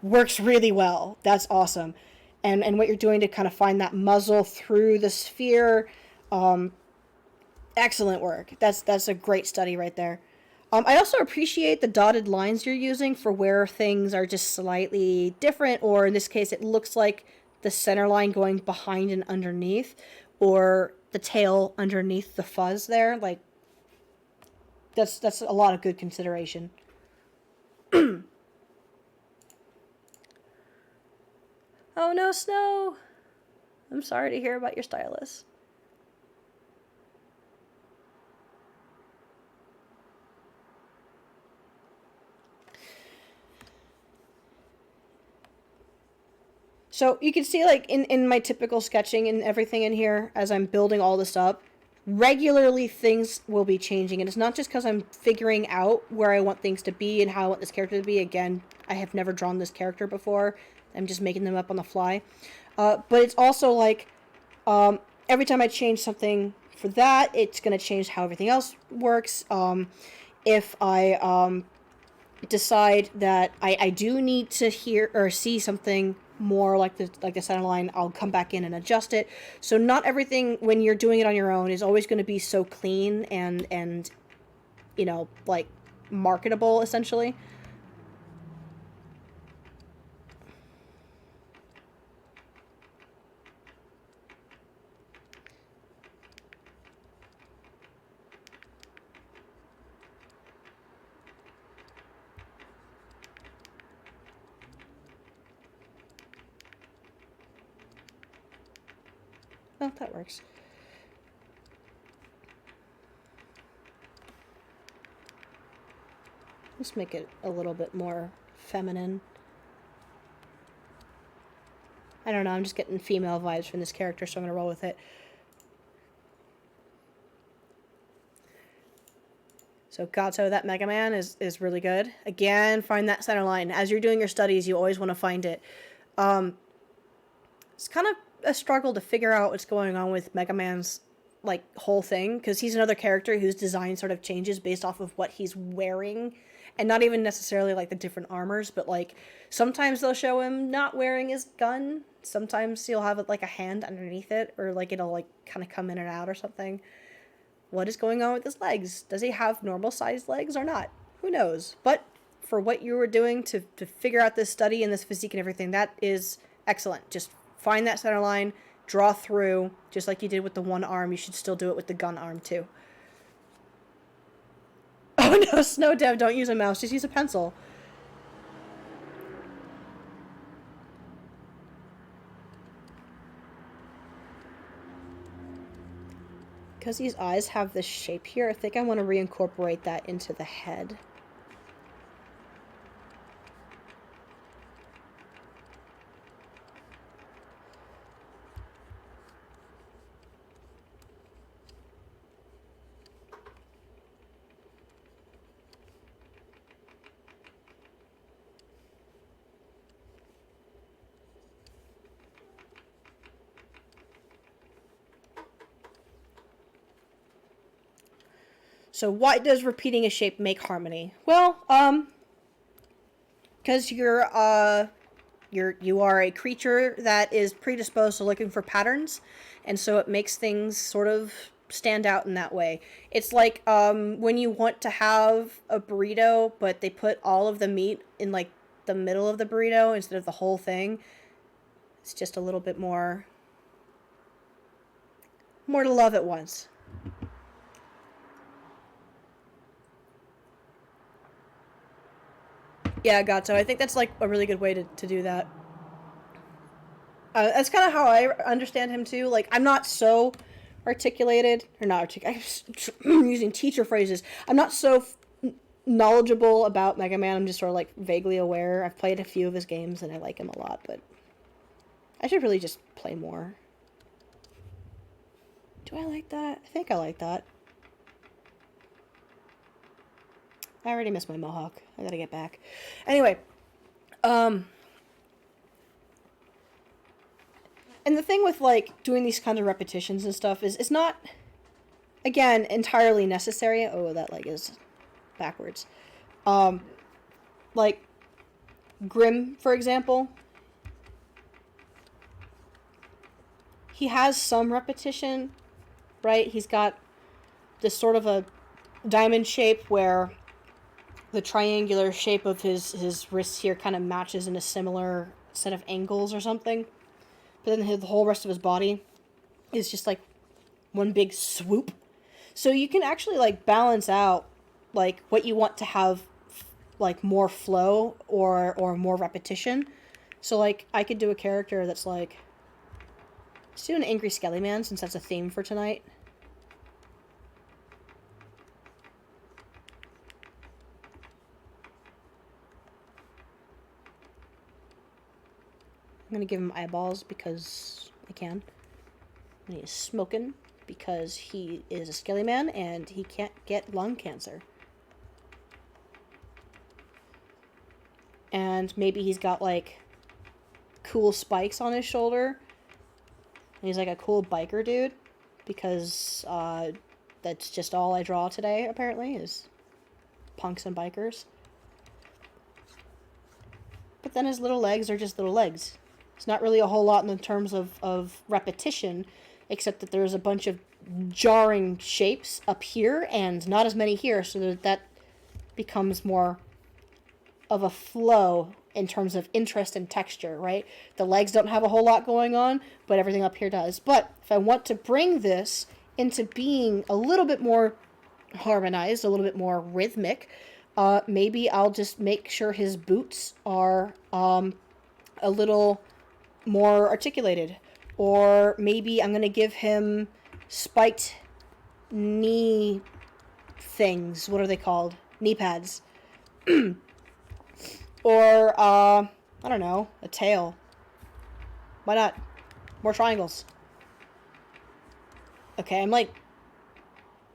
works really well. That's awesome. And what you're doing to kind of find that muzzle through the sphere, excellent work. That's a great study right there. I also appreciate the dotted lines you're using for where things are just slightly different, or in this case, it looks like the center line going behind and underneath, or the tail underneath the fuzz there. Like, that's a lot of good consideration. Oh no, Snow! I'm sorry to hear about your stylus. So you can see, like, in my typical sketching and everything in here, as I'm building all this up, regularly things will be changing. And it's not just because I'm figuring out where I want things to be and how I want this character to be. Again, I have never drawn this character before. I'm just making them up on the fly. But it's also like, every time I change something for that, it's going to change how everything else works. If I decide that I do need to hear or see something more like the center line, I'll come back in and adjust it. So not everything when you're doing it on your own is always going to be so clean and you know, like, marketable, essentially. Oh, that works. Let's make it a little bit more feminine. I don't know, I'm just getting female vibes from this character, so I'm going to roll with it. So Gato, that Mega Man, is really good. Again, find that center line. As you're doing your studies, you always want to find it. It's kind of a struggle to figure out what's going on with Mega Man's like whole thing, because he's another character whose design sort of changes based off of what he's wearing, and not even necessarily like the different armors, but like sometimes they'll show him not wearing his gun, sometimes he'll have like a hand underneath it, or like it'll like kind of come in and out or something. What is going on with his legs? Does he have normal sized legs or not? Who knows? But for what you were doing to figure out this study and this physique and everything, that is excellent. Just find that center line, draw through, just like you did with the one arm. You should still do it with the gun arm too. Oh no, Snow Dev, don't use a mouse, just use a pencil. Because these eyes have this shape here, I think I want to reincorporate that into the head. So why does repeating a shape make harmony? Well, because you are a creature that is predisposed to looking for patterns, and so it makes things sort of stand out in that way. It's like when you want to have a burrito, but they put all of the meat in like the middle of the burrito instead of the whole thing. It's just a little bit more to love at once. Yeah, Gato. I think that's like a really good way to do that. That's kind of how I understand him too. Like, I'm not so articulated, or not articulated, I'm using teacher phrases. I'm not so knowledgeable about Mega Man. I'm just sort of like vaguely aware. I've played a few of his games and I like him a lot, but I should really just play more. Do I like that? I think I like that. I already missed my mohawk. I gotta get back. Anyway, and the thing with like doing these kinds of repetitions and stuff is it's not, again, entirely necessary. Oh, that leg is backwards. Like Grim, for example, he has some repetition, right? He's got this sort of a diamond shape where the triangular shape of his wrists here kind of matches in a similar set of angles or something. But then the whole rest of his body is just like one big swoop. So you can actually like balance out like what you want to have like more flow or more repetition. So like I could do a character that's like, let's do an angry Skelly Man since that's a theme for tonight. I'm gonna give him eyeballs because I can. And he's smoking because he is a Skelly Man and he can't get lung cancer. And maybe he's got like cool spikes on his shoulder. And he's like a cool biker dude because that's just all I draw today apparently is punks and bikers. But then his little legs are just little legs. It's not really a whole lot in the terms of repetition, except that there's a bunch of jarring shapes up here and not as many here, so that becomes more of a flow in terms of interest and texture, right? The legs don't have a whole lot going on, but everything up here does. But if I want to bring this into being a little bit more harmonized, a little bit more rhythmic, maybe I'll just make sure his boots are a little more articulated. Or maybe I'm going to give him spiked knee things. What are they called? Knee pads. Or, I don't know, a tail. Why not? More triangles. Okay, I'm like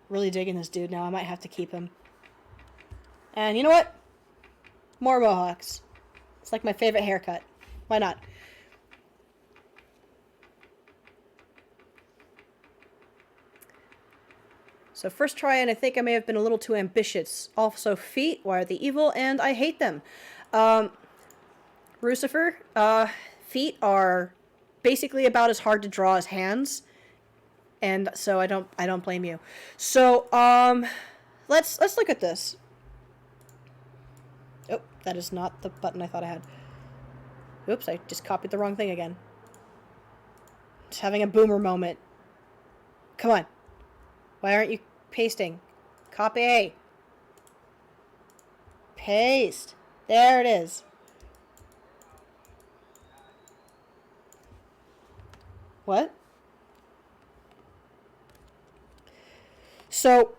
really digging this dude now. I might have to keep him. And you know what? More mohawks. It's like my favorite haircut. Why not? So first try, and I think I may have been a little too ambitious. Also, feet, why are they evil? And I hate them. Lucifer, feet are basically about as hard to draw as hands, and so I don't blame you. So let's look at this. Oh, that is not the button I thought I had. Oops, I just copied the wrong thing again. Just having a boomer moment. Come on. Why aren't you pasting? Copy. Paste. There it is. What? So,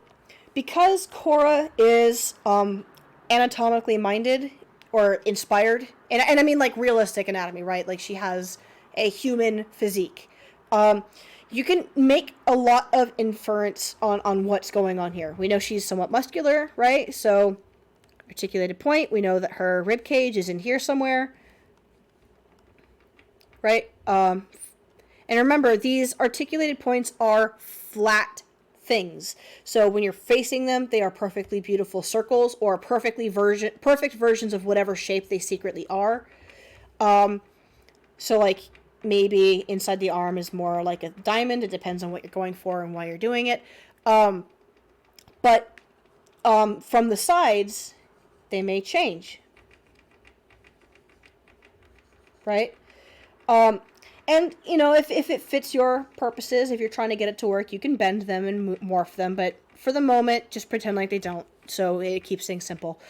because Korra is anatomically minded or inspired, and I mean like realistic anatomy, right? Like she has a human physique. You can make a lot of inference on what's going on here. We know she's somewhat muscular, right? So, articulated point, we know that her rib cage is in here somewhere, right? And remember, these articulated points are flat things. So when you're facing them, they are perfectly beautiful circles or perfect versions of whatever shape they secretly are. So like maybe inside the arm is more like a diamond. It depends on what you're going for and why you're doing it. But from the sides, they may change. Right? And, you know, if it fits your purposes, if you're trying to get it to work, you can bend them and morph them. But for the moment, just pretend like they don't. So it keeps things simple.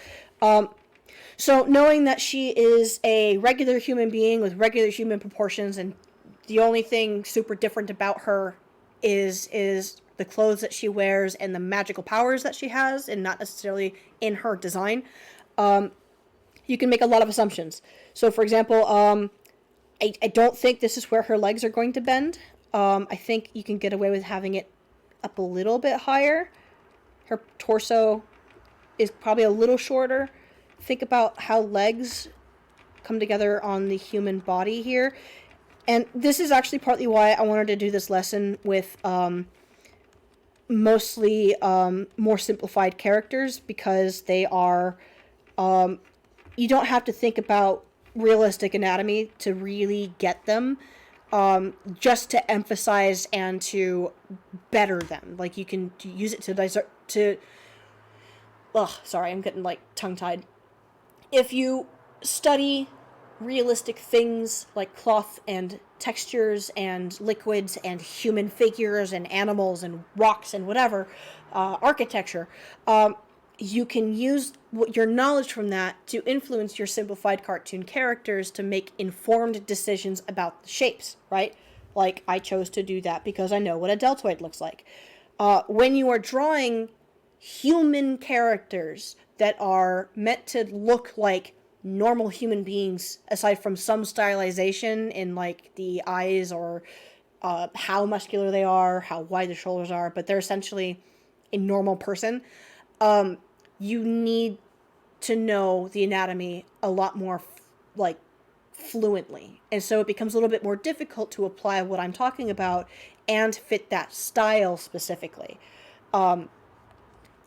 So knowing that she is a regular human being with regular human proportions, and the only thing super different about her is the clothes that she wears and the magical powers that she has, and not necessarily in her design, you can make a lot of assumptions. So, for example, I don't think this is where her legs are going to bend. I think you can get away with having it up a little bit higher. Her torso is probably a little shorter. Think about how legs come together on the human body here. And this is actually partly why I wanted to do this lesson with mostly more simplified characters, because they are... you don't have to think about realistic anatomy to really get them, just to emphasize and to better them. Like you can use it to sorry, I'm getting like tongue-tied. If you study realistic things like cloth and textures and liquids and human figures and animals and rocks and whatever, architecture, you can use your knowledge from that to influence your simplified cartoon characters to make informed decisions about the shapes, right? Like, I chose to do that because I know what a deltoid looks like. When you are drawing human characters that are meant to look like normal human beings, aside from some stylization in, like, the eyes or how muscular they are, how wide the shoulders are, but they're essentially a normal person, you need to know the anatomy a lot more, fluently. And so it becomes a little bit more difficult to apply what I'm talking about and fit that style specifically.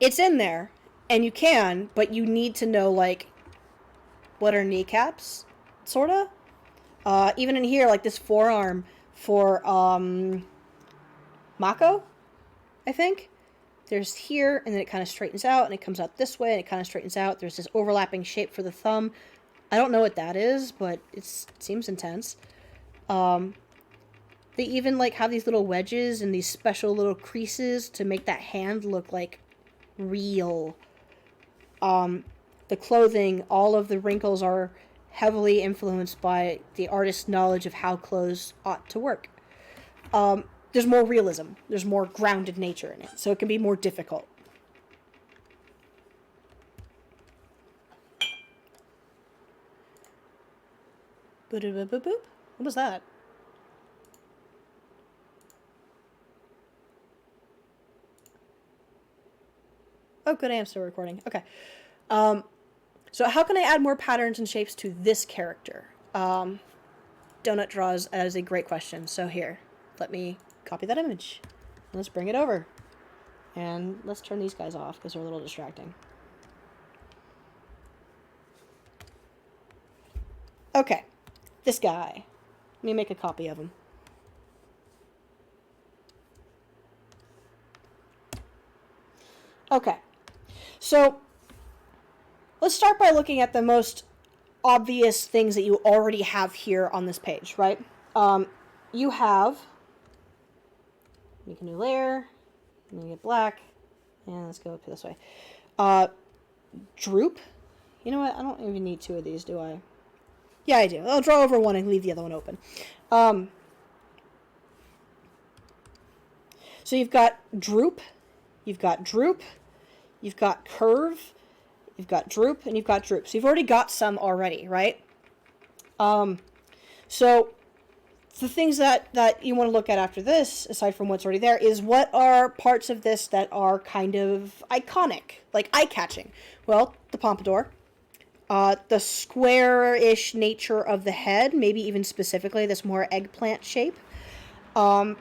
It's in there, and you can, but you need to know, like, what are kneecaps, sorta? Even in here, like this forearm for, Mako, I think. There's here, and then it kind of straightens out, and it comes out this way, and it kind of straightens out. There's this overlapping shape for the thumb. I don't know what that is, but it seems intense. They even, like, have these little wedges and these special little creases to make that hand look, like, real. The clothing, all of the wrinkles are heavily influenced by the artist's knowledge of how clothes ought to work. There's more realism. There's more grounded nature in it, so it can be more difficult. Boop. What was that? Oh, good, I am still recording. Okay. So how can I add more patterns and shapes to this character? Donut draws as a great question. So here, let me copy that image. Let's bring it over. And let's turn these guys off because they're a little distracting. Okay, this guy. Let me make a copy of him. Okay, so let's start by looking at the most obvious things that you already have here on this page, right? You have, make a new layer, I'm gonna get black, and let's go up this way. Droop. You know what? I don't even need two of these, do I? Yeah, I do. I'll draw over one and leave the other one open. So you've got droop, you've got droop, you've got curve, you've got droop, and you've got droop. So you've already got some already, right? So the things that you want to look at after this, aside from what's already there, is what are parts of this that are kind of iconic, like eye-catching. Well, the pompadour, the square-ish nature of the head, maybe even specifically this more eggplant shape, and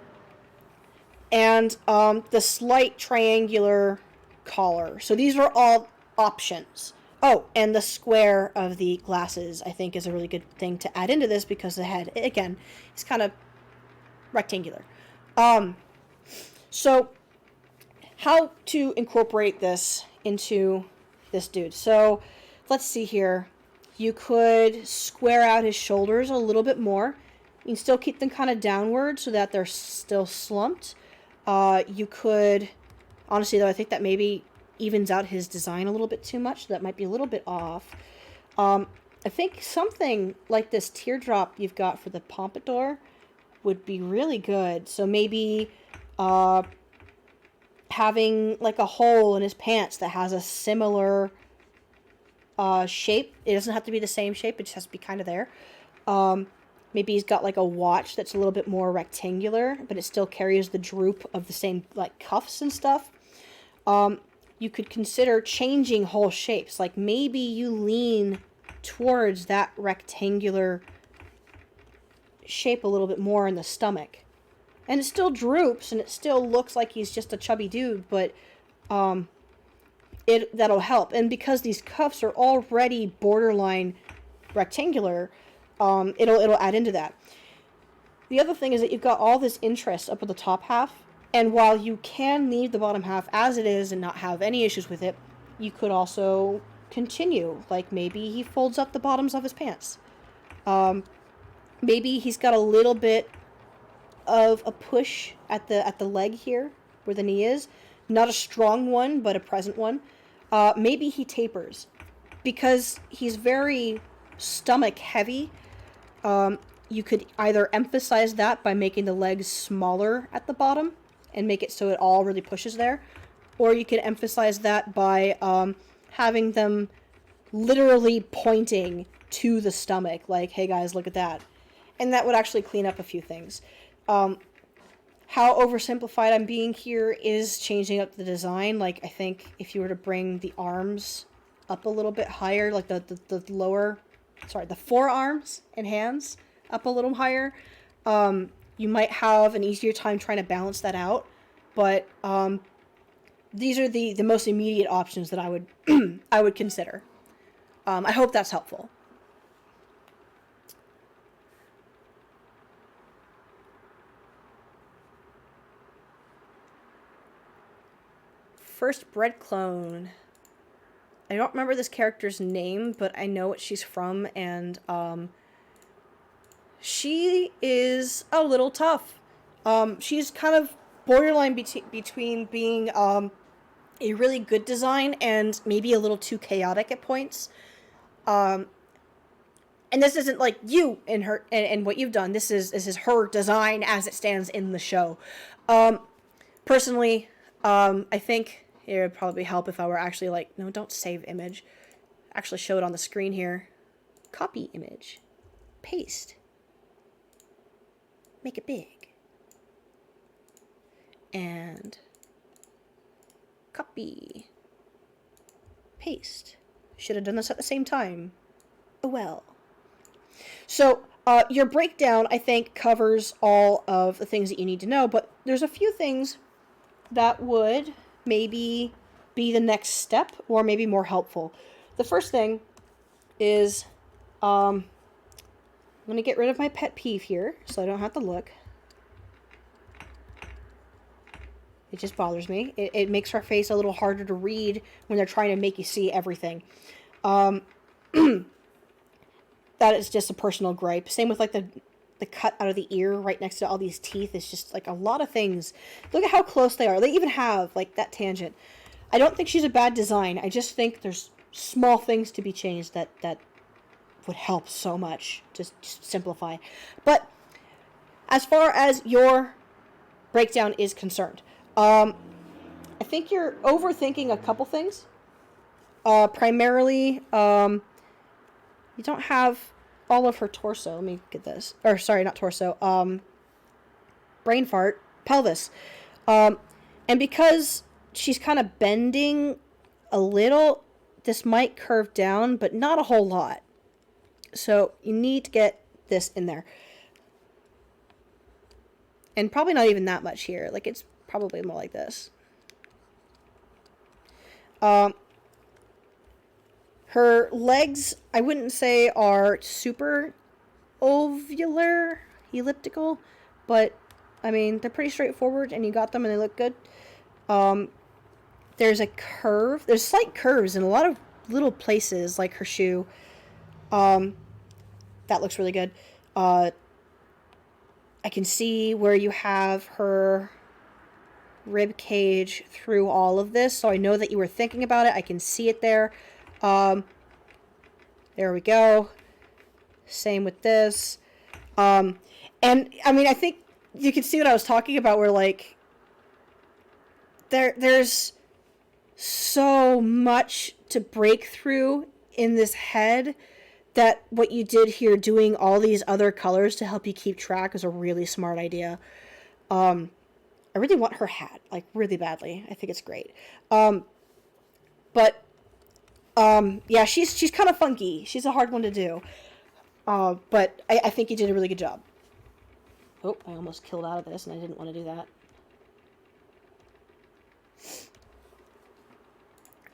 the slight triangular collar. So these are all options. Oh, and the square of the glasses, I think, is a really good thing to add into this because the head, again, is kind of rectangular. So how to incorporate this into this dude. So let's see here. You could square out his shoulders a little bit more. You can still keep them kind of downward so that they're still slumped. You could, honestly though, I think that maybe evens out his design a little bit too much. So that might be a little bit off. I think something like this teardrop you've got for the pompadour would be really good. So maybe having like a hole in his pants that has a similar shape. It doesn't have to be the same shape. It just has to be kind of there. Maybe he's got like a watch that's a little bit more rectangular, but it still carries the droop of the same like cuffs and stuff. You could consider changing whole shapes. Like maybe you lean towards that rectangular shape a little bit more in the stomach. And it still droops and it still looks like he's just a chubby dude, but that'll help. And because these cuffs are already borderline rectangular, it'll add into that. The other thing is that you've got all this interest up at the top half, and while you can leave the bottom half as it is and not have any issues with it, you could also continue. Like maybe he folds up the bottoms of his pants. Maybe he's got a little bit of a push at the leg here where the knee is. Not a strong one, but a present one. Maybe he tapers. Because he's very stomach heavy, you could either emphasize that by making the legs smaller at the bottom and make it so it all really pushes there, or you could emphasize that by having them literally pointing to the stomach, like, hey guys, look at that. And that would actually clean up a few things. How oversimplified I'm being here is changing up the design. Like, I think if you were to bring the arms up a little bit higher, like the forearms and hands up a little higher, you might have an easier time trying to balance that out. But these are the most immediate options that I would I would consider. I hope that's helpful. First bread clone. I don't remember this character's name, but I know what she's from, and she is a little tough. She's kind of borderline between being a really good design and maybe a little too chaotic at points. And this isn't like you and her and what you've done. This is her design as it stands in the show. Personally, I think it would probably help if I were actually like, no, don't save image. Actually show it on the screen here. Copy image. Paste. Make it big. And copy. Paste. Should have done this at the same time. Oh well. So, your breakdown, I think, covers all of the things that you need to know, but there's a few things that would maybe be the next step or maybe more helpful. The first thing is I'm going to get rid of my pet peeve here so I don't have to look. It just bothers me. It makes her face a little harder to read when they're trying to make you see everything. That is just a personal gripe. Same with like the cut out of the ear right next to all these teeth. It's just like a lot of things. Look at how close they are. They even have like that tangent. I don't think she's a bad design. I just think there's small things to be changed that would help so much. Just simplify. But as far as your breakdown is concerned, I think you're overthinking a couple things. Primarily, you don't have all of her torso. Let me get this. Or, sorry, not torso. Brain fart. Pelvis. And because she's kind of bending a little, this might curve down, but not a whole lot. So you need to get this in there. And probably not even that much here. Like, it's probably more like this. Her legs, I wouldn't say are super elliptical, but, I mean, they're pretty straightforward, and you got them, and they look good. There's a curve. There's slight curves in a lot of little places, like her shoe. That looks really good. I can see where you have her rib cage through all of this, so I know that you were thinking about it. I can see it there. There we go. Same with this. And, I mean, I think you can see what I was talking about, where, like, there's so much to break through in this head that what you did here, doing all these other colors to help you keep track, is a really smart idea. I really want her hat, like, really badly. I think it's great. Yeah, she's kind of funky. She's a hard one to do. But I think you did a really good job. Oh, I almost killed out of this, and I didn't want to do that.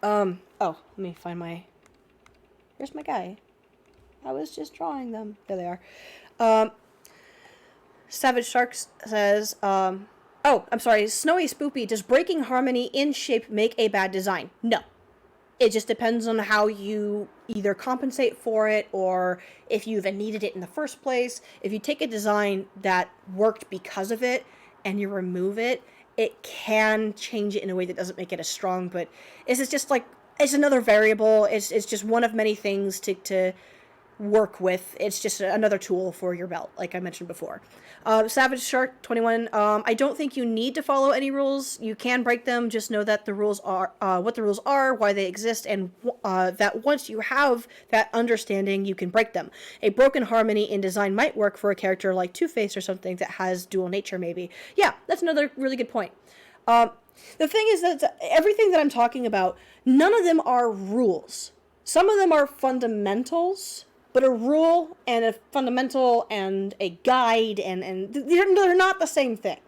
Oh, let me find my... Here's my guy. I was just drawing them. There they are. Savage Sharks says, oh, I'm sorry, Snowy Spoopy, does breaking harmony in shape make a bad design? No. It just depends on how you either compensate for it, or if you even needed it in the first place. If you take a design that worked because of it and you remove it, it can change it in a way that doesn't make it as strong. But it's just like, it's another variable. It's just one of many things to work with. It's just another tool for your belt, like I mentioned before. Savage Shark 21, I don't think you need to follow any rules. You can break them. Just know that the rules are what the rules are, why they exist, and that once you have that understanding, you can break them. A broken harmony in design might work for a character like Two-Face or something that has dual nature, maybe. Yeah, that's another really good point. The thing is that everything that I'm talking about, none of them are rules. Some of them are fundamentals. But a rule and a fundamental and a guide, and they're not the same thing.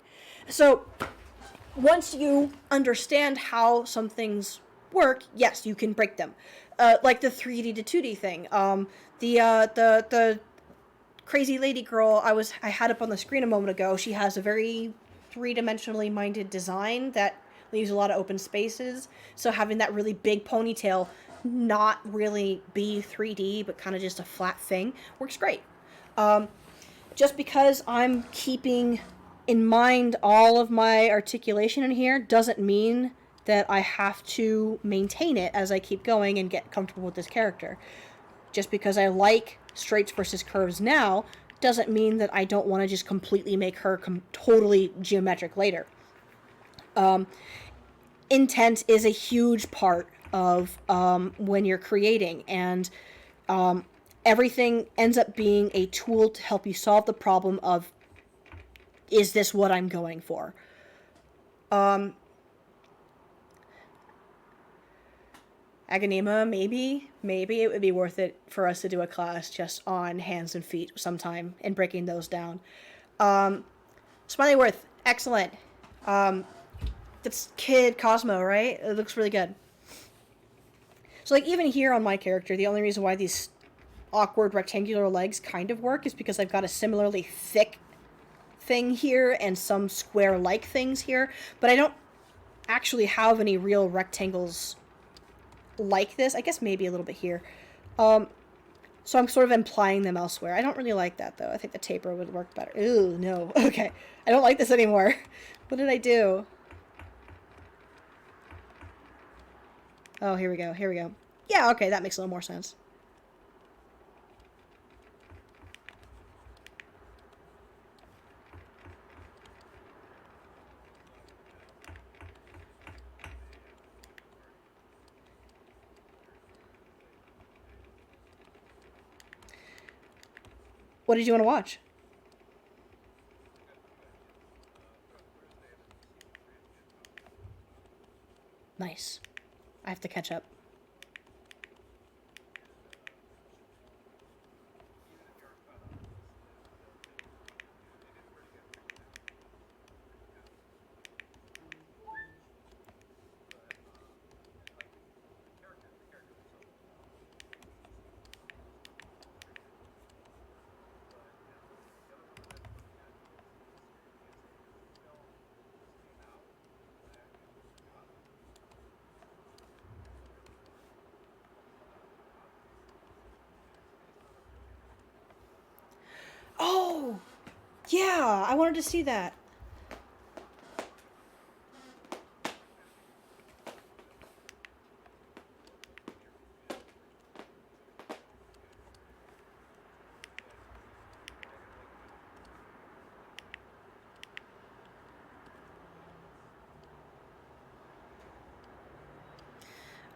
So once you understand how some things work, yes, you can break them. Like the 3D to 2D thing. The crazy lady girl I had up on the screen a moment ago, she has a very three-dimensionally minded design that leaves a lot of open spaces. So having that really big ponytail not really be 3D, but kind of just a flat thing, works great. Just because I'm keeping in mind all of my articulation in here doesn't mean that I have to maintain it as I keep going and get comfortable with this character. Just because I like straights versus curves now doesn't mean that I don't want to just completely make her totally geometric later. Intent is a huge part of when you're creating, and everything ends up being a tool to help you solve the problem of, is this what I'm going for? Agonema, maybe it would be worth it for us to do a class just on hands and feet sometime and breaking those down. Smileyworth, excellent. That's Kid Cosmo, right? It looks really good. So like even here on my character, the only reason why these awkward rectangular legs kind of work is because I've got a similarly thick thing here and some square-like things here, but I don't actually have any real rectangles like this. I guess maybe a little bit here. So I'm sort of implying them elsewhere. I don't really like that, though. I think the taper would work better. Ooh, no. Okay. I don't like this anymore. What did I do? Oh, here we go. Here we go. Yeah, okay, that makes a little more sense. What did you want to watch? Nice. I have to catch up. Oh! Yeah, I wanted to see that.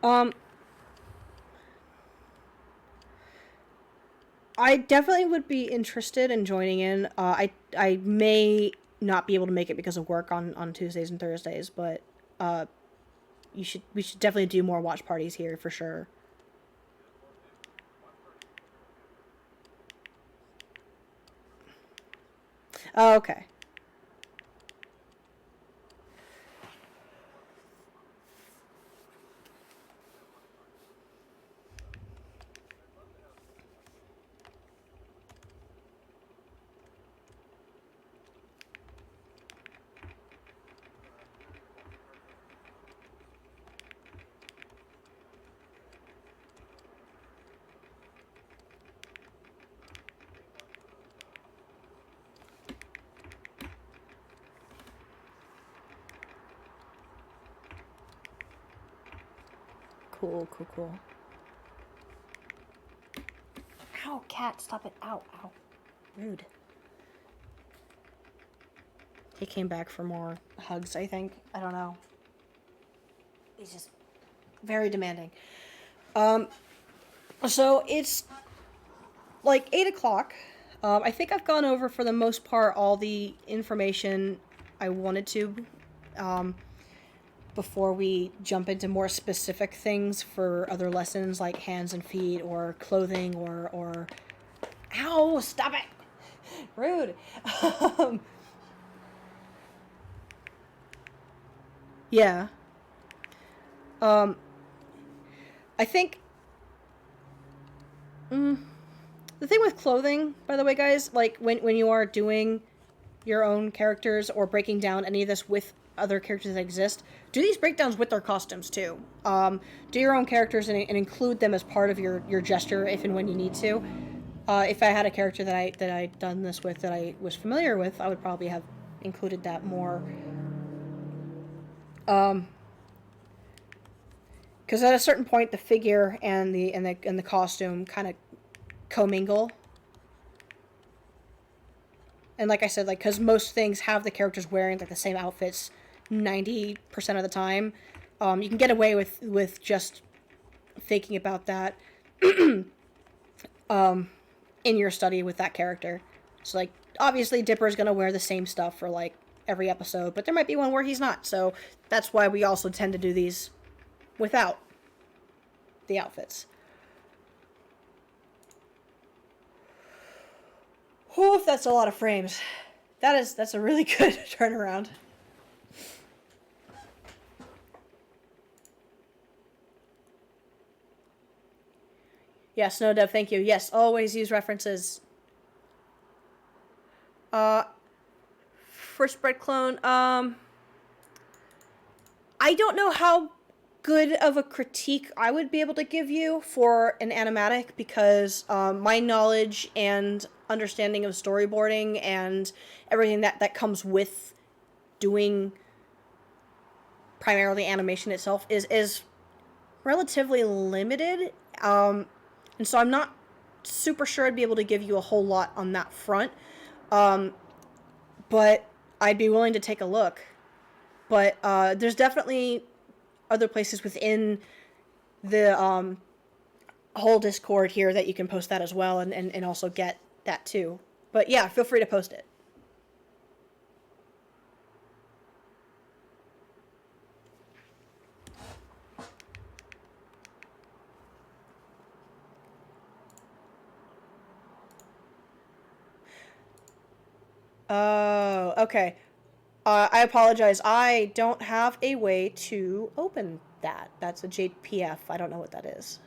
Um, I definitely would be interested in joining in. I may not be able to make it because of work on Tuesdays and Thursdays, but uh, we should definitely do more watch parties here for sure. Oh, okay. Cool, cool, cool. Ow, cat, stop it. Ow, ow. Rude. He came back for more hugs, I think. I don't know. He's just very demanding. Um, so it's like 8 o'clock. I think I've gone over, for the most part, all the information I wanted to um, before we jump into more specific things for other lessons like hands and feet or clothing or... Ow, stop it! Rude. um, yeah. Um, I think... the thing with clothing, by the way, guys, like when you are doing your own characters or breaking down any of this with other characters that exist, do these breakdowns with their costumes too. Do your own characters and include them as part of your gesture if and when you need to. If I had a character that I'd done this with that I was familiar with, I would probably have included that more. Because at a certain point, the figure and the costume kind of commingle. And like I said, like, because most things have the characters wearing like the same outfits 90% of the time, you can get away with just thinking about that in your study with that character. So like obviously Dipper's gonna wear the same stuff for like every episode, but there might be one where he's not. So that's why we also tend to do these without the outfits. Whew, that's a lot of frames. That's a really good turnaround. Yes, no, Dev, thank you. Yes, always use references. Uh, First bread clone. I don't know how good of a critique I would be able to give you for an animatic because my knowledge and understanding of storyboarding and everything that comes with doing primarily animation itself is relatively limited. And so I'm not super sure I'd be able to give you a whole lot on that front. But I'd be willing to take a look. But there's definitely other places within the whole Discord here that you can post that as well and also get that too. But yeah, feel free to post it. Oh, okay. I apologize. I don't have a way to open that. That's a JPF. I don't know what that is.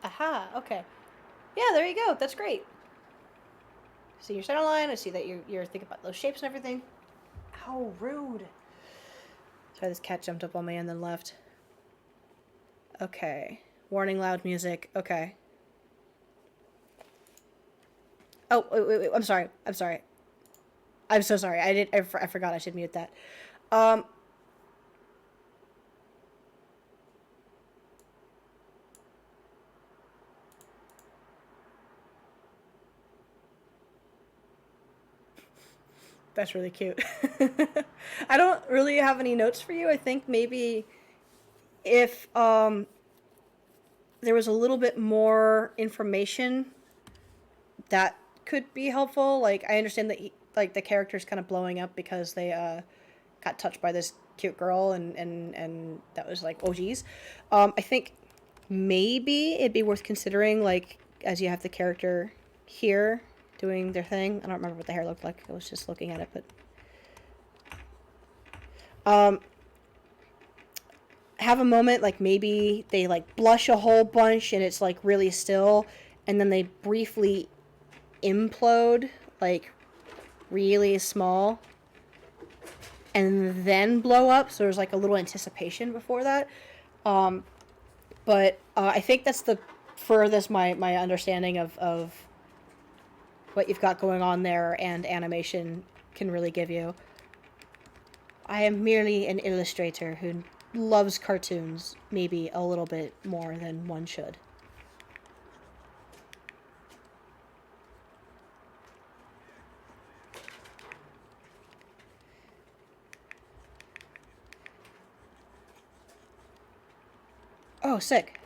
Aha, okay. Yeah, there you go. That's great. See your center line. I see that you're thinking about those shapes and everything. How rude. Sorry, this cat jumped up on me and then left. Okay. Warning loud music. Okay. Oh, wait. I'm sorry. I'm sorry. I'm so sorry. I forgot I should mute that. Um, that's really cute. I don't really have any notes for you. I think maybe if there was a little bit more information that could be helpful. Like I understand that like the character's kind of blowing up because they got touched by this cute girl and that was like oh geez. I think maybe it'd be worth considering like as you have the character here doing their thing. I don't remember what the hair looked like. I was just looking at it, but have a moment like maybe they like blush a whole bunch and it's like really still and then they briefly implode like really small and then blow up so there's like a little anticipation before that but I think that's the furthest my understanding of what you've got going on there and animation can really give you. I am merely an illustrator who loves cartoons maybe a little bit more than one should. Oh, sick.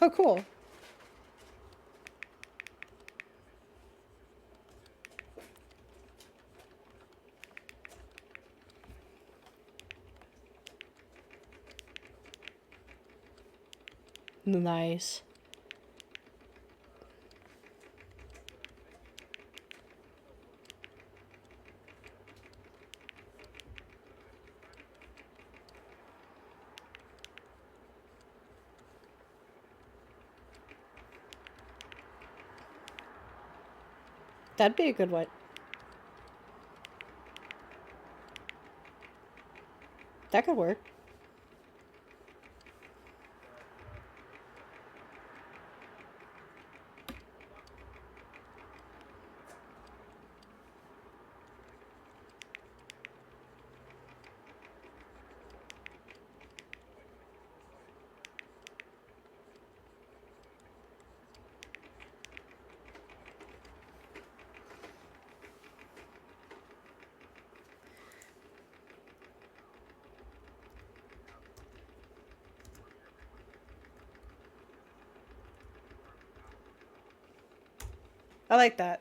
Oh, cool. Nice. That'd be a good one. That could work. I like that.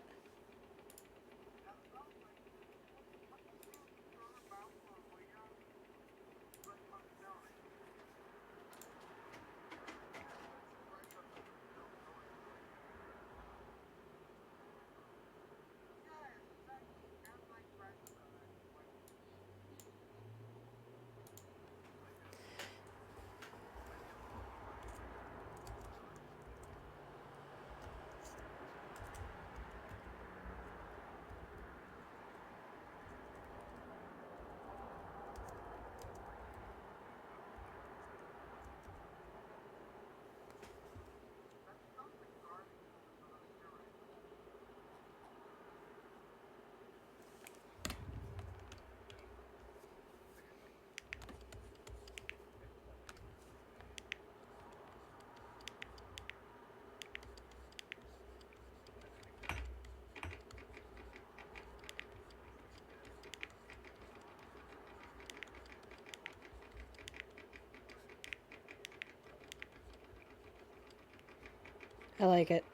I like it.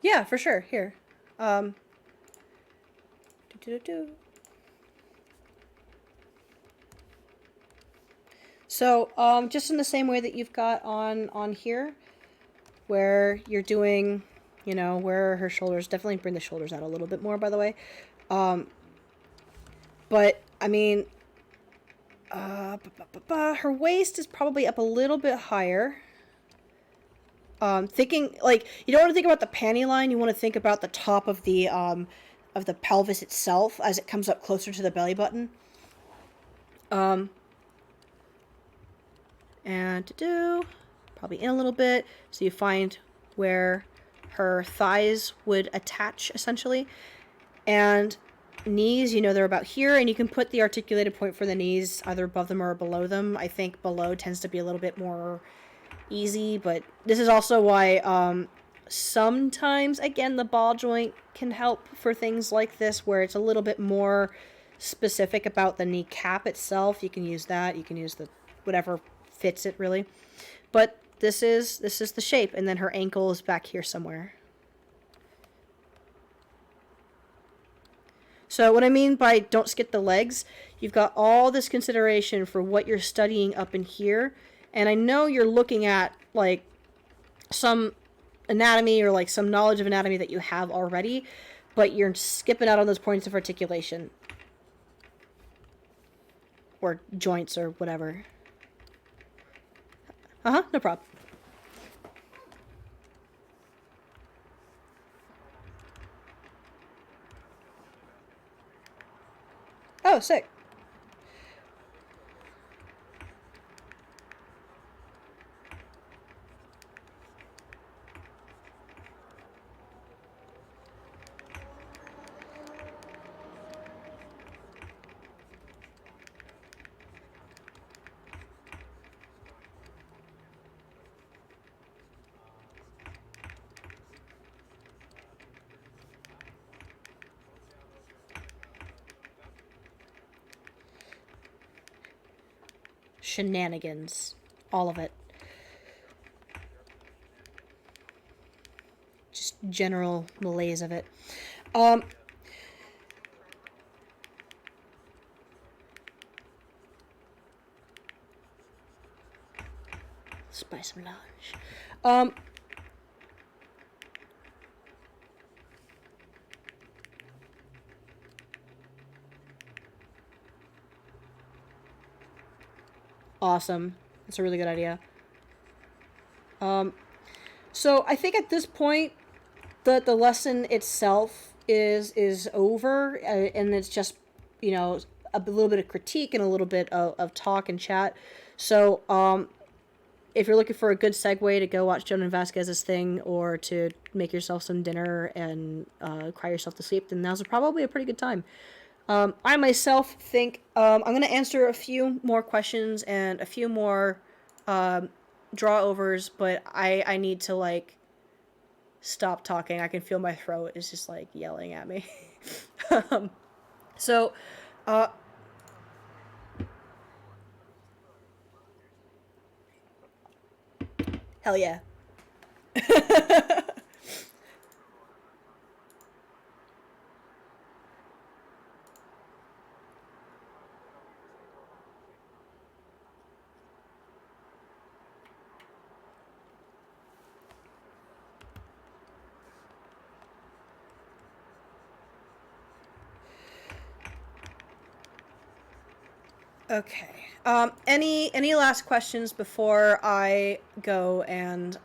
Yeah, for sure. Here. Um. Do. So, just in the same way that you've got on here, where you're doing, where are her shoulders? Definitely bring the shoulders out a little bit more, by the way. Um, but I mean, her waist is probably up a little bit higher. Thinking like you don't want to think about the panty line. You want to think about the top of the pelvis itself as it comes up closer to the belly button. Um, and to do probably in a little bit, so you find where her thighs would attach essentially, and knees, they're about here, and you can put the articulated point for the knees either above them or below them. I think below tends to be a little bit more easy, but this is also why sometimes, again, the ball joint can help for things like this where it's a little bit more specific about the kneecap itself. You can use that. You can use the whatever fits it really. But this is the shape, and then her ankle is back here somewhere. So what I mean by don't skip the legs, you've got all this consideration for what you're studying up in here. And I know you're looking at like some anatomy or like some knowledge of anatomy that you have already, but you're skipping out on those points of articulation. Or joints or whatever. No problem. Oh, sick. Shenanigans. All of it. Just general malaise of it. Um, Spice some lunch. Um, awesome. That's a really good idea. Um, so I think at this point, the lesson itself is over, and it's just a little bit of critique and a little bit of talk and chat. So if you're looking for a good segue to go watch Jonan Vasquez's thing or to make yourself some dinner and cry yourself to sleep, then now's probably a pretty good time. I myself think I'm going to answer a few more questions and a few more draw overs, but I need to like stop talking. I can feel my throat is just like yelling at me. um, so, uh, Hell yeah. Okay. Any last questions before I go and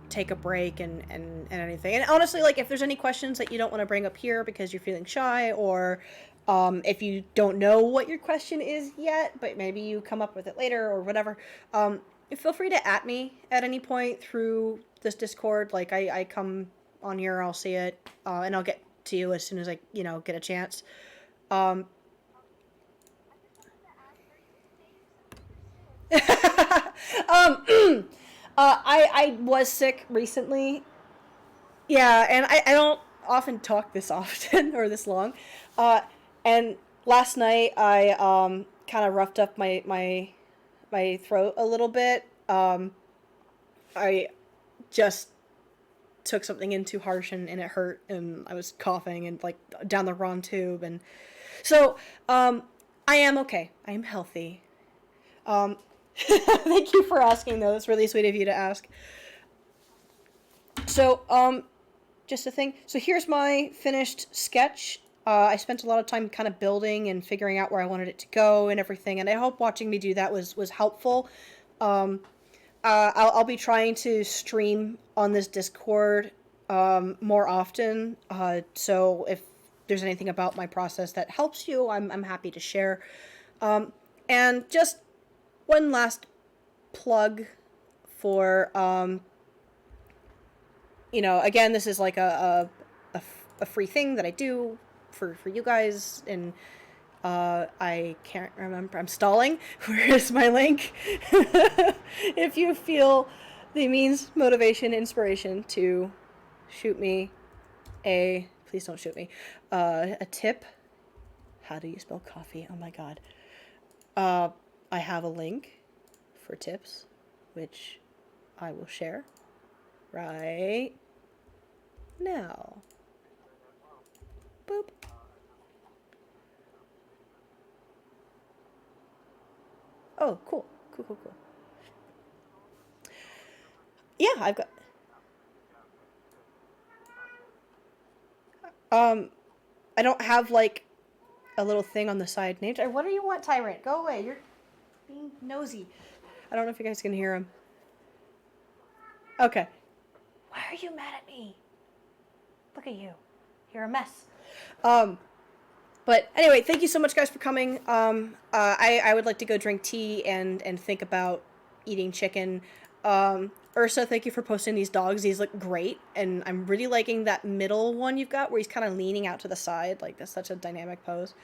take a break and anything? And honestly, like if there's any questions that you don't want to bring up here because you're feeling shy, or if you don't know what your question is yet, but maybe you come up with it later or whatever, feel free to at me at any point through this Discord. Like I come on here, I'll see it, and I'll get to you as soon as I get a chance. Um, um, I was sick recently. Yeah, and I don't often talk this often or this long. Uh, and last night I kind of roughed up my throat a little bit. I just took something in too harsh and it hurt and I was coughing and like down the wrong tube, and so I am okay. I am healthy. Um, Thank you for asking though. That's really sweet of you to ask. So just a thing. So here's my finished sketch. I spent a lot of time kind of building and figuring out where I wanted it to go and everything, and I hope watching me do that was helpful. Um, I'll be trying to stream on this Discord more often. So if there's anything about my process that helps you, I'm happy to share. And just one last plug for again, this is like a free thing that I do for you guys, and I can't remember. I'm stalling. Where is my link? If you feel the means, motivation, inspiration to shoot me please don't shoot me, a tip. How do you spell coffee? Oh my god. I have a link for tips, which I will share right now. Boop. Oh, cool. Cool. Yeah, I've got... I don't have, like, a little thing on the side named... What do you want, Tyrant? Go away. You're being nosy. I don't know if you guys can hear him. Okay. Why are you mad at me? Look at you. You're a mess. But anyway, thank you so much, guys, for coming. I would like to go drink tea and think about eating chicken. Ursa, thank you for posting these dogs. These look great, and I'm really liking that middle one you've got where he's kind of leaning out to the side. Like, that's such a dynamic pose.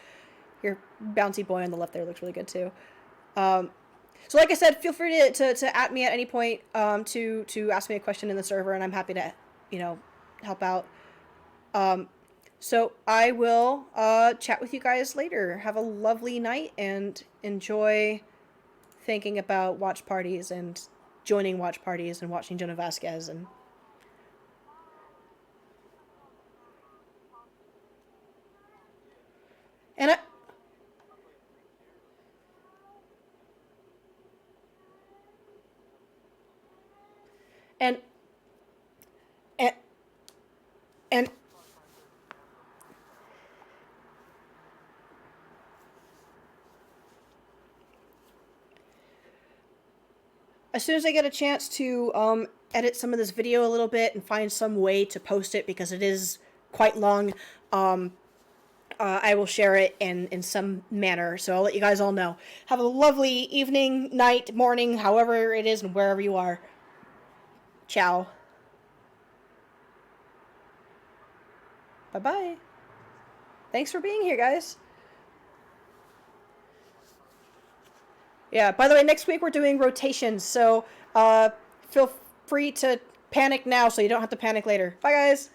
Your bouncy boy on the left there looks really good, too. So like I said, feel free to at me at any point to ask me a question in the server, and I'm happy to, help out. So I will chat with you guys later. Have a lovely night and enjoy thinking about watch parties and joining watch parties and watching Jonah Vasquez and I, and and and as soon as I get a chance to edit some of this video a little bit and find some way to post it, because it is quite long, I will share it in some manner. So I'll let you guys all know. Have a lovely evening, night, morning, however it is and wherever you are. Ciao. Bye-bye. Thanks for being here, guys. Yeah, by the way, next week we're doing rotations, so feel free to panic now so you don't have to panic later. Bye, guys.